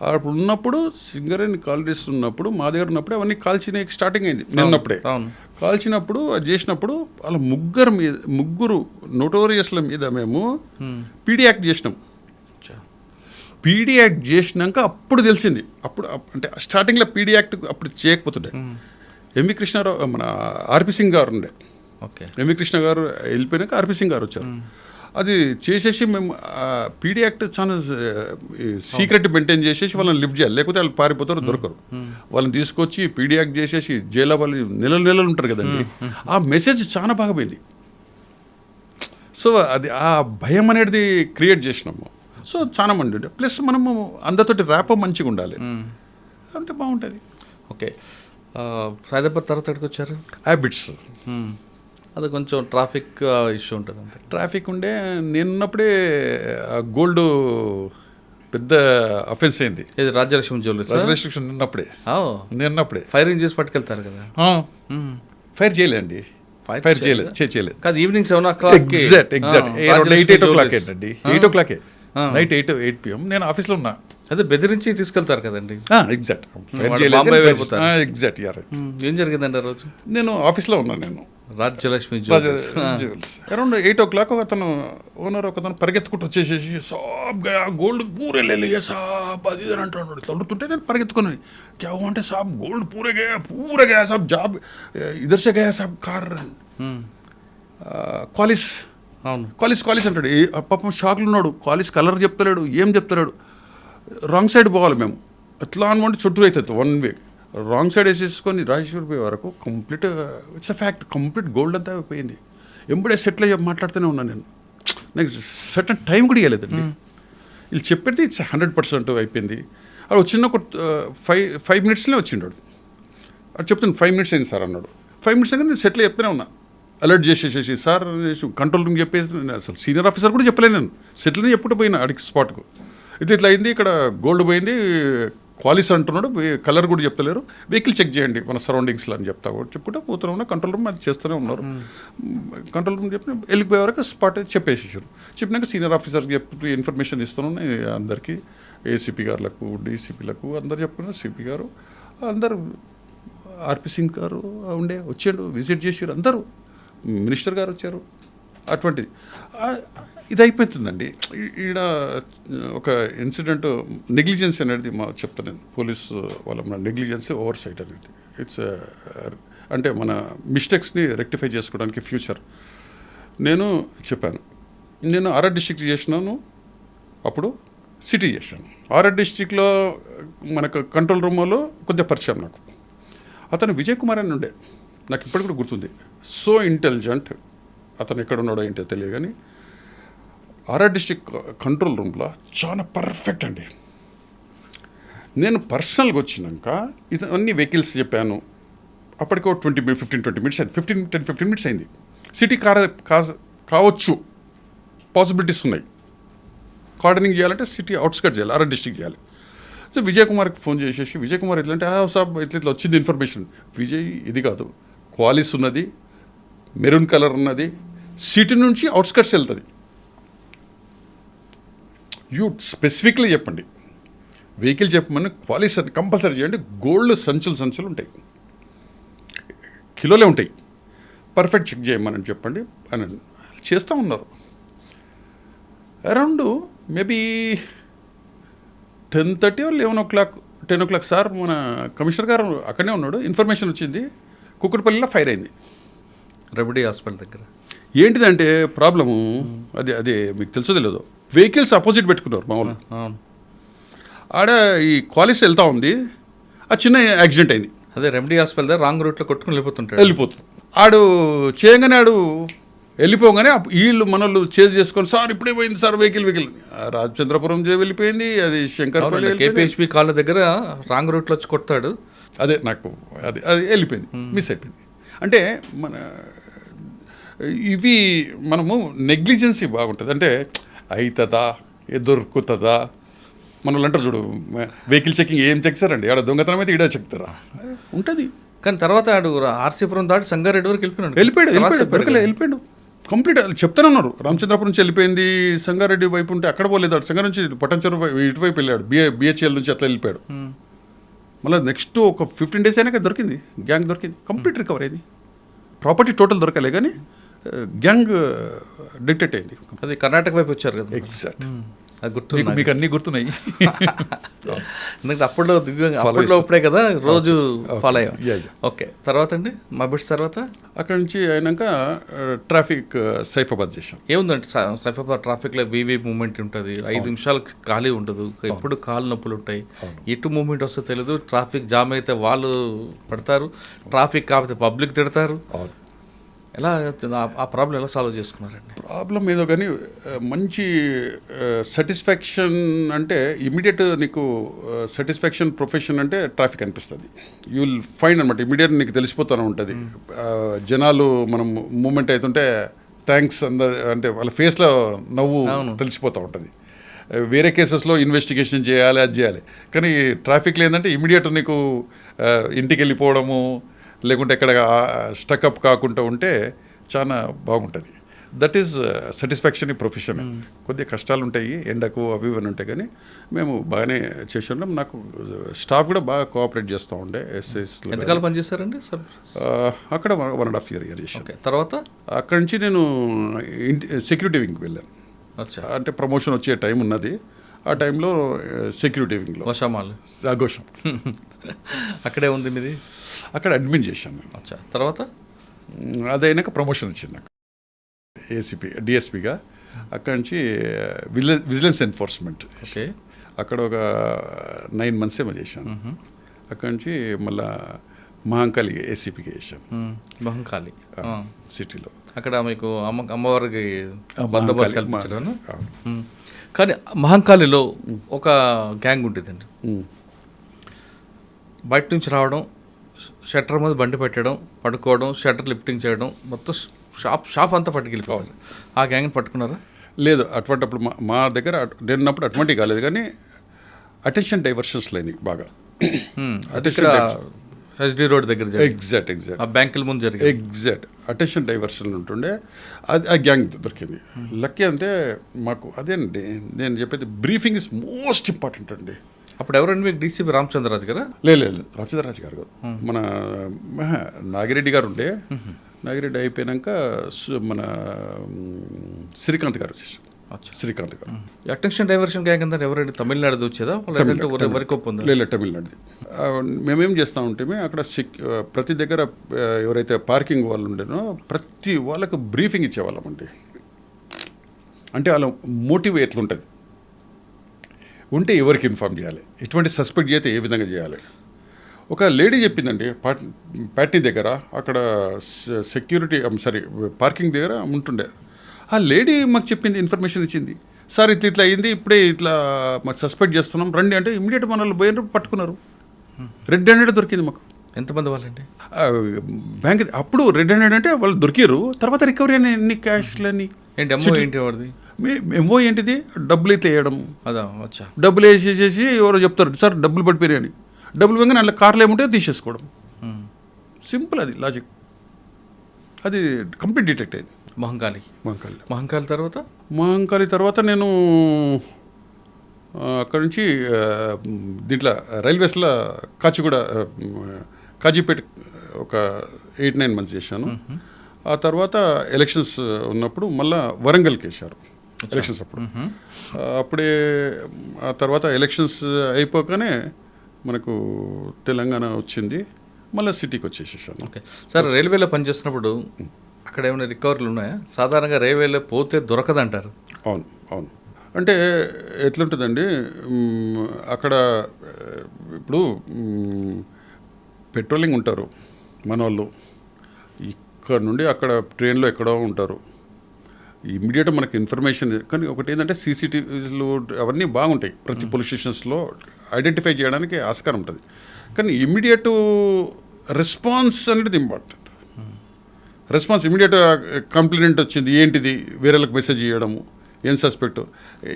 అప్పుడు ఉన్నప్పుడు సింగరేణి కాలనీస్ ఉన్నప్పుడు మా దగ్గర ఉన్నప్పుడే అవన్నీ కాల్చిన స్టార్టింగ్ అయింది. నిన్నప్పుడే కాల్చినప్పుడు అది చేసినప్పుడు వాళ్ళ ముగ్గురు నోటోరియస్ల మీద మేము పీడీ యాక్ట్ చేసినాం. పీడీ యాక్ట్ చేసినాక అప్పుడు తెలిసింది. అప్పుడు అంటే స్టార్టింగ్లో పీడీ యాక్ట్ అప్పుడు చేయకపోతుండే. ఎంవి కృష్ణారావు మన ఆర్పి సింగ్ గారు ఉండే. ఎంవి కృష్ణ గారు వెళ్ళిపోయినాక ఆర్పి సింగ్ గారు వచ్చారు. అది చేసేసి మేము పీడీ యాక్ట్ చాలా సీక్రెట్ మెయింటైన్ చేసేసి వాళ్ళని లిఫ్ట్ చేయాలి, లేకపోతే వాళ్ళు పారిపోతారు, దొరకరు. వాళ్ళని తీసుకొచ్చి పీడీ యాక్ట్ చేసేసి జైల్లో వాళ్ళు నెలలు ఉంటారు కదండి. ఆ మెసేజ్ చాలా బాగా పోయింది. సో అది ఆ భయం అనేది క్రియేట్ చేసినాము. సో చాలా మంది ఉండే. ప్లస్ మనము అందరితోటి ర్యాప్ మంచిగా ఉండాలి అంటే బాగుంటుంది. ఓకే, సైదాబాద్ తర్వాత ఎక్కడికి వచ్చారు? హ్యాబిట్స్. అది కొంచెం ట్రాఫిక్ ఇష్యూ ఉంటుంది అంతే. ట్రాఫిక్ ఉండే. నేనున్నప్పుడే గోల్డ్ పెద్ద అఫెన్స్ అయింది. ఇది రాజ్యలక్ష్మి జ్యువెలర్స్. రాజ్యలక్ష్మి నిన్నప్పుడే ఫైరింగ్ చేసి పట్టుకెళ్తారు కదా. ఫైర్ చేయలేండి, ఫైర్ చేయలేదు. కాదు, ఈవినింగ్ 7 o'clock. ఎగ్జాక్ట్ 8 o'clock అండి. 8 o'clock నైట్ 8 PM నేను ఆఫీస్లో ఉన్నా. అదే బెదిరించి తీసుకెళ్తారు కదండి. Exact exact. ఏం జరిగిందండి ఆ రోజు? నేను ఆఫీస్లో ఉన్నా. నేను రాజ్యలక్ష్మి జ్యువెలర్స్ అరౌండ్ 8 o'clock ఒకతను ఓనర్ పరిగెత్తుకుంటూ వచ్చేసేసి సాబ్ గోల్డ్ పూరే లే సాబ్ అది అని అంటున్నాడు. తొలుతుంటే నేను పరిగెత్తుకుని క్యా అంటే సాబ్ గోల్డ్ పూరే గయా సాబ్ జాబ్ ఇదర్ సే గయా సాబ్ కార్ క్వాలిస్ అంటాడు. పాపం షాక్లు ఉన్నాడు. క్వాలిస్ కలర్ చెప్తలేడు, ఏం చెప్తలేడు. రాంగ్ సైడ్ పోవాలి మేము. ఎట్లా అనుకుంటే చుట్టూ అవుతుంది 1 week. రాంగ్ సైడ్ వేసేసుకొని రాజేశ్వరి పోయే వరకు complete it's a fact, complete gold అంతా అయిపోయింది. ఎంబడే సెటిల్ అయ్యి మాట్లాడుతూనే ఉన్నాను నేను. నాకు సర్టన్ టైం కూడా ఇవ్వలేదండి. వీళ్ళు చెప్పేది ఇట్స్ 100% అయిపోయింది. అది వచ్చిన ఒక 5 minutesలో వచ్చిండాడు. అది చెప్తాను 5 minutes అయింది సార్ అన్నాడు. 5 minutes అయితే నేను సెటిల్ చెప్తూనే ఉన్నా. అలర్ట్ చేసేసేసి సార్ కంట్రోల్ రూమ్ చెప్పేసి అసలు సీనియర్ ఆఫీసర్ కూడా చెప్పలేను నేను. సెటిల్ చెప్పుకుంటూ పోయినా అడిగి స్పాట్కు. ఇట్లా అయింది, ఇక్కడ గోల్డ్ పోయింది, క్వాలిస్ అంటున్నాడు, కలర్ కూడా చెప్తలేరు, వెహికల్ చెక్ చేయండి మన సరౌండింగ్స్లో అని చెప్పుకుంటూ పోతూనే ఉన్నా. కంట్రోల్ రూమ్ అది చేస్తూనే ఉన్నారు. కంట్రోల్ రూమ్ చెప్పిన వెళ్ళిపోయే వరకు స్పాట్ చెప్పేసేసారు. చెప్పినాక సీనియర్ ఆఫీసర్కి చెప్తూ ఇన్ఫర్మేషన్ ఇస్తున్నాను అందరికీ, ఏసీపీ గారులకు, డీసీపీలకు అందరు చెప్పుకున్నారు. సిపి గారు అందరు, ఆర్పి సింగ్ గారు వచ్చాడు, విజిట్ చేసారు, అందరూ మినిస్టర్ గారు వచ్చారు. అటువంటిది ఇది అయిపోతుందండి. ఈడ ఒక ఇన్సిడెంట్ నెగ్లిజెన్స్ అనేది చెప్తాను నేను. పోలీసు వాళ్ళ మన నెగ్లిజెన్స్ ఓవర్ సైట్ అనేది ఇట్స్ అంటే మన మిస్టేక్స్ని రెక్టిఫై చేసుకోవడానికి ఫ్యూచర్. నేను చెప్పాను, నేను ఆర్ఆర్ డిస్ట్రిక్ట్ చేసినాను, అప్పుడు సిటీ చేశాను. ఆర్ఆర్ డిస్ట్రిక్ట్లో మనకు కంట్రోల్ రూమ్లో కొద్దిగా పరిచయం నాకు. అతను విజయ్ కుమార్ అని ఉండే, నాకు ఇప్పటికి కూడా గుర్తుంది. So intelligent. అతను ఎక్కడ ఉన్నాడో ఏంటో తెలియదు కానీ ఆర్ఆర్ డిస్ట్రిక్ట్ కంట్రోల్ రూమ్లో చాలా పర్ఫెక్ట్ అండి. నేను పర్సనల్గా వచ్చినాక ఇవన్నీ వెహికల్స్ చెప్పాను. అప్పటికో 15-20 minutes అయింది. 10-15 minutes అయింది. సిటీ కావచ్చు, పాసిబిలిటీస్ ఉన్నాయి. కార్డనింగ్ చేయాలంటే సిటీ అవుట్స్కట్ చేయాలి, ఆర్ఆర్ డిస్ట్రిక్ట్ చేయాలి. సో విజయ్ కుమార్కి ఫోన్ చేసేసి, విజయ్ కుమార్ ఎట్లా అంటే సాబ్ ఇట్లా వచ్చింది ఇన్ఫర్మేషన్. విజయ్ ఇది కాదు, క్వాలిస్ ఉన్నది, మెరూన్ కలర్ ఉన్నది, సిటీ నుంచి అవుట్స్కట్స్ వెళ్తుంది. యూ స్పెసిఫిక్లీ చెప్పండి, వెహికల్ చెప్పమని, క్వాలిస్ కంపల్సరీ చేయండి. గోల్డ్ సంచులు ఉంటాయి, కిలోలే ఉంటాయి, పర్ఫెక్ట్ చెక్ చేయమని చెప్పండి అని చేస్తూ ఉన్నారు. Around maybe 10:30 or 10 o'clock sir మన కమిషనర్ గారు అక్కడనే ఉన్నాడు. ఇన్ఫర్మేషన్ వచ్చింది, కుక్కటిపల్లిలో ఫైర్ అయింది రెమెడీ హాస్పిటల్ దగ్గర. ఏంటిదంటే ప్రాబ్లము అది మీకు తెలుసో తెలియదు, వెహికల్స్ అపోజిట్ పెట్టుకున్నారు మామూలు. ఆడ ఈ క్వాలిస్ వెళ్తూ ఉంది, ఆ చిన్న యాక్సిడెంట్ అయింది. అదే రెమెడీ హాస్పిటల్ దగ్గర రాంగ్ రూట్లో కొట్టుకుని వెళ్ళిపోతుంది. ఆడు చేయగానే వెళ్ళిపోగానే వీళ్ళు మనోళ్ళు చేజ్ చేసుకొని సార్ ఇప్పుడే పోయింది సార్ వెహికల్ రాజచంద్రపురం వెళ్ళిపోయింది, అది శంకర్పల్లి కేపీహెచ్పీ కాళ్ళ దగ్గర రాంగ్ రూట్లో వచ్చి కొడతాడు. అదే నాకు అది వెళ్ళిపోయింది, మిస్ అయిపోయింది. అంటే మన ఇవి మనము నెగ్లిజెన్సీ బాగుంటుంది. అంటే అవుతుందా, దొరుకుతుందా, మన వాళ్ళు అంటారు చూడు, వెహికల్ చెకింగ్ ఏం చెక్ సార్ అండి, ఆడ దొంగతనం అయితే ఈడ చెక్తారా ఉంటుంది. కానీ తర్వాత ఆడు ఆర్సీపురం దాటి సంగారెడ్డి వరకు వెళ్ళిపోయాడు. వెళ్ళిపోయాడు. కంప్లీట్ చెప్తానే ఉన్నారు. రామచంద్రపురం నుంచి వెళ్ళిపోయింది, సంగారెడ్డి వైపు ఉంటే అక్కడ పోలేదు, అటు సంగారెడ్డి నుంచి పట్టంచెరు ఇటువైపు వెళ్ళాడు, బిహెచ్ఎల్ నుంచి అట్లా వెళ్ళిపోయాడు. మళ్ళీ నెక్స్ట్ ఒక 15 days అయినాక దొరికింది, గ్యాంగ్ దొరికింది, కంప్లీట్ రికవర్ అయింది. ప్రాపర్టీ టోటల్ దొరకలే కానీ గ్యాంగ్ డిటెక్ట్ అయింది. అది కర్ణాటక వైపు వచ్చారు కదా. ఎగ్జాక్ట్. అది గుర్తు మీకు అన్నీ గుర్తున్నాయి. ఎందుకంటే అప్పట్లో అప్పట్లో ఇప్పుడే కదా రోజు ఫాలో అయ్యాం. Yeah. ఓకే, తర్వాత అండి మా బిడ్స్ తర్వాత అక్కడ నుంచి అయినాక ట్రాఫిక్ సైఫాబాద్ చేశాం. ఏముందంటే సైఫాబాద్ ట్రాఫిక్లో వీవీ మూమెంట్ ఉంటుంది, 5 నిమిషాలు ఖాళీ ఉండదు, ఎప్పుడు కాళ్ళు నొప్పులు ఉంటాయి, ఎటు మూమెంట్ వస్తే తెలియదు. ట్రాఫిక్ జామ్ అయితే వాళ్ళు పడతారు, ట్రాఫిక్ కాకపోతే పబ్లిక్ తిడతారు. ఎలా ఆ ప్రాబ్లం ఎలా సాల్వ్ చేసుకున్నారండి? ప్రాబ్లం ఏదో కానీ మంచి సాటిస్ఫాక్షన్ అంటే ఇమీడియట్ నీకు సాటిస్ఫాక్షన్ ప్రొఫెషన్ అంటే ట్రాఫిక్ అనిపిస్తుంది. యూ విల్ ఫైండ్ అనమాట, ఇమీడియట్ నీకు తెలిసిపోతూనే ఉంటుంది. జనాలు మనం మూమెంట్ అవుతుంటే థ్యాంక్స్ అందరు అంటే వాళ్ళ ఫేస్లో నవ్వు తెలిసిపోతూ ఉంటుంది. వేరే కేసెస్లో ఇన్వెస్టిగేషన్ చేయాలి, అది చేయాలి, కానీ ట్రాఫిక్లో ఏంటంటే ఇమీడియట్ నీకు ఇంటికి వెళ్ళిపోవడము లేకుంటే ఎక్కడ స్టక్అప్ కాకుండా ఉంటే చాలా బాగుంటుంది. దట్ ఈస్ సాటిస్ఫాక్షన్ ఈ ప్రొఫెషన్. కొద్దిగా కష్టాలు ఉంటాయి, ఎండకు అవి ఇవన్నీ ఉంటాయి, కానీ మేము బాగానే చేసి ఉంటాం. నాకు స్టాఫ్ కూడా బాగా కోఆపరేట్ చేస్తూ ఉండే. ఎస్ఎస్ ఎంతకాలం పనిచేస్తారండి అక్కడ 1.5 year చేశాను. తర్వాత అక్కడి నుంచి నేను సెక్యూరిటీ వింగ్కి వెళ్ళాను. అంటే ప్రమోషన్ వచ్చే టైం ఉన్నది, ఆ టైంలో సెక్యూరిటీ వింగ్లో గోషం అక్కడే ఉంది మీది. అక్కడ అడ్మిన్ చేశాను. తర్వాత అదైనాక ప్రమోషన్ వచ్చింది నాకు ఏసీపీ డిఎస్పీగా. అక్కడి నుంచి విజిలెన్స్ ఎన్ఫోర్స్మెంట్ అక్కడ ఒక 9 months ఏమో చేశాను. అక్కడి నుంచి మళ్ళా మహంకాళి ఏసీపీకి చేశాను. మహంకాళి సిటీలో అక్కడ మీకు అమ్మవారికి బందోబస్తు కల్పించడం. కానీ మహంకాళిలో ఒక గ్యాంగ్ ఉండేదండి, బయట నుంచి రావడం, షట్టర్ మీద బండి పెట్టడం, పడుకోవడం, షట్టర్ లిఫ్టింగ్ చేయడం, మొత్తం షాప్ అంతా పట్టుకెళ్ళిపోవాలి. ఆ గ్యాంగ్ని పట్టుకున్నారా? లేదు, అటువంటిప్పుడు మా దగ్గర నేనున్నప్పుడు అటువంటివి కాలేదు, కానీ అటెన్షన్ డైవర్షన్స్ లేని బాగా. ఎస్డి రోడ్ దగ్గర ఎగ్జాక్ట్ బ్యాంకుల ముందు జరిగింది. ఎగ్జాక్ట్ అటెన్షన్ డైవర్షన్ ఉంటుండే, అది ఆ గ్యాంగ్ దొరికింది. లక్కీ అంటే మాకు అదేనండి నేను చెప్పేది, బ్రీఫింగ్ ఇస్ మోస్ట్ ఇంపార్టెంట్ అండి. అప్పుడు ఎవరండి మీకు? డీసీపీ రామచంద్రరాజు గారా? లేదు, రామచంద్రరాజు గారు కాదు, మన నాగిరెడ్డి గారు ఉండే. నాగిరెడ్డి అయిపోయాక మన శ్రీకాంత్ గారు వచ్చేసారు. శ్రీకాంత్ గారు అటెన్షన్ డైవర్షన్ గ్యాంగ్ అంతా ఎవరండి? తమిళనాడు వచ్చేదా లేదు, తమిళనాడు. మేమేం చేస్తూ ఉంటే అక్కడ ప్రతి దగ్గర ఎవరైతే పార్కింగ్ వాళ్ళు ఉండేనో ప్రతి వాళ్ళకు బ్రీఫింగ్ ఇచ్చేవాళ్ళమండి. అంటే వాళ్ళ మోటివ్ ఎట్లుంటుంది, ఉంటే ఎవరికి ఇన్ఫార్మ్ చేయాలి, ఎటువంటి సస్పెక్ట్ చేస్తే ఏ విధంగా చేయాలి. ఒక లేడీ చెప్పిందండి ప్యాటీ దగ్గర, అక్కడ సెక్యూరిటీ పార్కింగ్ దగ్గర ఉంటుండే. ఆ లేడీ మాకు చెప్పింది, ఇన్ఫర్మేషన్ ఇచ్చింది, సార్ ఇట్లా అయింది, ఇప్పుడే ఇట్లా మాకు సస్పెక్ట్ చేస్తున్నాం రండి అంటే, ఇమీడియట్ మనల్ని పోయిన పట్టుకున్నారు. రెడ్ హ్యాండెడ్ దొరికింది మాకు. ఎంతమంది వాళ్ళండి? బ్యాంక్ అప్పుడు రెడ్ హ్యాండెడ్ అంటే వాళ్ళు దొరికారు. తర్వాత రికవరీ అని ఎన్ని క్యాష్లని ఎంఓ ఏంటిది, డబ్బులు అయితే వేయడం, డబ్బులు వేసేసి ఎవరో చెప్తారు సార్ డబ్బులు పడిపోయాయి అని. డబ్బులు వేయగానే అందులో కార్లు ఏముంటే తీసేసుకోవడం. సింపుల్, అది లాజిక్. అది కంప్లీట్ డిటెక్ట్ అయింది. మహంకాళి తర్వాత నేను అక్కడి నుంచి దీంట్లో రైల్వేస్లో కాజీపేట ఒక 8-9 months చేశాను. ఆ తర్వాత ఎలక్షన్స్ ఉన్నప్పుడు మళ్ళీ వరంగల్కి వేశారు ఎలక్షన్స్ అప్పుడు. అప్పుడే ఆ తర్వాత ఎలక్షన్స్ అయిపోగానే మనకు తెలంగాణ వచ్చింది, మళ్ళీ సిటీకి వచ్చేసేసాను. ఓకే సార్, రైల్వేలో పనిచేస్తున్నప్పుడు అక్కడ ఏమైనా రికవరీలు ఉన్నాయా? సాధారణంగా రైల్వేలో పోతే దొరకదంటారు. అవును. అంటే ఎట్లుంటుందండి, అక్కడ ఇప్పుడు పెట్రోలింగ్ ఉంటారు మన వాళ్ళు, ఇక్కడ నుండి అక్కడ ట్రైన్లో ఎక్కడో ఉంటారు, ఇమ్మీడియట్ మనకి ఇన్ఫర్మేషన్. కానీ ఒకటి ఏంటంటే సీసీటీవీలు అవన్నీ బాగుంటాయి, ప్రతి పోలీస్ స్టేషన్స్లో ఐడెంటిఫై చేయడానికి ఆస్కారం ఉంటుంది. కానీ ఇమ్మీడియట్ రెస్పాన్స్ అనేది ఇంపార్టెంట్. రెస్పాన్స్ ఇమ్మీడియట్ కంప్లైంట్ వచ్చింది ఏంటిది, వేరేలకు మెసేజ్ చేయడము, ఏం సస్పెక్ట్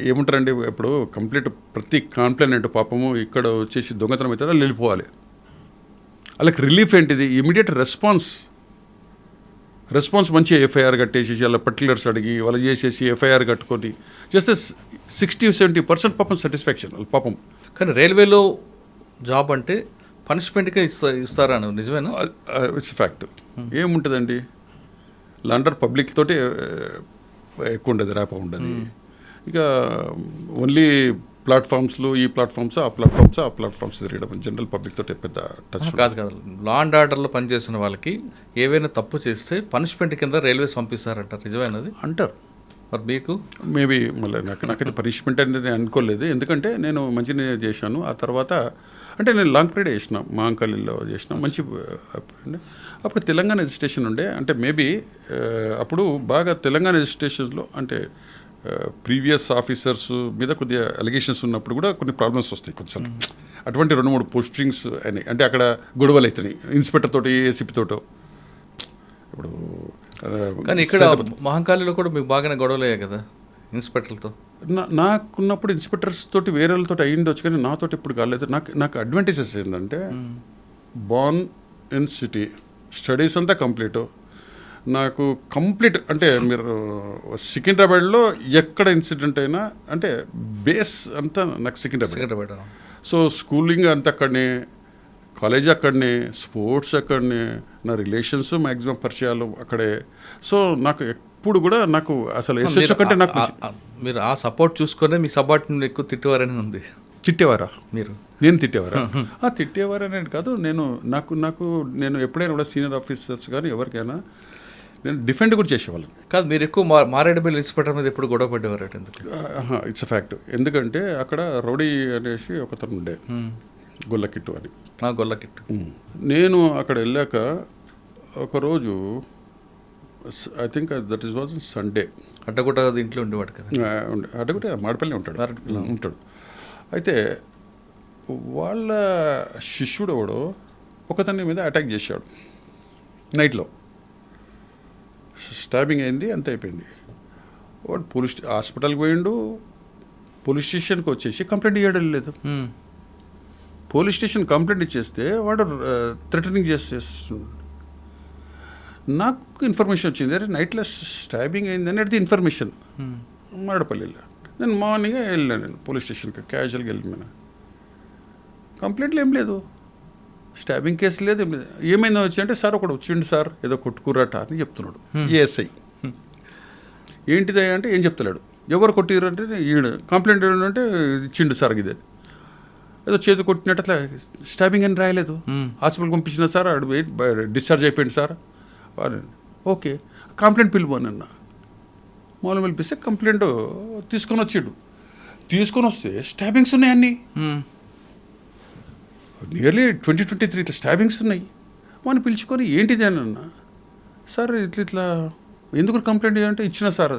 ఏముంటారండి. ఇప్పుడు కంప్లీట్ ప్రతి కంప్లైంట్ పాపము ఇక్కడ వచ్చేసి దొంగతనం అయితే వాళ్ళు వెళ్ళిపోవాలి. వాళ్ళకి రిలీఫ్ ఏంటిది, ఇమ్మీడియట్ రెస్పాన్స్ రెస్పాన్స్ మంచి ఎఫ్ఐఆర్ కట్టేసి అలా పర్టికులర్స్ అడిగి వాళ్ళు చేసేసి ఎఫ్ఐఆర్ కట్టుకొని చేస్తే 60-70% పాపం సాటిస్ఫాక్షన్ వాళ్ళ పాపం. కానీ రైల్వేలో జాబ్ అంటే పనిష్మెంట్గా ఇస్తారా నిజమేనా? It's fact. ఏముంటుందండి, లండర్ పబ్లిక్ తోటి ఎక్కువ ఉండదు, ర్యాప్ ఉండదు. ఇక ఓన్లీ ప్లాట్ఫామ్స్లో ఈ ప్లాట్ఫామ్స్ ఆ ప్లాట్ఫామ్స్ తిరగడం జనరల్ పబ్లిక్ తోటి పెద్ద టచ్ కాదు. లా అండ్ ఆర్డర్లో పనిచేసిన వాళ్ళకి ఏవైనా తప్పు చేస్తే పనిష్మెంట్ కింద రైల్వేస్ పంపిస్తారంటారు, నిజమేనది అంటారు. మరి మీకు మేబీ మళ్ళీ నాకైతే పనిష్మెంట్ అనేది అనుకోలేదు, ఎందుకంటే నేను మంచిగా చేశాను. ఆ తర్వాత అంటే నేను లాంగ్ పీరియడ్ చేసిన, మా అంకల్లో చేసిన మంచి. అప్పుడు తెలంగాణ ఎడ్యుకేషన్ ఉండే, అంటే మేబీ అప్పుడు బాగా తెలంగాణ ఎడ్యుకేషన్స్లో అంటే ప్రీవియస్ ఆఫీసర్స్ మీద కొద్దిగా అలిగేషన్స్ ఉన్నప్పుడు కూడా కొన్ని ప్రాబ్లమ్స్ వస్తాయి కొంచెం. అటువంటి 2-3 పోస్టింగ్స్ అయినాయి. అంటే అక్కడ గొడవలు అవుతున్నాయి ఇన్స్పెక్టర్ తోటి, ఏసీపీ తోటో. ఇప్పుడు కానీ ఇక్కడ మహంకాళిలో కూడా మీకు బాగానే గొడవలు అయ్యాయి కదా ఇన్స్పెక్టర్లతో. నాకున్నప్పుడు ఇన్స్పెక్టర్స్ తోటి వేరే వాళ్ళతో అయ్యిండొచ్చు, కానీ నాతోటి ఇప్పుడు కాలేదు. నాకు అడ్వాంటేజెస్ ఏంటంటే బార్న్ ఇన్ సిటీ, స్టడీస్ అంతా కంప్లీట్. నాకు కంప్లీట్ అంటే మీరు సికింద్రాబాద్లో ఎక్కడ ఇన్సిడెంట్ అయినా అంటే బేస్ అంతా నాకు సికింద్రాబాద్. సో స్కూలింగ్ అంతా అక్కడనే, కాలేజ్ అక్కడనే, స్పోర్ట్స్ అక్కడనే, నా రిలేషన్స్ మ్యాక్సిమం పరిచయాలు అక్కడే. సో నాకు ఎప్పుడు కూడా నాకు అసలు ఎస్హెచ్ కంటే నాకు మీరు ఆ సపోర్ట్ చూసుకొని మీ సబార్డినేట్ ఎక్కువ తిట్టేవారని ఉంది. తిట్టేవారా మీరు? నేను తిట్టేవారా? తిట్టేవారనేది కాదు, నేను ఎప్పుడైనా కూడా సీనియర్ ఆఫీసర్స్ కానీ ఎవరికైనా నేను డిఫెండ్ కూడా చేసేవాళ్ళం కాదు. మీరు ఎక్కువ మారేడుమిల్లి ఇన్స్పెక్టర్ మీద ఎప్పుడు గొడవ పడేవారు? ఎందుకు? It's fact. ఎందుకంటే అక్కడ రౌడీ అనేసి ఒకతను ఉండే, గొల్లకిట్టు అని. గొల్లకిట్టు. నేను అక్కడ వెళ్ళాక ఒకరోజు I think that was Sunday. Addagutta ఇంట్లో ఉండేవాడు కదా. అడ్డగుట్ట మాడపల్లి ఉంటాడు. అయితే వాళ్ళ శిష్యుడు ఎవడో ఒకతని మీద అటాక్ చేశాడు నైట్లో. స్టాబింగ్ అయింది, అంత అయిపోయింది. వాడు హాస్పిటల్కి పోయిండు. పోలీస్ స్టేషన్కి వచ్చేసి కంప్లైంట్ ఇవ్వడం లేదు. పోలీస్ స్టేషన్ కంప్లైంట్ ఇచ్చేస్తే వాడు థ్రెటనింగ్ చేస్తున్నాడు. నాకు ఇన్ఫర్మేషన్ వచ్చింది, అరే నైట్లో స్టాబింగ్ అయింది అనేది ఇన్ఫర్మేషన్ మాడపల్లిలో. నేను మార్నింగే వెళ్ళాను, నేను పోలీస్ స్టేషన్కి క్యాజువల్గా వెళ్ళిపోయినా. కంప్లైంట్లు ఏం లేదు, స్టాబింగ్ కేసు లేదు, ఏం లేదు. ఏమైందో వచ్చి అంటే సార్ ఒకడు వచ్చిండు సార్ ఏదో కొట్టుకురాట అని చెప్తున్నాడు ఏఎస్ఐ. ఏంటిదే అంటే ఏం చెప్తలేడు. ఎవరు కొట్టిరు అంటే ఈడు. కంప్లైంట్ ఏంటంటే ఇచ్చిండు సార్ ఇదే, ఏదో చేతి కొట్టినట్టు అట్లా స్టాబింగ్ అని రాయలేదు. హాస్పిటల్కి పంపించిన సార్ ఆడు డిశ్చార్జ్ అయిపోయింది సార్. ఓకే కంప్లైంట్ పిలువనన్న మూలం పిలిపిస్తే కంప్లైంట్ తీసుకొని వచ్చిండు. తీసుకొని వస్తే స్టాబింగ్స్ ఉన్నాయి అన్నీ, నియర్లీ 20-23 ఇట్లా స్టాబింగ్స్ ఉన్నాయి. వాడిని పిలుచుకొని ఏంటిది అని అన్న. సార్ ఇట్లా ఎందుకు కంప్లైంట్ అంటే ఇచ్చిన సార్.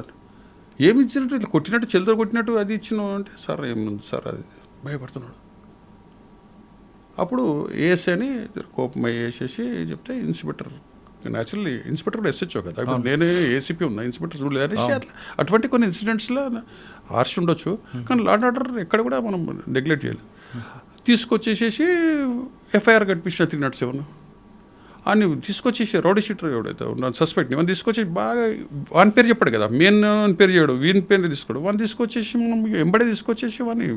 ఏమి ఇచ్చినట్టు ఇట్లా కొట్టినట్టు చెల్లితో కొట్టినట్టు అది ఇచ్చిన అంటే సార్ ఏముంది సార్ అది భయపడుతున్నాడు. అప్పుడు ఏఎస్ఐని కోపం వేసేసి చెప్తే ఇన్స్పెక్టర్, న్యాచురల్లీ ఇన్స్పెక్టర్ కూడా ఎస్హెచ్ఓ కదా, ఇప్పుడు నేనే ఏసీపీ ఉన్నా, ఇన్స్పెక్టర్ చూడలేదు అనేసి అట్లా అటువంటి కొన్ని ఇన్సిడెంట్స్లో హార్ష్ ఉండొచ్చు. కానీ లా అండ్ ఆర్డర్ ఎక్కడ కూడా మనం నెగ్లెక్ట్ చేయాలి. తీసుకొచ్చేసేసి ఎఫ్ఐఆర్ కట్టించిన 307 అని తీసుకొచ్చేసి రౌడీ షీటర్ ఎవడైతే ఉన్నాను సస్పెక్ట్ని వాడిని తీసుకొచ్చి బాగా వాని పేరు చెప్పాడు కదా, మెయిన్ పేరు చేయడు, వీని పేరు తీసుకోడు. వాడిని తీసుకొచ్చేసి మనం ఎంబడే తీసుకొచ్చేసి వాడిని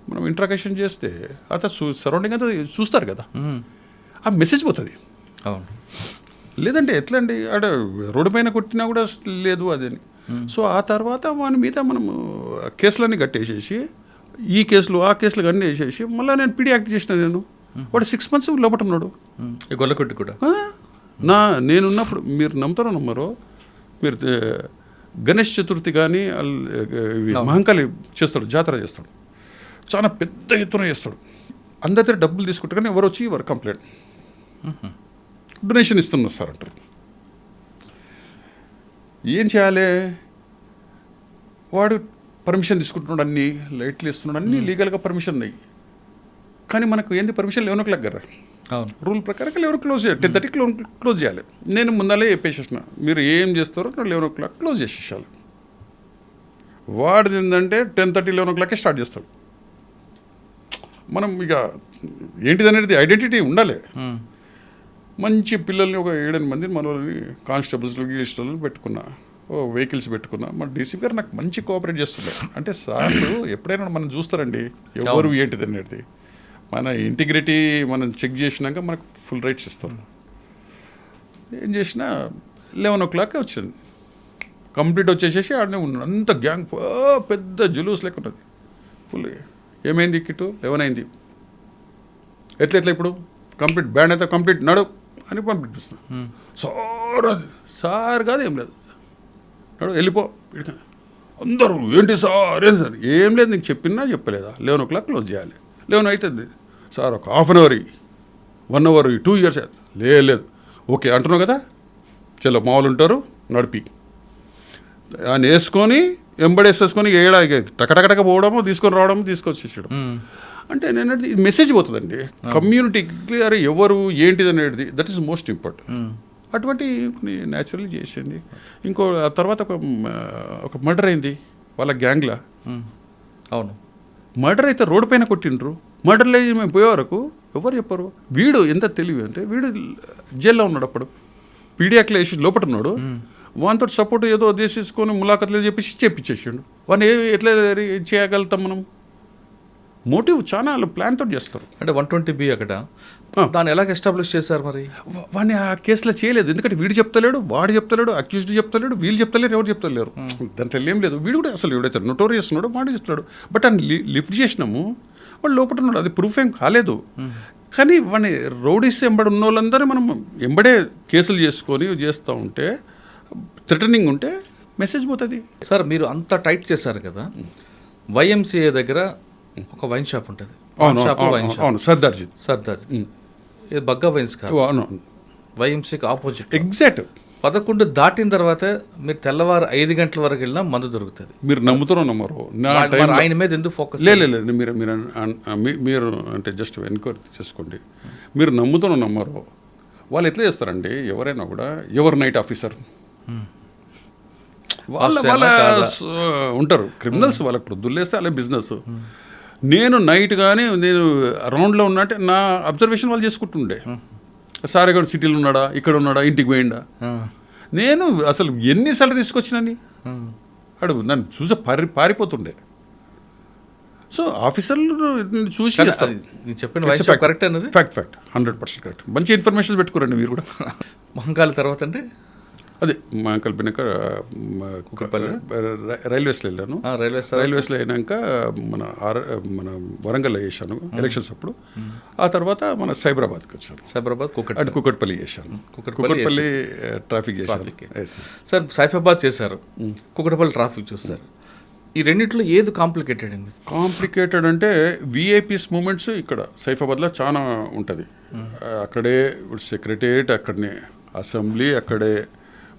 మనం ఇంట్రాగేషన్ చేస్తే అతను సరౌండింగ్ అంతా చూస్తారు కదా, ఆ మెసేజ్ పోతుంది. అవును, లేదంటే ఎట్లా అండి అక్కడ రోడ్డు పైన కొట్టినా కూడా లేదు అదని. సో ఆ తర్వాత వాని మీద మనము కేసులన్నీ కట్టేసేసి ఈ కేసులు ఆ కేసులు అన్నీ వేసేసి మళ్ళీ నేను పీడీ యాక్ట్ చేసిన. నేను వాడు 6 months లోపట ఉన్నాడు. గొల్లకొట్టి కూడా నేనున్నప్పుడు మీరు నమ్ముతారో నమ్మరో, మీరు గణేష్ చతుర్థి కానీ మహంకాళి చేస్తాడు, జాతర చేస్తాడు, చాలా పెద్ద ఎత్తున చేస్తాడు. అందరి దగ్గర డబ్బులు తీసుకుంటారు కానీ ఎవరు వచ్చి ఎవరు కంప్లైంట్ డొనేషన్ ఇస్తున్నారు సార్ అంటారు. ఏం చేయాలి? వాడు పర్మిషన్ తీసుకుంటున్నాడు, అన్నీ లైట్లు ఇస్తున్నాడు, అన్నీ లీగల్గా పర్మిషన్ ఉన్నాయి. కానీ మనకు ఏంది పర్మిషన్ 11 o'clock కదా రూల్ ప్రకారం 11 క్లోజ్ చేయాలి, 10:30 క్లోజ్ చేయాలి. నేను ముందలే చెప్పేసేసిన మీరు ఏం చేస్తారో 11 o'clock క్లోజ్ చేసేసాలి. వాడిది ఏంటంటే 10:30 11 o'clock స్టార్ట్ చేస్తాడు. మనం ఇక ఏంటిది అనేది ఐడెంటిటీ ఉండాలి. మంచి పిల్లల్ని ఒక 7-8 మందిని మనల్ని కానిస్టేబుల్స్ పెట్టుకున్నా, వెహికల్స్ పెట్టుకున్నా. మన డీసీపీ గారు నాకు మంచి కోఆపరేట్ చేస్తున్నారు. అంటే సార్లు ఎప్పుడైనా మనం చూస్తారండి ఎవరు ఏంటిది అనేది, మన ఇంటిగ్రిటీ మనం చెక్ చేసినాక మనకు ఫుల్ రైట్స్ ఇస్తారు. ఏం చేసినా 11 o'clock వచ్చింది, కంప్లీట్ వచ్చేసేసి ఆడనే ఉన్నాడు. అంత గ్యాంగ్ పెద్ద జులూస్ లెక్క ఉన్నది ఫుల్. ఏమైంది కిట్టు 11 అయింది, ఎట్లా ఇప్పుడు కంప్లీట్ బ్యాండ్ అయితే కంప్లీట్ నడు అని పంపిస్తున్నాను. సార్ కాదు ఏం లేదు, నడు వెళ్ళిపో. అందరూ ఏంటి సార్ ఏం లేదు, నీకు చెప్పలేదా 11 o'clock క్లోజ్ చేయాలి, 11 అవుతుంది సార్, ఒక ½ hour 1 hour 2 years లేదు ఓకే అంటున్నావు కదా, చలో మామూలు ఉంటారు నడిపి ఆయన వేసుకొని ఎంబడేసేసుకొని టకటకటక పోవడము, తీసుకొని రావడము, తీసుకొచ్చేసాడు. అంటే నేను మెసేజ్ పోతుందండి కమ్యూనిటీకి, అరే ఎవరు ఏంటిది అనేది, దట్ ఈస్ మోస్ట్ ఇంపార్టెంట్. అటువంటి కొన్ని న్యాచురల్లీ చేసింది. ఇంకో ఆ తర్వాత ఒక మర్డర్ అయింది వాళ్ళ గ్యాంగ్లా. అవును, మర్డర్ అయితే రోడ్డు పైన కొట్టిండ్రు. మర్డర్లో మేము పోయే వరకు ఎవరు చెప్పరు. వీడు ఎంత తెలివి అంటే, వీడు జైల్లో ఉన్నాడు అప్పుడు, పీడియాక్లో వేసి లోపల ఉన్నాడు. వానితో సపోర్ట్ ఏదో తీసుకొని ములాఖత్లు చెప్పేసి చేపించేసాడు. వాడిని ఎట్లా చేయగలుగుతాం మనం? మోటివ్ చాలా ప్లాన్ తోటి చేస్తారు. అంటే 120B అక్కడ దాన్ని ఎలాగ ఎస్టాబ్లిష్ చేశారు మరి? వాడిని ఆ కేసులో చేయలేదు, ఎందుకంటే వీడు చెప్తలేడు, వాడు చెప్తలేడు, అక్యూజ్డ్ చెప్తలేడు, వీళ్ళు చెప్తలేరు, ఎవరు చెప్తలేరు. దాంట్లో ఏం లేదు. వీడు కూడా అసలు ఎవడైతే నోటోరియస్ ఉన్నాడో వాడు చెప్తున్నాడు. బట్ ఆయన లిఫ్ట్ చేసినాము, వాడు లోపల ఉన్నాడు, అది ప్రూఫ్ ఏం కాలేదు. కానీ వాడిని రౌడీస్ ఎంబడి ఉన్న వాళ్ళందరూ మనం ఎంబడే కేసులు చేసుకొని చేస్తూ ఉంటే, థ్రెటనింగ్ ఉంటే మెసేజ్ పోతుంది. సార్ మీరు అంత టైట్ చేశారు కదా, YMCA దగ్గర ఒక వైన్ షాప్ ఉంటుంది, అవును సర్దార్జీ ఇది బగ్గా వైన్స్ కాదు, అవును YMCAకి ఆపోజిట్ ఎగ్జాక్ట్. 11 దాటిన తర్వాత మీరు తెల్లవారు 5 గంటల వరకు వెళ్ళినా మందు దొరుకుతుంది. మీరు నమ్ముతారో నమ్మరు, ఆయన మీద ఎందుకు ఫోకస్? లేదు మీరు అంటే జస్ట్ ఎన్క్వైరీ చేసుకోండి. మీరు నమ్ముతారో నమ్మరు, వాళ్ళు ఎట్లా చేస్తారండి, ఎవరైనా కూడా ఎవరు నైట్ ఆఫీసర్ వాళ్ళ ఉంటారు క్రిమినల్స్, వాళ్ళకి ప్రొద్దులేస్తే అలా బిజినెస్. నేను నైట్ కానీ నేను రౌండ్లో ఉన్నట్టే నా అబ్జర్వేషన్ వాళ్ళు చేసుకుంటుండే. సార్ ఇక్కడ సిటీలో ఉన్నాడా, ఇక్కడ ఉన్నాడా, ఇంటికి పోయిండా. నేను అసలు ఎన్నిసార్లు తీసుకొచ్చినని అడుగు, నన్ను చూసి పారిపోతుండే. సో ఆఫీసర్లు చూసి కరెక్ట్ అన్నది ఫ్యాక్ట్ 100% కరెక్ట్. మంచి ఇన్ఫర్మేషన్ పెట్టుకోరండి మీరు కూడా. మహంకాళ తర్వాత అంటే అదే మా కలిపినాక రైల్వేస్లో వెళ్ళాను. రైల్వేస్లో అయినాక మన వరంగల్లో చేశాను ఎలక్షన్స్ అప్పుడు. ఆ తర్వాత మన సైబరాబాద్కి వచ్చాను. అటు కుకట్పల్లి చేశాను. కుకట్పల్లి ట్రాఫిక్ చేశాను. సార్ సైఫాబాద్ చేశారు, కుకట్పల్లి ట్రాఫిక్ చూస్తారు. ఈ రెండిట్లో ఏది కాంప్లికేటెడ్ అండి? కాంప్లికేటెడ్ అంటే విఐపీస్ మూమెంట్స్ ఇక్కడ సైఫాబాద్లో చాలా ఉంటుంది. అక్కడే సెక్రటేరియట్ అక్కడనే, అసెంబ్లీ అక్కడే,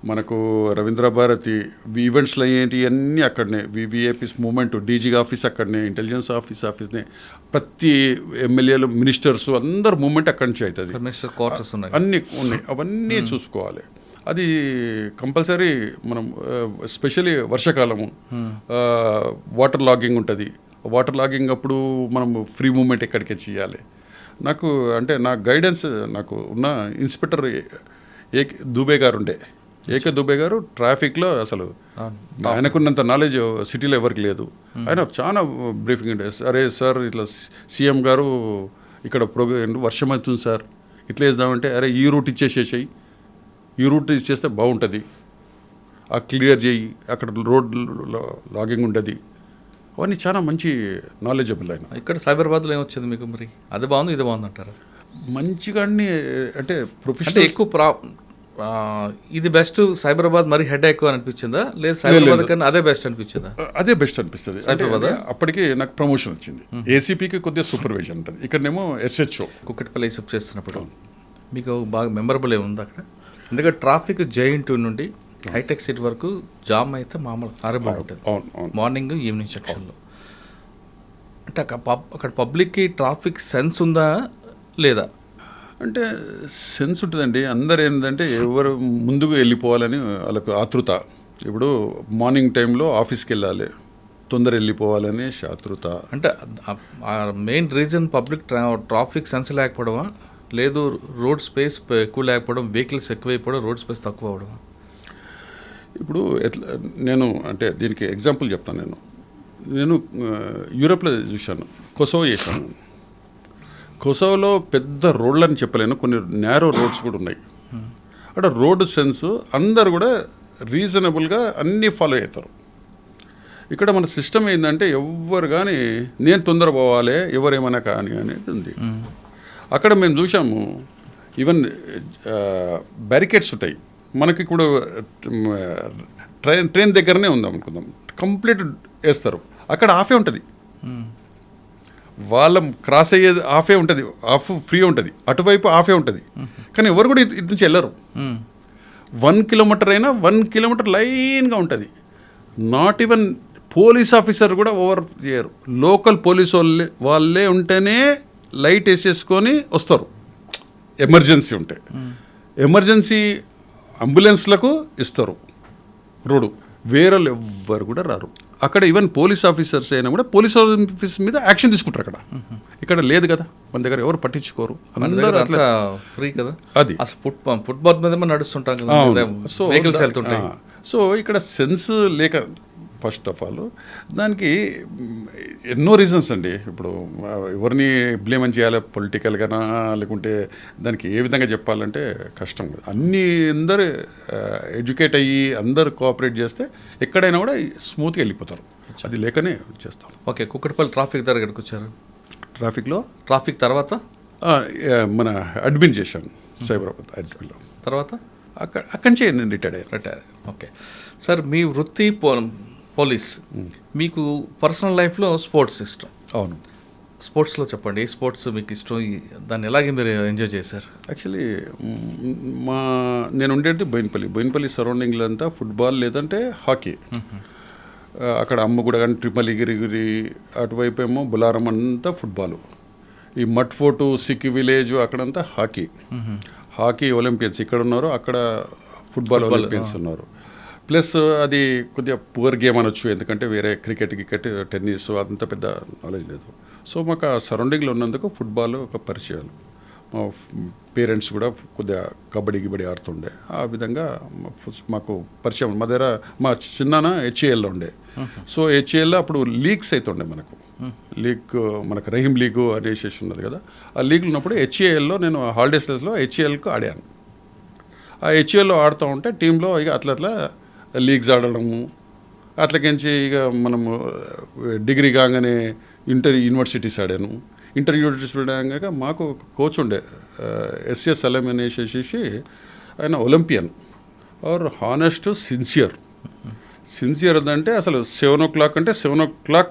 మనకు రవీంద్ర భారతి ఈవెంట్స్లో ఏంటి అన్నీ అక్కడనే, విఐపీస్ మూమెంట్, డీజీ ఆఫీస్ అక్కడనే, ఇంటెలిజెన్స్ ఆఫీస్నే, ప్రతి ఎమ్మెల్యేలు మినిస్టర్స్ అందరు మూమెంట్ అక్కడి నుంచి అవుతుంది. అన్నీ ఉన్నాయి, అవన్నీ చూసుకోవాలి. అది కంపల్సరీ. మనం ఎస్పెషలీ వర్షాకాలము వాటర్ లాగింగ్ ఉంటుంది. వాటర్ లాగింగ్ అప్పుడు మనం ఫ్రీ మూమెంట్ ఎక్కడికి చేయాలి. నాకు అంటే నా గైడెన్స్ నాకు ఉన్న ఇన్స్పెక్టర్ దుబే గారు ఉండే, ఏకే దుబే గారు ట్రాఫిక్లో అసలు ఆయనకున్నంత నాలెడ్జ్ సిటీలో ఎవరికి లేదు. ఆయన చాలా బ్రీఫింగ్ ఉండే. అరే సార్ ఇట్లా సీఎం గారు ఇక్కడ వర్షం అవుతుంది సార్, ఇట్లా వేద్దామంటే, అరే ఈ రూట్ ఇచ్చేసేసాయి, ఈ రూట్ ఇచ్చేస్తే బాగుంటుంది, ఆ క్లియర్ చేయి, అక్కడ రోడ్ లాగింగ్ ఉంటుంది. అవన్నీ చాలా మంచి నాలెడ్జబుల్ ఆయన. ఇక్కడ సైబరాబాద్లో ఏమొచ్చింది మీకు మరి? అది బాగుంది, ఇది బాగుంది అంటారా? మంచిగా అన్ని అంటే ప్రొఫెషనల్ ఎక్కువ ఇది బెస్ట్, సైబరాబాద్ మరి హెడ్ ఎక్కువ అనిపించిందా, లేదు సైబరాబాద్ కన్నా అదే బెస్ట్ అనిపించిందా? అదే బెస్ట్ అనిపిస్తుంది. అప్పటికి నాకు ప్రమోషన్ వచ్చింది. ఏసీపీకి కొద్దిగా సూపర్విజన్ ఉంటుంది, ఇక్కడనేమో SHO. కుకట్పల్లి ఏసీపీ చేస్తున్నప్పుడు మీకు బాగా మెమరబుల్ ఏముంది అక్కడ? ఎందుకంటే ట్రాఫిక్ JN2 నుండి హైటెక్ సిటీ వరకు జామ్ అయితే మామూలు హారబుల్ ఉంటుంది మార్నింగ్ ఈవినింగ్ సెక్షన్లో. అంటే అక్కడ పబ్లిక్కి ట్రాఫిక్ సెన్స్ ఉందా లేదా? అంటే సెన్స్ ఉంటుందండి. అందరు ఏంటంటే ఎవరు ముందుకు వెళ్ళిపోవాలని వాళ్ళకు ఆతృత. ఇప్పుడు మార్నింగ్ టైంలో ఆఫీస్కి వెళ్ళాలి, తొందర వెళ్ళిపోవాలని ఆతృత. అంటే main reason public traffic sense లేకపోవడమా? లేదు రోడ్ స్పేస్ ఎక్కువ లేకపోవడం, వెహికల్స్ ఎక్కువైపోవడం, రోడ్ స్పేస్ తక్కువ అవడం? ఇప్పుడు ఎట్లా నేను అంటే దీనికి ఎగ్జాంపుల్ చెప్తాను. నేను యూరోప్లో చూశాను, కొసోవో చేశాను. కొసోవోలో పెద్ద రోడ్లని చెప్పలేను, కొన్ని నేరో రోడ్స్ కూడా ఉన్నాయి. అక్కడ రోడ్ సెన్స్ అందరు కూడా రీజనబుల్గా అన్నీ ఫాలో అవుతారు. ఇక్కడ మన సిస్టమ్ ఏంటంటే ఎవ్వరు కానీ నేను తొందర పోవాలి, ఎవరేమైనా కానీ అనేది ఉంది. అక్కడ మేము చూసాము, ఈవెన్ బ్యారికేడ్స్ ఉంటాయి మనకి. ఇప్పుడు ట్రైన్ దగ్గరనే ఉందాం అనుకుందాం, కంప్లీట్ వేస్తారు. అక్కడ ఆఫే ఉంటుంది, వాళ్ళ క్రాస్ అయ్యేది ఆఫే ఉంటుంది, ఆఫ్ ఫ్రీ ఉంటుంది, అటువైపు ఆఫే ఉంటుంది. కానీ ఎవరు కూడా ఇటు నుంచి వెళ్ళరు. 1 కిలోమీటర్ అయినా 1 కిలోమీటర్ లైన్గా ఉంటుంది. నాట్ ఈవెన్ పోలీస్ ఆఫీసర్ కూడా ఓవర్ చేయరు. లోకల్ పోలీస్ వాళ్ళే ఉంటేనే లైట్ వేసేసుకొని వస్తారు ఎమర్జెన్సీ ఉంటే. ఎమర్జెన్సీ అంబులెన్స్లకు ఇస్తారు రోడ్డు, వేరే ఎవ్వరు కూడా రారు. అక్కడ ఈవెన్ పోలీస్ ఆఫీసర్స్ అయినా కూడా పోలీస్ ఆఫీస్ మీద యాక్షన్ తీసుకుంటారు. ఇక్కడ లేదు కదా, మన దగ్గర ఎవరు పట్టించుకోరు, అందరూ అట్లా ఫ్రీ కదా. అది ఫుట్బాల్ మీద నడుస్తుంటాం కదా, సో వెహికల్స్ వెళ్తుంటాయి. సో ఇక్కడ సెన్స్ లేక ఫస్ట్ ఆఫ్ ఆల్ దానికి ఎన్నో రీజన్స్ అండి. ఇప్పుడు ఎవరిని బ్లేమ్ అని చేయాలి, పొలిటికల్గానా లేకుంటే దానికి ఏ విధంగా చెప్పాలంటే కష్టం. అందరూ ఎడ్యుకేట్ అయ్యి అందరూ కోఆపరేట్ చేస్తే ఎక్కడైనా కూడా స్మూత్గా వెళ్ళిపోతారు. అది లేకనే చేస్తాం. ఓకే, కుక్కటిపల్లి ట్రాఫిక్ దగ్గర ఎక్కడికి వచ్చారు? ట్రాఫిక్ తర్వాత మన అడ్మిన్ చేశాను సైబరాబాద్ అడ్మిన్లో. తర్వాత అక్కడి నుంచి నేను రిటైర్ అయ్యాను. ఓకే సార్, మీ వృత్తి పోలీస్, మీకు పర్సనల్ లైఫ్లో స్పోర్ట్స్ ఇష్టం. అవును. స్పోర్ట్స్లో చెప్పండి, ఏ స్పోర్ట్స్ మీకు ఇష్టం, దాన్ని ఎలాగే మీరు ఎంజాయ్ చేశారు? యాక్చువల్లీ నేను ఉండేది బోయినపల్లి సరౌండింగ్లో అంతా ఫుట్బాల్ లేదంటే హాకీ. అక్కడ అమ్మగూడ కానీ ట్రిపుల్ ఎగిరిగిరి, అటువైపు ఏమో బులారం అంతా ఫుట్బాల్. ఈ మట్ ఫోర్టు సిక్కి విలేజ్ అక్కడంతా హాకీ ఒలింపియన్స్ ఇక్కడ ఉన్నారు, అక్కడ ఫుట్బాల్ ఒలింపియన్స్ ఉన్నారు. ప్లస్ అది కొద్దిగా పువర్ గేమ్ అనొచ్చు, ఎందుకంటే వేరే క్రికెట్ టెన్నిస్ అంత పెద్ద నాలెడ్జ్ లేదు. సో మాకు ఆ సరౌండింగ్లో ఉన్నందుకు ఫుట్బాల్ ఒక పరిచయాలు. మా పేరెంట్స్ కూడా కొద్దిగా కబడ్డీ ఆడుతుండే, ఆ విధంగా మాకు పరిచయం. మా దగ్గర మా చిన్నాన్న హెచ్ఏఎల్లో ఉండే. సో హెచ్ఏఎల్లో అప్పుడు లీగ్స్ అవుతుండే లీగ్, మనకు రహీం లీగు అసోసియేషన్ ఉన్నది కదా, ఆ లీగ్లు ఉన్నప్పుడు హెచ్ఏఎల్లో నేను హాలిడేస్లో హెచ్ఏఎల్కు ఆడాను. ఆ హెచ్ఏఎల్లో ఆడుతూ ఉంటే టీంలో ఇక అట్లా లీగ్స్ ఆడడము, అట్లకించి ఇక మనము డిగ్రీ కాగానే యూనివర్సిటీస్ ఆడాను. యూనివర్సిటీస్ ఆడాక మాకు ఒక కోచ్ ఉండే, ఎస్ఎస్ సలీం అనేసి, ఆయన ఒలింపియన్ ఆర్ హానెస్ట్ సిన్సియర్ అంటే అసలు 7 o'clock అంటే 7 o'clock,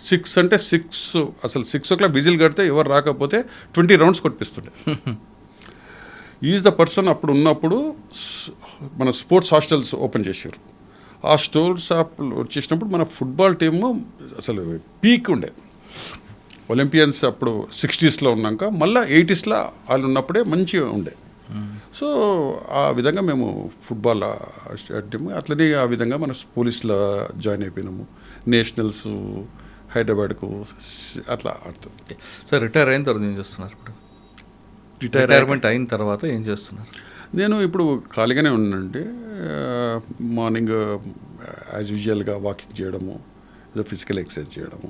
6 అంటే 6, అసలు 6 o'clock విజిల్ కడితే ఎవరు రాకపోతే 20 rounds కొట్టిస్తుండే. Is the person. అప్పుడు ఉన్నప్పుడు మన స్పోర్ట్స్ హాస్టల్స్ ఓపెన్ చేశారు. ఆ స్టోర్స్ వచ్చేసినప్పుడు మన ఫుట్బాల్ టీము అసలు పీక్ ఉండే. ఒలింపియన్స్ అప్పుడు 60sలో ఉన్నాక మళ్ళీ 80sలో వాళ్ళు ఉన్నప్పుడే మంచిగా ఉండే. సో ఆ విధంగా మేము ఫుట్బాల్ టీము అట్లనే ఆ విధంగా మన పోలీసులో జాయిన్ అయిపోయినాము. నేషనల్స్ హైదరాబాద్కు అట్లా ఆడుతుంది. సార్ రిటైర్ అయిన తర్వాత ఏం చేస్తున్నారు? ఇప్పుడు రిటైర్మెంట్ అయిన తర్వాత ఏం చేస్తున్నారు? నేను ఇప్పుడు ఖాళీగానే ఉన్నానండి. మార్నింగ్ యాజ్ యూజువల్గా వాకింగ్ చేయడము, ఏదో ఫిజికల్ ఎక్సర్సైజ్ చేయడము.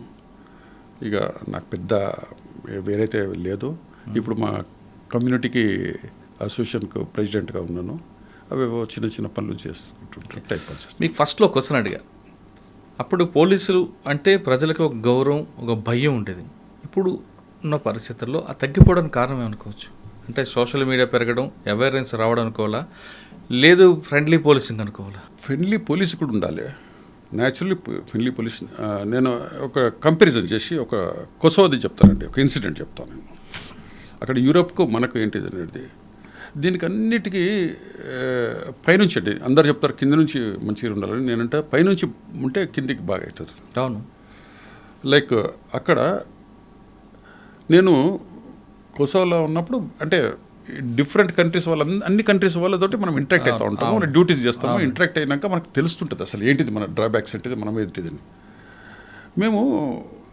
ఇక నాకు పెద్ద వేరైతే లేదు. ఇప్పుడు మా కమ్యూనిటీకి అసోసియేషన్కు ప్రెసిడెంట్గా ఉన్నాను. అవేవో చిన్న పనులు చేసుకుంటుంటాను, టైం పాస్ చేస్తాను. మీకు ఫస్ట్లో క్వశ్చన్ అడిగా, అప్పుడు పోలీసులు అంటే ప్రజలకు ఒక గౌరవం, ఒక భయం ఉండేది. ఇప్పుడు ఉన్న పరిస్థితుల్లో ఆ తగ్గిపోవడానికి కారణం ఏమనుకోవచ్చు? అంటే సోషల్ మీడియా పెరగడం, అవేర్నెస్ రావడం అనుకోవాలా, లేదు ఫ్రెండ్లీ పోలీసింగ్ అనుకోవాలా? ఫ్రెండ్లీ పోలీస్ కూడా ఉండాలి. Naturally friendly police. నేను ఒక కంపారిజన్ చేసి ఒక కొసోది చెప్తానండి, ఒక ఇన్సిడెంట్ చెప్తాను నేను. అక్కడ యూరోప్కు మనకు ఏంటిది అనేది, దీనికి అన్నిటికీ పైనుంచి అండి. అందరు చెప్తారు కింద నుంచి మంచిగా ఉండాలని, నేనంటే పైనుంచి ఉంటే కిందికి బాగా అవుతుంది. అవును. లైక్ అక్కడ నేను కొసోవోలో ఉన్నప్పుడు అంటే డిఫరెంట్ కంట్రీస్ వాళ్ళ అన్ని కంట్రీస్ వాళ్ళతోటి మనం ఇంటరాక్ట్ అవుతూ ఉంటాము, మనం డ్యూటీస్ చేస్తాము. ఇంటరాక్ట్ అయినాక మనకు తెలుస్తుంటుంది అసలు ఏంటిది మన డ్రాబ్యాక్స్ ఏంటిది, మనం ఏంటిదని. మేము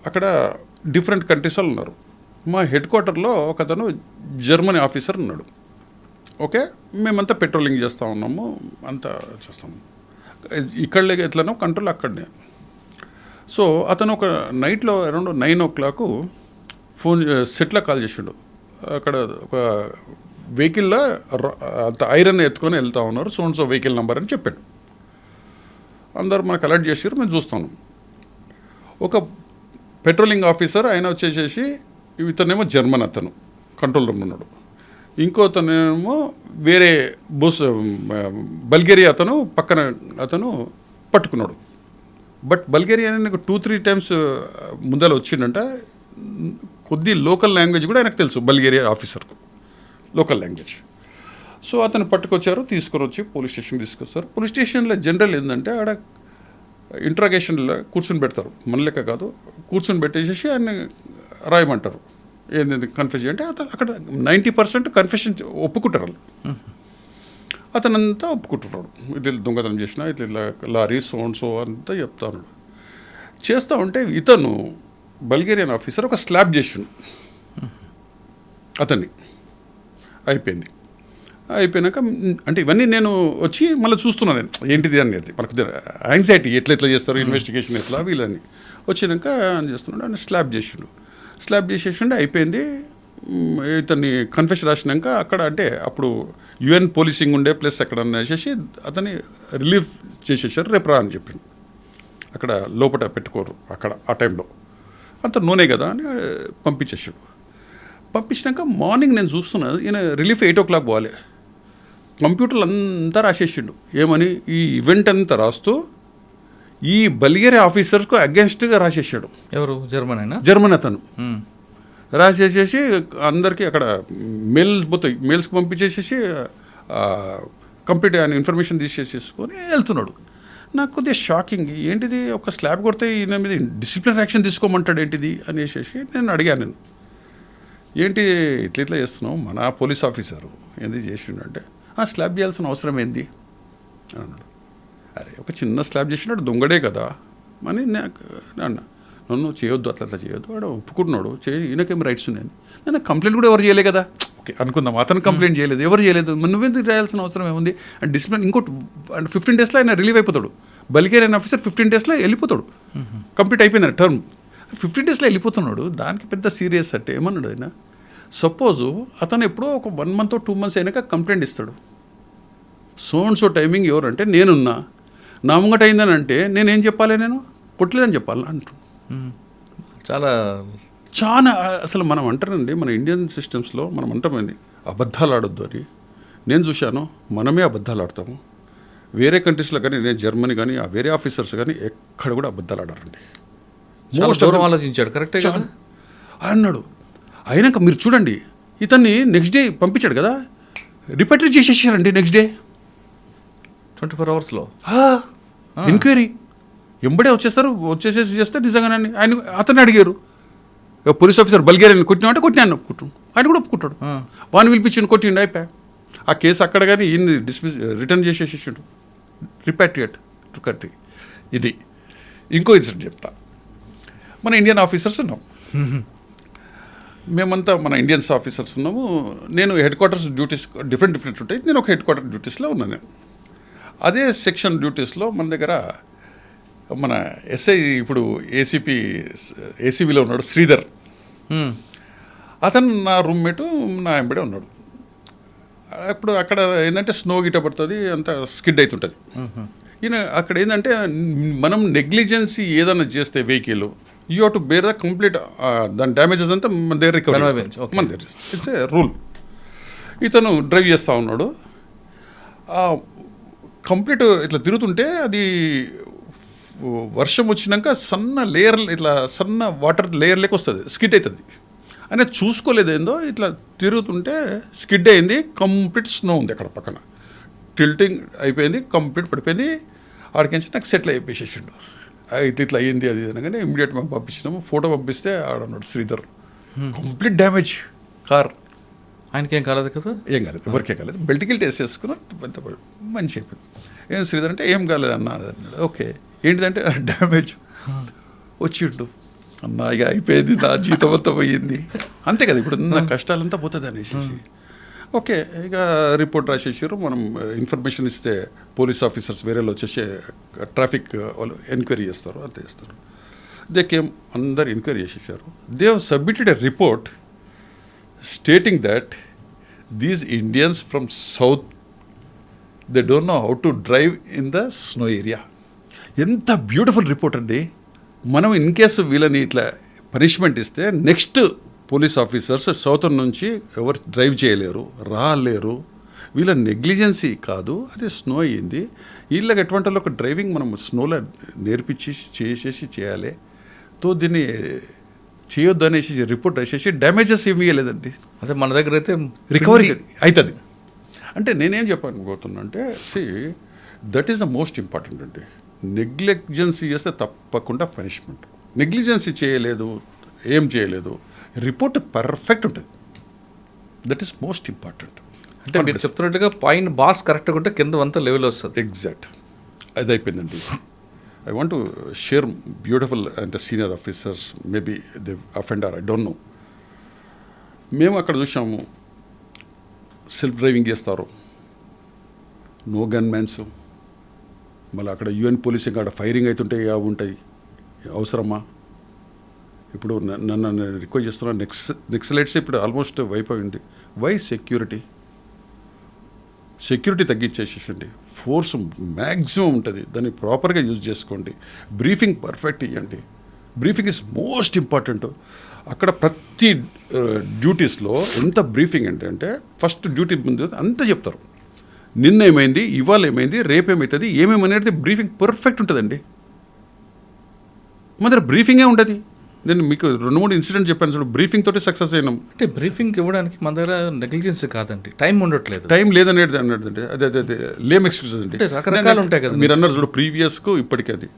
అక్కడ డిఫరెంట్ కంట్రీస్ వాళ్ళు ఉన్నారు. మా హెడ్ క్వార్టర్లో ఒకతను జర్మనీ ఆఫీసర్ ఉన్నాడు. ఓకే, మేమంతా పెట్రోలింగ్ చేస్తూ ఉన్నాము, అంతా చేస్తాము. ఇక్కడ ఎట్లనో కంట్రోల్ అక్కడనే. సో అతను ఒక నైట్లో అరౌండ్ 9 o'clock ఫోన్ సెట్లో కాల్ చేసిండు. అక్కడ ఒక వెహికల్లో అంత ఐరన్ ఎత్తుకొని వెళ్తూ ఉన్నారు, సో వెహికల్ నెంబర్ అని చెప్పాడు. అందరు మనకు అలర్ట్ చేసారు, మేము చూస్తాను. ఒక పెట్రోలింగ్ ఆఫీసర్ ఆయన వచ్చేసేసి, ఇతనేమో జర్మన్, అతను కంట్రోల్ రూమ్ ఉన్నాడు. ఇంకో అతనేమో వేరే బల్గేరియా అతను పక్కన అతను పట్టుకున్నాడు. బట్ బల్గేరియా నీకు 2-3 times ముందర వచ్చిండంట. కొద్ది లోకల్ లాంగ్వేజ్ కూడా ఆయనకు తెలుసు, Bulgaria officer local language. So అతను పట్టుకొచ్చారు, తీసుకొని వచ్చి పోలీస్ స్టేషన్కి తీసుకొస్తారు. పోలీస్ స్టేషన్లో జనరల్ ఏంటంటే ఆడ ఇంట్రాగేషన్లో కూర్చొని పెడతారు, మన లెక్క కాదు, కూర్చొని పెట్టేసేసి ఆయన రాయమంటారు. ఏంటి కన్ఫ్యూజ్ అంటే అక్కడ 90% కన్ఫెషన్ ఒప్పుకుంటారు వాళ్ళు. అతనంతా ఒప్పుకుంటున్నాడు, ఇది దొంగతనం చేసిన, ఇట్లా లారీ సో అంతా చెప్తా ఉన్నాడు. చేస్తూ ఉంటే ఇతను బల్గేరియన్ ఆఫీసర్ ఒక స్లాబ్ చేసిండు అతన్ని. అయిపోయినాక అంటే ఇవన్నీ నేను వచ్చి మళ్ళీ చూస్తున్నాను, నేను ఏంటిది అనేది మనకు యాంగ్జైటీ, ఎట్లా చేస్తారు ఇన్వెస్టిగేషన్ ఎట్లా వీళ్ళని. వచ్చినాక చేస్తున్నాడు, ఆయన స్లాబ్ చేసేసిండు. అయిపోయింది. ఇతన్ని కన్ఫెషన్ రాసినాక అక్కడ అంటే అప్పుడు UN పోలీసింగ్ ఉండే ప్లస్ అక్కడ వేసేసి అతన్ని రిలీఫ్ చేసేసారు. రేపు రా అని చెప్పిండు. అక్కడ లోపల పెట్టుకోరు అక్కడ ఆ టైంలో, అంత నూనె కదా అని పంపించేసాడు. పంపించినాక మార్నింగ్ నేను చూస్తున్నాను, ఈయన రిలీఫ్ 8 o'clock పోవాలి. కంప్యూటర్లు అంతా రాసేసిండు. ఏమని ఈ ఈవెంట్ అంతా రాస్తూ ఈ బల్గేరియా ఆఫీసర్కు అగెన్స్ట్గా రాసేసాడు. ఎవరు? జర్మన్ అతను రాసేసేసి అందరికీ అక్కడ మెయిల్స్ పోతాయి, మెయిల్స్కి పంపించేసేసి కంప్లీట్ ఆయన ఇన్ఫర్మేషన్ తీసేసేసుకొని వెళ్తున్నాడు. నాకు కొద్దిగా షాకింగ్, ఏంటిది ఒక స్లాబ్ కొడితే ఈయన మీద డిసిప్లిన్ యాక్షన్ తీసుకోమంటాడు ఏంటిది అనేసి నేను అడిగాను. ఏంటి ఇట్లా చేస్తున్నావు, మన పోలీస్ ఆఫీసరు ఏంది చేసిండంటే స్లాబ్ చేయాల్సిన అవసరం ఏంది అన్నాడు. అరే ఒక చిన్న స్లాబ్ చేసినాడు, దొంగడే కదా అని అన్న. నన్ను చేయొద్దు, అట్లా చేయొద్దు, వాడు ఒప్పుకుంటున్నాడు, ఈయనకేం రైట్స్ ఉన్నాయని. నేను కంప్లైంట్ కూడా ఎవరు చేయలే కదా, ఓకే అనుకుందాం, అతను కంప్లైంట్ చేయలేదు, ఎవరు చేయలేదు, నువ్వెందుకు రాయాల్సిన అవసరం ఏముంది అండ్ డిసిప్లిన్. ఇంకోటి 15 days ఆయన రిలీవ్ అయిపోతాడు. బల్గేరియన్ ఆఫీసర్ 15 days వెళ్ళిపోతాడు, కంప్లీట్ అయిపోయింది టర్మ్. 15 days వెళ్ళిపోతున్నాడు, దానికి పెద్ద సీరియస్ అంటే ఏమన్నాడు ఆయన, సపోజు అతను ఎప్పుడో ఒక 1 month or 2 months అయినాక కంప్లైంట్ ఇస్తాడు. సో టైమింగ్ ఎవరంటే నేనున్నా, నా ముంగట అయిందని అంటే నేనేం చెప్పాలి, నేను కొట్టలేదని చెప్పాలి అంటు. చాలా అసలు మనం అంటారండి, మన ఇండియన్ సిస్టమ్స్లో మనం అంటామండి అబద్ధాలు ఆడొద్దు అని. నేను చూశాను, మనమే అబద్ధాలు ఆడతాము. వేరే కంట్రీస్లో కానీ, నేను జర్మనీ కానీ వేరే ఆఫీసర్స్ కానీ ఎక్కడ కూడా అబద్ధాలు ఆడారండి. ఆలోచించాడు, కరెక్టే కదా అన్నాడు. అయినాక మీరు చూడండి, ఇతన్ని నెక్స్ట్ డే పంపించాడు కదా, రిపేటరీ చేసేసారండి నెక్స్ట్ డే 24 hours ఎంక్వైరీ ఎంబడే వచ్చేసేసి చేస్తే నిజంగానే ఆయన అతన్ని అడిగారు, పోలీస్ ఆఫీసర్ బల్గేరియన్ కొట్టినా అంటే కొట్టినాను ఒప్పుకుంటాడు, ఆయన కూడా ఒప్పుకుంటాడు. వాడిని పిలిపించిండు, కొట్టిండు, అయిపోయా. ఆ కేసు అక్కడ కానీ ఈయన్ని రిటర్న్ చేసేసేసిండు, రిపాట్రియేట్ టు కంట్రీ. ఇది ఇంకో ఇన్సిడెంట్ చెప్తా. మన ఇండియన్ ఆఫీసర్స్ ఉన్నాం, మేమంతా మన ఇండియన్స్ ఆఫీసర్స్ ఉన్నాము. నేను హెడ్ క్వార్టర్స్ డ్యూటీస్ డిఫరెంట్ ఉంటాయి, నేను ఒక హెడ్ క్వార్టర్ డ్యూటీస్లో ఉన్నాను. నేను అదే సెక్షన్ డ్యూటీస్లో మన దగ్గర మన ఎస్ఐ ఇప్పుడు ఏసీబీలో ఉన్నాడు శ్రీధర్, అతను నా రూమ్మేటు, నా ఎంబడే ఉన్నాడు. ఇప్పుడు అక్కడ ఏంటంటే స్నో గిట్ట పడుతుంది, అంత స్కిడ్ అవుతుంటుంది. ఈయన అక్కడ ఏంటంటే మనం నెగ్లిజెన్సీ ఏదైనా చేస్తే vehicle, you have to bear the complete దాని డ్యామేజెస్ అంతా మన దగ్గర రికవరీ, మన దగ్గర ఇట్స్ ఏ రూల్. ఇతను డ్రైవ్ చేస్తూ ఉన్నాడు, కంప్లీట్ ఇట్లా తిరుగుతుంటే అది వర్షం వచ్చినాక సన్న వాటర్ లేయర్ లెక్క వస్తుంది, స్కిడ్ అవుతుంది. ఆయన చూసుకోలేదు, ఏందో ఇట్లా తిరుగుతుంటే స్కిడ్ అయింది, కంప్లీట్ స్నో ఉంది అక్కడ పక్కన, టిల్టింగ్ అయిపోయింది, కంప్లీట్ పడిపోయింది. ఆడికించి నాకు సెటిల్ అయిపోయేసేసిండు. ఇట్లా అయ్యింది అది అనగానే ఇమీడియట్ మేము పంపించినాము. ఫోటో పంపిస్తే ఆడన్నాడు శ్రీధర్, కంప్లీట్ డ్యామేజ్ కార్. ఆయనకేం కాలేదు కదా? ఏం కాలేదు, ఎవరికేం కాలేదు. బెల్ట్కి టెస్ట్ చేసుకున్నా, మంచి అయిపోయింది. ఏం శ్రీధర్ అంటే ఏం కాలేదు అన్న అన్నాడు. ఓకే ఏంటిదంటే డ్యామేజ్ వచ్చిండు. అన్నా ఇక అయిపోయింది, నా జీతం అంతా పోయింది, అంతే కదా, ఇప్పుడు నా కష్టాలంతా పోతుంది అనేసి. ఓకే, ఇక రిపోర్ట్ రాసేసారు. మనం ఇన్ఫర్మేషన్ ఇస్తే పోలీస్ ఆఫీసర్స్ వేరేలో వచ్చేసి ట్రాఫిక్ వాళ్ళు ఎంక్వైరీ చేస్తారు, అంతే చేస్తారు. దే కేమ్, అందరు ఎంక్వైరీ చేసేసారు. They have submitted a report stating that these Indians from south they don't know how to drive in the snow area. ఎంత బ్యూటిఫుల్ రిపోర్ట్ అండి. మనం ఇన్ కేసు వీళ్ళని ఇట్లా పనిష్మెంట్ ఇస్తే నెక్స్ట్ పోలీస్ ఆఫీసర్స్ సౌత్ నుంచి ఎవరు drive చేయలేరు, రాలేరు. వీళ్ళ నెగ్లిజెన్సీ కాదు, అది స్నో అయ్యింది. వీళ్ళకి ఎటువంటి ఒక డ్రైవింగ్ మనం స్నోలో నేర్పించి చేసేసి చేయాలి. తో దీన్ని చేయొద్దు అనేసి రిపోర్ట్ వేసేసి డ్యామేజెస్ ఏమి ఇవ్వలేదండి. అదే మన దగ్గర అయితే రికవరీ అవుతుంది. అంటే నేనేం చెప్పనుకోతున్నా అంటే that is the most important అండి. నెగ్లిజెన్సీ చేస్తే తప్పకుండా పనిష్మెంట్. నెగ్లిజెన్సీ చేయలేదు, ఏం చేయలేదు, రిపోర్ట్ పర్ఫెక్ట్ ఉంటుంది. That is most important. అంటే మీరు చెప్తున్నట్టుగా పైన బాస్ కరెక్ట్గా ఉంటే కింద అంతా లెవెల్ వస్తుంది. ఎగ్జాక్ట్, అది అయిపోయిందండి. I want to share beautiful అంటే senior officers maybe they offender, I don't know. మేము అక్కడ చూసాము, సెల్ఫ్ డ్రైవింగ్ చేస్తారు, నో గన్ మ్యాన్స్. మళ్ళీ అక్కడ యుఎన్ పోలీసింగ్ అక్కడ ఫైరింగ్ అవుతుంటే అవి ఉంటాయి, అవసరమా? ఇప్పుడు నన్ను రిక్వెస్ట్ చేస్తున్నా, నెక్సలైట్స్ ఇప్పుడు ఆల్మోస్ట్ వైప్ అయింది. వై? సెక్యూరిటీ తగ్గించేసేసండి. ఫోర్స్ మ్యాక్సిమం ఉంటుంది, దాన్ని ప్రాపర్గా యూజ్ చేసుకోండి. బ్రీఫింగ్ పర్ఫెక్ట్ ఇవ్వండి. Briefing is most important. అక్కడ ప్రతి డ్యూటీస్లో ఎంత బ్రీఫింగ్ అంటే ఫస్ట్ డ్యూటీ ముందు అంతా చెప్తారు. నిన్న ఏమైంది, ఇవాళ ఏమైంది, రేపు ఏమవుతుంది, ఏమేమనేది బ్రీఫింగ్ పర్ఫెక్ట్ ఉంటుందండి. మన దగ్గర బ్రీఫింగే ఉంటుంది. నేను మీకు 2-3 ఇన్సిడెంట్ చెప్పాను చూడు, బ్రీఫింగ్ తోటి సక్సెస్ అయినాం. అంటే బ్రీఫింగ్ ఇవ్వడానికి మన దగ్గర నెగ్లిజెన్సీ కాదండి, టైం ఉండట్లేదు. టైం లేదనేది అన్నది అదే అదే లేమ్ ఎక్స్క్యూజ్ అండి. రకరకాలు ఉంటాయి కదా. మీరు అన్నారు చూడు, ప్రీవియస్కు ఇప్పటికీ అది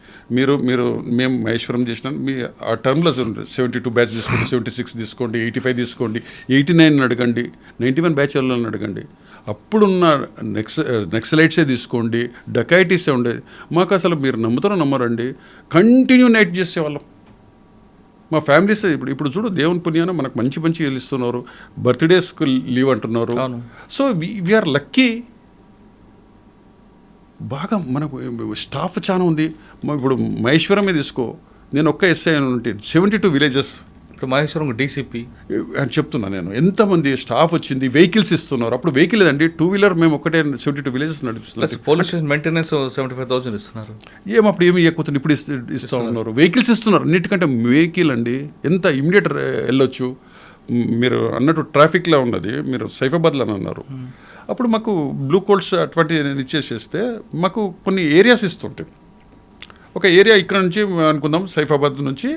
మేము మహేశ్వరం చేసినాం. మీ ఆ టర్మ్లో 72 బ్యాచ్ తీసుకోండి, 76 తీసుకోండి, 85 తీసుకోండి, 89 అడగండి, 91 బ్యాచ్ వాళ్ళని అడగండి. అప్పుడున్న నెక్సలైట్సే తీసుకోండి, డకైటీసే ఉండేది. మాకు అసలు మీరు నమ్ముతారో నమ్మరండి, కంటిన్యూ నైట్ చేసేవాళ్ళం. మా ఫ్యామిలీస్ ఇప్పుడు చూడు, దేవుని పుణ్యాన మనకు మంచి మంచి ఇస్తున్నారు, బర్త్డేస్కి లీవ్ అంటున్నారు. So we are lucky. బాగా మనకు స్టాఫ్ చాలా ఉంది. ఇప్పుడు మహేశ్వరమే తీసుకో, నేను ఒక్క ఎస్ఐ ఉంటే 72 విలేజెస్. ఇప్పుడు మహేశ్వరం డీసీపీ అని చెప్తున్నా నేను, ఎంతమంది స్టాఫ్ వచ్చింది, వెహికల్స్ ఇస్తున్నారు. అప్పుడు వెహికల్ లేదండి, 2-వీలర్ మేము ఒకటే 72 విలేజెస్ నడిపిస్తున్నాం. పోలీస్ స్టేషన్ మెయింటెనెన్స్ 75,000 ఇస్తున్నారు. అప్పుడు ఏమి ఇవ్వకపోతుంది, ఇప్పుడు ఇస్తూ ఉన్నారు. వెహికల్స్ ఇస్తున్నారు. అన్నిటికంటే వెహికల్ అండి ఎంత ఇమీడియట్ వెళ్ళొచ్చు. మీరు అన్నట్టు ట్రాఫిక్లో ఉన్నది, మీరు సైఫాబాద్లో అని అన్నారు. అప్పుడు మాకు బ్లూ కోల్డ్స్ అటువంటి ఇచ్చేసేస్తే మాకు కొన్ని ఏరియాస్ ఇస్తుంటాయి. ఒక ఏరియా ఇక్కడ నుంచి అనుకుందాం, సైఫాబాద్ నుంచి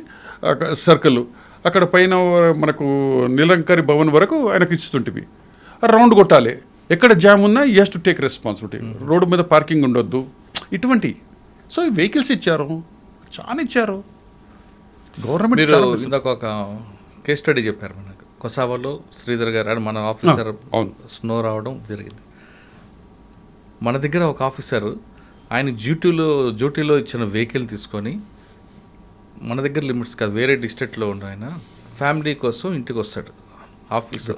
సర్కిల్, అక్కడ పైన మనకు నిలంకరి భవన్ వరకు ఆయనకు ఇస్తుంటివి. రౌండ్ కొట్టాలి, ఎక్కడ జామ్ ఉన్నా you has to take responsibility. Road మీద పార్కింగ్ ఉండొద్దు, ఇటువంటి. సో ఈ వెహికల్స్ ఇచ్చారు, చాలా ఇచ్చారు గవర్నమెంట్. ఇందాక ఒక కేస్ స్టడీ చెప్పారు మనకు, కొసావాలో శ్రీధర్ గారు మన ఆఫీసర్ స్నో రావడం జరిగింది. మన దగ్గర ఒక ఆఫీసర్ ఆయన డ్యూటీలో ఇచ్చిన వెహికల్ తీసుకొని, మన దగ్గర లిమిట్స్ కాదు, వేరే డిస్ట్రిక్ట్లో ఉన్న ఆయన ఫ్యామిలీ కోసం ఇంటికి వస్తాడు,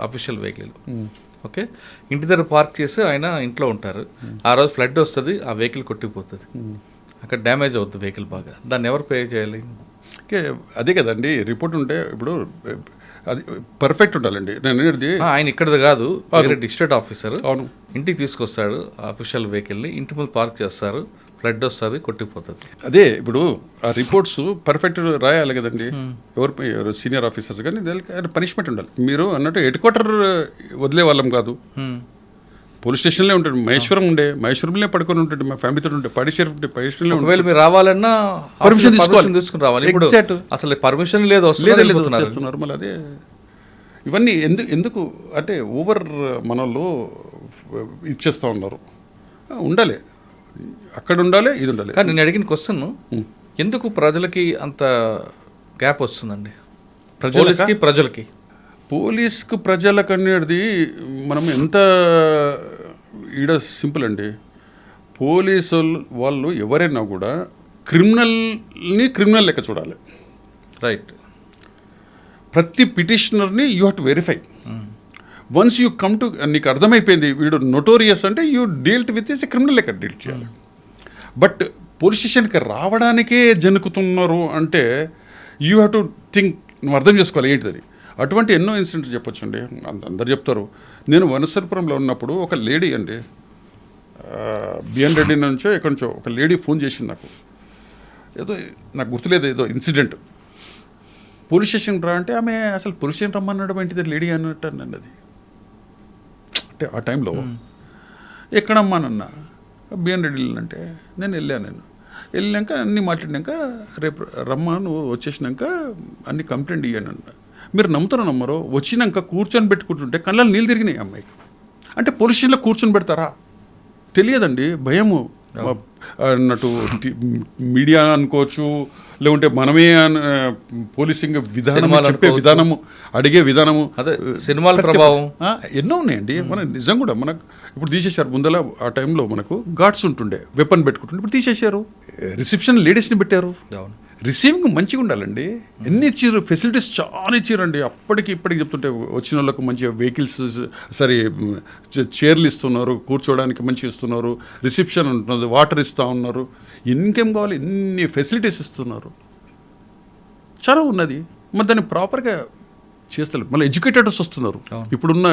అఫీషియల్ వెహికల్. ఓకే, ఇంటి దగ్గర పార్క్ చేసి ఆయన ఇంట్లో ఉంటారు. ఆ రోజు ఫ్లడ్ వస్తుంది, ఆ వెహికల్ కొట్టిపోతుంది, అక్కడ డ్యామేజ్ అవుతుంది వెహికల్ బాగా. దాన్ని ఎవరు పే చేయాలి? అదే కదండి రిపోర్ట్ ఉంటే. ఇప్పుడు అది పర్ఫెక్ట్ ఉండాలండి. నేను ఆయన ఇక్కడది కాదు, వేరే డిస్ట్రిక్ట్ ఆఫీసర్. అవును, ఇంటికి తీసుకొస్తాడు అఫీషియల్ వెహికల్ని, ఇంటి ముందు పార్క్ చేస్తారు, ఫ్లడ్ వస్తుంది, కొట్టిపోతుంది. అదే ఇప్పుడు ఆ రిపోర్ట్స్ పర్ఫెక్ట్ రాయాలి కదండి. ఎవరు సీనియర్ ఆఫీసర్స్ కానీ పనిష్మెంట్ ఉండాలి. మీరు అన్నట్టు హెడ్ క్వార్టర్ వదిలే వాళ్ళం కాదు, పోలీస్ స్టేషన్లే ఉంటాడు. మహేశ్వరంలో పడుకొని ఉంటాడు, మా ఫ్యామిలీతో ఉంటే పాడిషేర్ ఉంటే పడిషన్లో. ఒకవేళ మీరు రావాలన్నా పర్మిషన్ తీసుకుని రావాలి. ఇప్పుడు అసలు పర్మిషన్ లేదు, చేస్తున్నారు. మళ్ళీ అదే ఇవన్నీ ఎందుకు అంటే ఓవర్ మనలో ఇచ్చేస్తూ ఉన్నారు. ఉండాలి, అక్కడ ఉండాలి, ఇది ఉండాలి. కానీ నేను అడిగిన క్వశ్చన్, ఎందుకు ప్రజలకి అంత గ్యాప్ వస్తుందండి? ప్రజలకి పోలీస్కు ప్రజలకు అనేది మనం ఎంత ఈడ సింపుల్ అండి. పోలీసు వాళ్ళు ఎవరైనా కూడా క్రిమినల్ లెక్క చూడాలి. రైట్. ప్రతి పిటిషనర్ని you have to verify. Once you come to, నీకు అర్థమైపోయింది వీడు నొటోరియస్ అంటే you dealt with is criminal లెక్క డీల్ చేయాలి. బట్ పోలీస్ స్టేషన్కి రావడానికే జనుకుతున్నారు అంటే యూ హ్యావ్ టు థింక్, నువ్వు అర్థం చేసుకోవాలి ఏంటిదని. అటువంటి ఎన్నో ఇన్సిడెంట్స్ చెప్పొచ్చండి, అందరు చెప్తారు. నేను వనసరపురంలో ఉన్నప్పుడు ఒక లేడీ అండి, బిఎన్ రెడ్డి నుంచో ఎక్కడి నుంచో ఒక లేడీ ఫోన్ చేసింది నాకు, ఏదో నాకు గుర్తులేదు, ఏదో ఇన్సిడెంట్. పోలీస్ స్టేషన్కి రా అంటే ఆమె అసలు పోలీస్ స్టేషన్ రమ్మన్నాడు ఏంటిది లేడీ అన్నట్టు అన్నది. అంటే ఆ టైంలో ఎక్కడమ్మానన్నా బిఎన్ రెడ్డి అంటే నేను వెళ్ళాక అన్నీ మాట్లాడినాక రేపు రమ్మా నువ్వు వచ్చేసినాక అన్ని కంప్లైంట్ ఇయ్యానన్న. మీరు నమ్మరో వచ్చినాక కూర్చొని పెట్టుకుంటుంటే కళ్ళలో నీళ్ళు తిరిగినాయి అమ్మాయికి. అంటే పోలీస్ స్టేషన్లో కూర్చొని పెడతారా తెలియదండి, భయము అన్నట్టు. మీడియా అనుకోవచ్చు, లేకుంటే మనమే పోలీసింగ్ విధానం, చెప్పే విధానము, అడిగే విధానము, సినిమాల ప్రభావం ఎన్నో ఉన్నాయండి. మన నిజం కూడా మనకు ఇప్పుడు తీసేశారు. ముందల ఆ టైంలో మనకు గార్డ్స్ ఉంటుండే, వెపన్ పెట్టుకుంటుండే, ఇప్పుడు తీసేశారు. రిసెప్షన్ లేడీస్ని పెట్టారు. రిసీవింగ్ మంచిగా ఉండాలండి. ఎన్ని ఇచ్చారు, ఫెసిలిటీస్ చాలా ఇచ్చారండి. అప్పటికి ఇప్పటికి చెప్తుంటే వచ్చిన వాళ్ళకు మంచిగా వెహికల్స్, సరే చైర్లు ఇస్తున్నారు, కూర్చోవడానికి మంచిగా ఇస్తున్నారు, రిసెప్షన్ ఉంటున్నది, వాటర్ ఇస్తూ ఉన్నారు, ఇంకేం కావాలి ఎన్ని ఫెసిలిటీస్ ఇస్తున్నారు, చాలా ఉన్నది. మరి దాన్ని ప్రాపర్గా చేస్తారు. మళ్ళీ ఎడ్యుకేటెడ్స్ వస్తున్నారు. ఇప్పుడున్న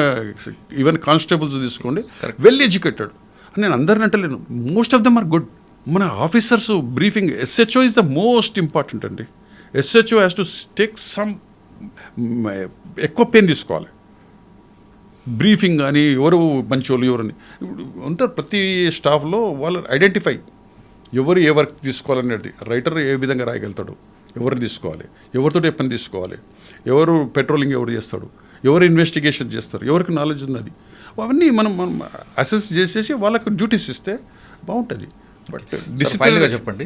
ఈవెన్ కానిస్టేబుల్స్ తీసుకోండి, వెల్ ఎడ్యుకేటెడ్. నేను అందరిని అంటలేను, most of them are good. మన officers briefing, SHO is the most important అండి. SHO has to take some, ఎక్కువ పెయిన్ తీసుకోవాలి. బ్రీఫింగ్ కానీ ఎవరు మంచోళ్ళు ఎవరని ఉంటారు ప్రతి స్టాఫ్లో, వాళ్ళు ఐడెంటిఫై ఎవరు ఏ వర్క్ తీసుకోవాలనేది. రైటర్ ఏ విధంగా రాయగలుగుతాడు, ఎవరిని తీసుకోవాలి, ఎవరితో ఏ పని తీసుకోవాలి, ఎవరు పెట్రోలింగ్ ఎవరు చేస్తాడు, ఎవరు ఇన్వెస్టిగేషన్ చేస్తారు, ఎవరికి నాలెడ్జ్ ఉన్నది, అవన్నీ మనం అసెస్ చేసేసి వాళ్ళకు డ్యూటీస్ ఇస్తే బాగుంటుంది. బట్ డిసిప్లిన్గా చెప్పండి,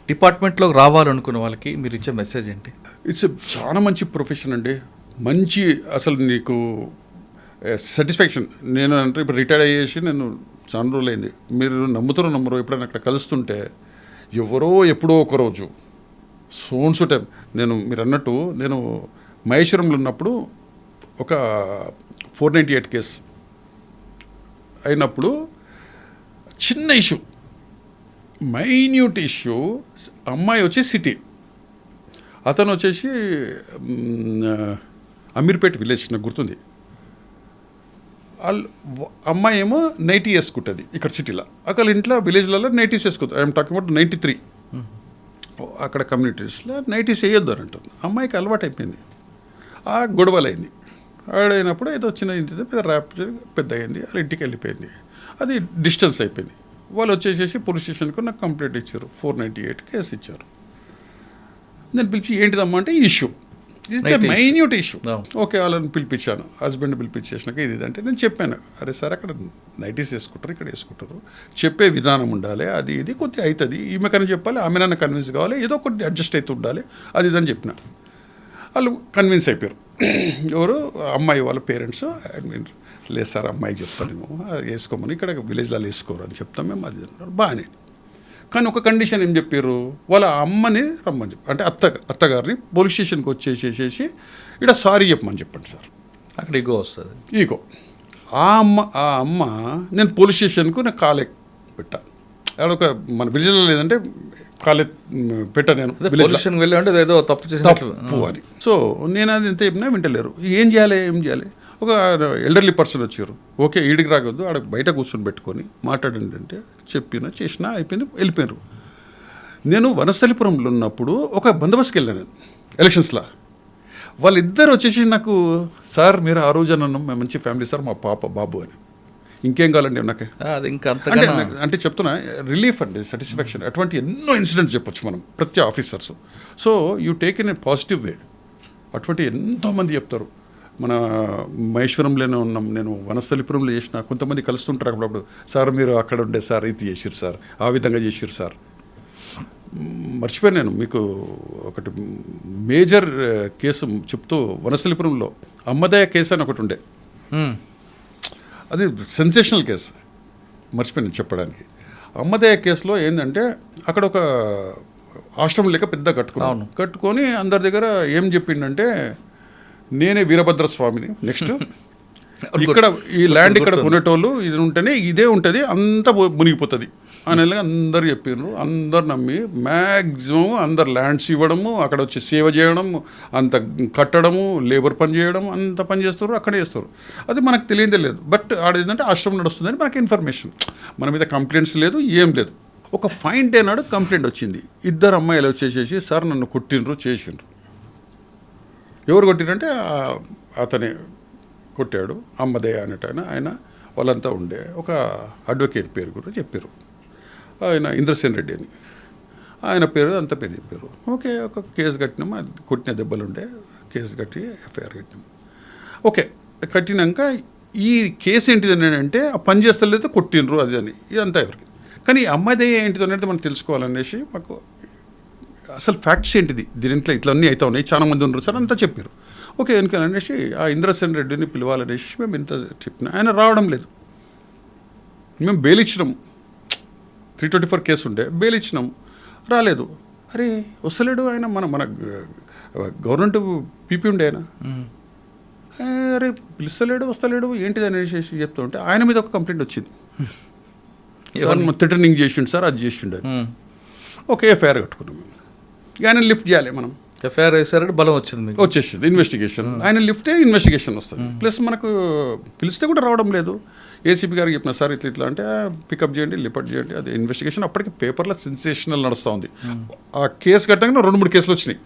డిపార్ట్మెంట్లోకి రావాలనుకున్న వాళ్ళకి మీరు ఇచ్చే మెసేజ్ ఏంటి? ఇట్స్ చాలా మంచి ప్రొఫెషన్ అండి, మంచి అసలు నీకు సాటిస్ఫాక్షన్. నేను అంటే ఇప్పుడు రిటైర్ అయ్యేసి నేను చాలా రోజులైంది. మీరు నమ్మరో ఎప్పుడైనా అక్కడ కలుస్తుంటే ఎవరో ఎప్పుడో ఒకరోజు సోన్సు టైం, నేను మీరు అన్నట్టు నేను మహేశ్వరంలో ఉన్నప్పుడు ఒక 498 కేసు అయినప్పుడు చిన్న ఇష్యూ, మైన్యూట్ ఇష్యూ. అమ్మాయి వచ్చి సిటీ, అతను వచ్చేసి అమీర్పేట్ విలేజ్, నాకు గుర్తుంది. అమ్మాయి ఏమో నైటీ వేసుకుంటుంది ఇక్కడ సిటీలో, అక్కడ ఇంట్లో విలేజ్లలో నైటీస్ వేసుకుంటుంది. I'm talking about 93. అక్కడ కమ్యూనిటీస్లో నైటీస్ వేయొద్దు అని అంటుంది. అమ్మాయికి అలవాటు అయిపోయింది. ఆ గొడవలైంది. ఆడైనప్పుడు ఏదో చిన్న ఇంటి పెద్ద ర్యాప్ పెద్ద అయింది, వాళ్ళ ఇంటికి వెళ్ళిపోయింది. అది డిస్టెన్స్ అయిపోయింది. వాళ్ళు వచ్చేసేసి పోలీస్ స్టేషన్కు నాకు కంప్లైంట్ ఇచ్చారు, 498 కేసు ఇచ్చారు. నేను పిలిచి ఏంటిదమ్మా అంటే issue, it's a minute issue. Okay, వాళ్ళని పిలిపించాను, హస్బెండ్ పిలిపించేసినాక ఇది అంటే నేను చెప్పాను, అరే సార్ అక్కడ నైటీస్ వేసుకుంటారు, ఇక్కడ వేసుకుంటారు, చెప్పే విధానం ఉండాలి, అది ఇది కొద్దిగా అవుతుంది, ఈమె కన్నా చెప్పాలి, ఆమె నన్ను కన్విన్స్ కావాలి, ఏదో కొద్ది అడ్జస్ట్ అవుతూ ఉండాలి, అది ఇదని చెప్పిన. వాళ్ళు కన్విన్స్ అయిపోయారు. ఎవరు అమ్మాయి వాళ్ళ పేరెంట్స్, లేదు సార్ అమ్మాయికి చెప్తాను నేను వేసుకోమని, ఇక్కడ విలేజ్లో వేసుకోరు అని చెప్తాం మేము, అది బాగానే. కానీ ఒక కండిషన్ ఏం చెప్పారు, వాళ్ళ అమ్మని రమ్మని చెప్పి, అంటే అత్తగారిని పోలీస్ స్టేషన్కి వచ్చేసేసి ఇక్కడ సారీ చెప్పమని చెప్పండి సార్. అక్కడ ఈగో వస్తుంది. ఈగో. ఆ అమ్మ నేను పోలీస్ స్టేషన్కు నాకు కాలే పెట్టా, ఒక మన విలేజ్లో లేదంటే కాలే పెట్టా, నేను స్టేషన్కి వెళ్ళి అంటే ఏదో తప్పు అని. సో నేను అది ఎంత చెప్పినా వింటలేరు. ఏం చేయాలి ఒక ఎల్డర్లీ పర్సన్ వచ్చారు, ఓకే ఈడికి రాగొద్దు, ఆడ బయట కూర్చొని పెట్టుకొని మాట్లాడండి అంటే చేసినా అయిపోయింది, వెళ్ళిపోయారు. నేను వనస్థలిపురంలో ఉన్నప్పుడు ఒక బందోబస్తుకి వెళ్ళాను నేను ఎలక్షన్స్లో. వాళ్ళిద్దరు వచ్చేసి నాకు, సార్ మీరు ఆ రోజు అన్నాం మేము మంచి ఫ్యామిలీ సార్, మా పాప బాబు అని, ఇంకేం కావాలండి నాకు అంటే చెప్తున్నా, రిలీఫ్ అండి, సాటిస్ఫాక్షన్. అటువంటి ఎన్నో ఇన్సిడెంట్స్ చెప్పొచ్చు మనం ప్రతి officers. So you take in a positive way. అటువంటి ఎంతోమంది చెప్తారు. మన మహేశ్వరంలోనే ఉన్నాం, నేను వనస్థలిపురంలో చేసిన, కొంతమంది కలుస్తుంటారు అప్పుడప్పుడు, సార్ మీరు అక్కడ ఉండే సార్ ఇది చేసిరు సార్, ఆ విధంగా చేసిరు సార్. మర్చిపోయాను నేను మీకు ఒకటి మేజర్ కేసు చెప్తూ, వనస్థలిపురంలో అమ్మదయ్య కేసు అని ఒకటి ఉండే, అది సెన్సేషనల్ కేసు, మర్చిపోయాను చెప్పడానికి. అమ్మదయ్య కేసులో ఏంటంటే అక్కడ ఒక ఆశ్రమం లేక పెద్ద కట్టుకొని అందరి దగ్గర ఏం చెప్పిండంటే, నేనే వీరభద్ర స్వామిని. నెక్స్ట్ ఇక్కడ ఈ ల్యాండ్ ఇక్కడ కొనేటోళ్ళు ఇది ఉంటేనే ఇదే ఉంటుంది, అంతా మునిగిపోతుంది అని అందరు చెప్పారు. అందరు నమ్మి మ్యాక్సిమం అందరు ల్యాండ్స్ ఇవ్వడము, అక్కడ వచ్చి సేవ చేయడం, అంత కట్టడము, లేబర్ పని చేయడం, అంత పని చేస్తారు, అక్కడే చేస్తారు. అది మనకు తెలియదే లేదు. బట్ ఆడ ఏంటంటే ఆశ్రమం నడుస్తుందని మనకి ఇన్ఫర్మేషన్. మన మీద కంప్లైంట్స్ లేదు, ఏం లేదు. ఒక ఫైన్ డే నాడు కంప్లైంట్ వచ్చింది. 2 అమ్మాయిలు వచ్చేసేసి సార్ నన్ను కొట్టిండ్రు చేసిండ్రు. ఎవరు కొట్టిరంటే అతనే కొట్టాడు, అమ్మదే అనేట ఆయన. వాళ్ళంతా ఉండే ఒక అడ్వకేట్ పేరు కూడా చెప్పారు, ఆయన ఇంద్రసేన్ రెడ్డి అని. ఆయన పేరు అంత పేరు చెప్పారు. ఓకే, ఒక కేసు కట్టినాము. కొట్టిన దెబ్బలు ఉండే కేసు కట్టి ఎఫ్ఐఆర్ కట్టినాము. ఓకే, కట్టినాక ఈ కేసు ఏంటిదని అంటే పని చేస్తలేదు, కొట్టిండ్రు అది అని. ఇదంతా ఎవరికి. కానీ అమ్మాయిదే ఏంటిది అనేది మనం తెలుసుకోవాలనేసి మాకు అసలు ఫ్యాక్ట్స్ ఏంటిది, దీంట్లో ఇట్లా అన్నీ అవుతా ఉన్నాయి, చాలా మంది ఉన్నారు సార్ అంతా చెప్పారు. ఓకే ఎందుకనేసి ఆ ఇంద్రసేన్ రెడ్డిని పిలవాలనేసి మేము ఇంత చెప్పిన. ఆయన రావడం లేదు. మేము బెయిల్ ఇచ్చినాము, 324 కేసు ఉండే బెయిల్ ఇచ్చినాం, రాలేదు. అరే వస్తలేడు ఆయన, మన గవర్నమెంట్ పీపీ ఉండే ఆయన. అరే పిలుస్తలేడు, వస్తలేడు, ఏంటిది అనేసి చెప్తూ ఉంటే ఆయన మీద ఒక కంప్లైంట్ వచ్చింది. థ్రెటనింగ్ చేసిండు సార్, అది చేసిండు అని. ఓకే, ఎఫ్ఐఆర్ కట్టుకున్నాం. ఆయన లిఫ్ట్ చేయాలి మనం. ఎఫ్ఐఆర్ వేసారంటే బలం వచ్చింది, వచ్చేసింది ఇన్వెస్టిగేషన్. ఆయన లిఫ్టే ఇన్వెస్టిగేషన్ వస్తుంది. ప్లస్ మనకు పిలిస్తే కూడా రావడం లేదు. ఏసీపీ గారికి చెప్పిన సార్ ఇట్లా అంటే పికప్ చేయండి, లిపట్ చేయండి. అది ఇన్వెస్టిగేషన్ అప్పటికి పేపర్లో సెన్సేషనల్ నడుస్తూ ఉంది. ఆ కేసు కట్టగానే 2-3 కేసులు వచ్చినాయి.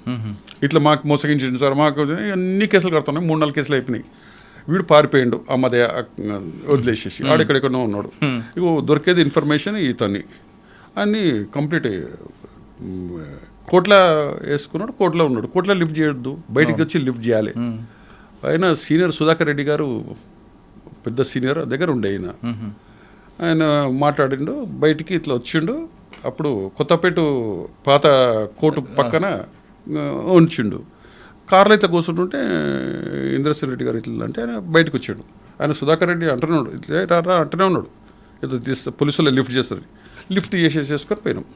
ఇట్లా మాకు మోసగించండి సార్, మాకు అన్ని కేసులు కడుతున్నాయి. 3-4 కేసులు అయిపోయినాయి. వీడు పారిపోయిండు, అమ్మదే వదిలేసేసి ఆడెక్కడెక్కడో ఉన్నాడు. ఇగో దొరికేది ఇన్ఫర్మేషన్ ఇతన్ని అన్నీ కంప్లీట్ కోట్ల వేసుకున్నాడు, కోట్లో ఉన్నాడు. కోట్ల లిఫ్ట్ చేయొద్దు, బయటికి వచ్చి లిఫ్ట్ చేయాలి. ఆయన సీనియర్ సుధాకర్ రెడ్డి గారు పెద్ద సీనియర్ దగ్గర ఉండే ఆయన మాట్లాడిండు, బయటికి ఇట్లా వచ్చిండు. అప్పుడు కొత్తపేట పాత కోర్టు పక్కన ఉంచిండు. కార్లో ఇట్లా కూర్చుంటుంటే ఇంద్రసేన్ రెడ్డి గారు ఇట్లా అంటే ఆయన బయటకు వచ్చాడు. ఆయన సుధాకర్ రెడ్డి అంటున్నాడు, ఇట్లా రా అంటూనే ఉన్నాడు. ఏదో పోలీసులు లిఫ్ట్ చేస్తారు, లిఫ్ట్ చేసేసుకొని పోయినాం.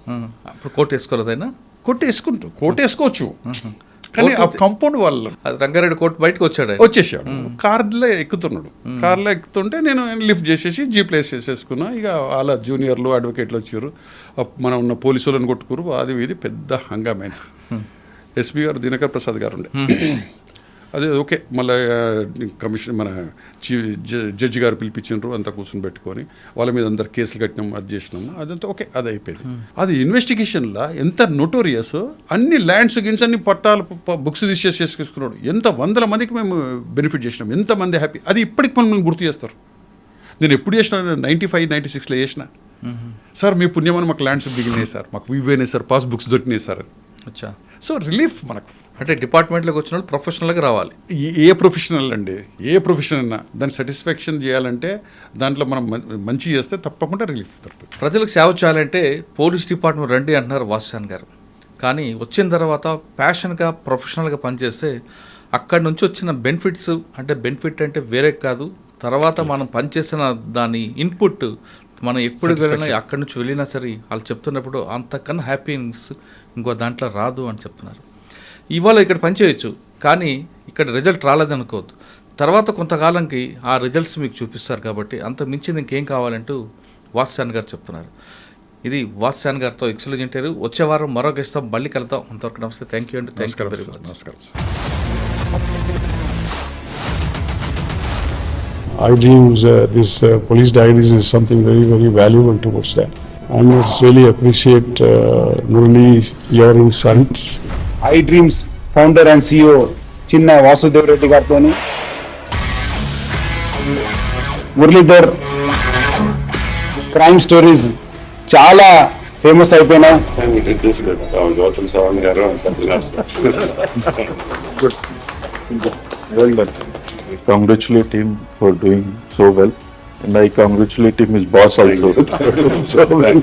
అప్పుడు కోర్టు వేసుకోలేదు ఆయన, కోర్టు వేసుకోవచ్చు. కానీ ఆ కాంపౌండ్ వాళ్ళు రంగారెడ్డి కోర్టు బయటకు వచ్చేసాడు. కార్లో ఎక్కుతున్నాడు. కార్లో ఎక్కుతుంటే నేను లిఫ్ట్ చేసేసి జీప్లో వేసేసుకున్నా. ఇక వాళ్ళ జూనియర్లు అడ్వకేట్లు వచ్చారు, మనం ఉన్న పోలీసులను కొట్టుకురు. అది ఇది పెద్ద హంగామైన. ఎస్పీ గారు దినకర్ ప్రసాద్ గారు ఉండే. అదే ఓకే, మళ్ళీ కమిషన్ మన జడ్జి గారు పిలిపించారు, అంతా కూర్చొని పెట్టుకొని వాళ్ళ మీద అందరు కేసులు కట్టినాము, అది చేసినాము, అదంతా ఓకే, అది అయిపోయింది. అది ఇన్వెస్టిగేషన్లో ఎంత నోటోరియస్, అన్ని ల్యాండ్స్ గిన్స్ అన్ని పట్టాలు బుక్స్ తీసుకున్నాడు. ఎంత 100 మందికి మేము బెనిఫిట్ చేసినాం, ఎంతమంది హ్యాపీ. అది ఇప్పటికి మనం గుర్తు చేస్తారు. నేను ఎప్పుడు చేసిన 95, 96లో చేసిన. సార్ మీ పుణ్యమని మాకు ల్యాండ్స్ దిగినాయి సార్, మాకు ఇవేనాయి సార్, పాస్ బుక్స్ దొరికినాయి సార్. అచ్చా, సో రిలీఫ్ మనకు. అంటే డిపార్ట్మెంట్లోకి వచ్చిన ప్రొఫెషనల్గా రావాలి. ఏ ప్రొఫెషనల్ అండి, ఏ ప్రొఫెషన్ అన్నా దాన్ని సాటిస్ఫాక్షన్ చేయాలంటే దాంట్లో మనం మంచి చేస్తే తప్పకుండా రిలీఫ్ దొరుకుతుంది. ప్రజలకు సేవ చేయాలంటే పోలీస్ డిపార్ట్మెంట్ రండి అంటున్నారు వాసుచాన్ గారు. కానీ వచ్చిన తర్వాత ప్యాషన్గా ప్రొఫెషనల్గా పనిచేస్తే అక్కడి నుంచి వచ్చిన బెనిఫిట్స్, అంటే బెనిఫిట్ అంటే వేరే కాదు, తర్వాత మనం పనిచేసిన దాని ఇన్పుట్ మనం ఎప్పుడు వెళ్ళినా అక్కడి నుంచి వెళ్ళినా సరే వాళ్ళు చెప్తున్నప్పుడు అంతకన్నా హ్యాపీనెస్ ఇంకో దాంట్లో రాదు అని చెప్తున్నారు. ఇవాళ ఇక్కడ పనిచేయచ్చు, కానీ ఇక్కడ రిజల్ట్ రాలేదనుకోవద్దు. తర్వాత కొంతకాలంకి ఆ రిజల్ట్స్ మీకు చూపిస్తారు. కాబట్టి అంత మించింది ఇంకేం కావాలంటూ వాసుచాన్ గారు చెప్తున్నారు. ఇది వాసుచాన్ గారితో ఎక్స్క్లూజివ్ ఇంటర్వ్యూ. వచ్చే వారం మరో గెస్ట్తో మళ్ళీ కలుద్దాం. అంతవరకు నమస్తే, థ్యాంక్ యూ అండి. Thank you very much. నమస్కారం. I dreams, this police diaries is something very, very valuable towards that. I must really appreciate Murali, your insights. I Dreams founder and CEO చిన్న వాసుదేవ్ రెడ్డి గారితో మురళీధర్ క్రైమ్ స్టోరీస్ చాలా famous అయిపోయినాయి. Gautam Savan garu and Sanjay Good. Well done. I congratulate him for doing so well, and I congratulate him his boss also. So well.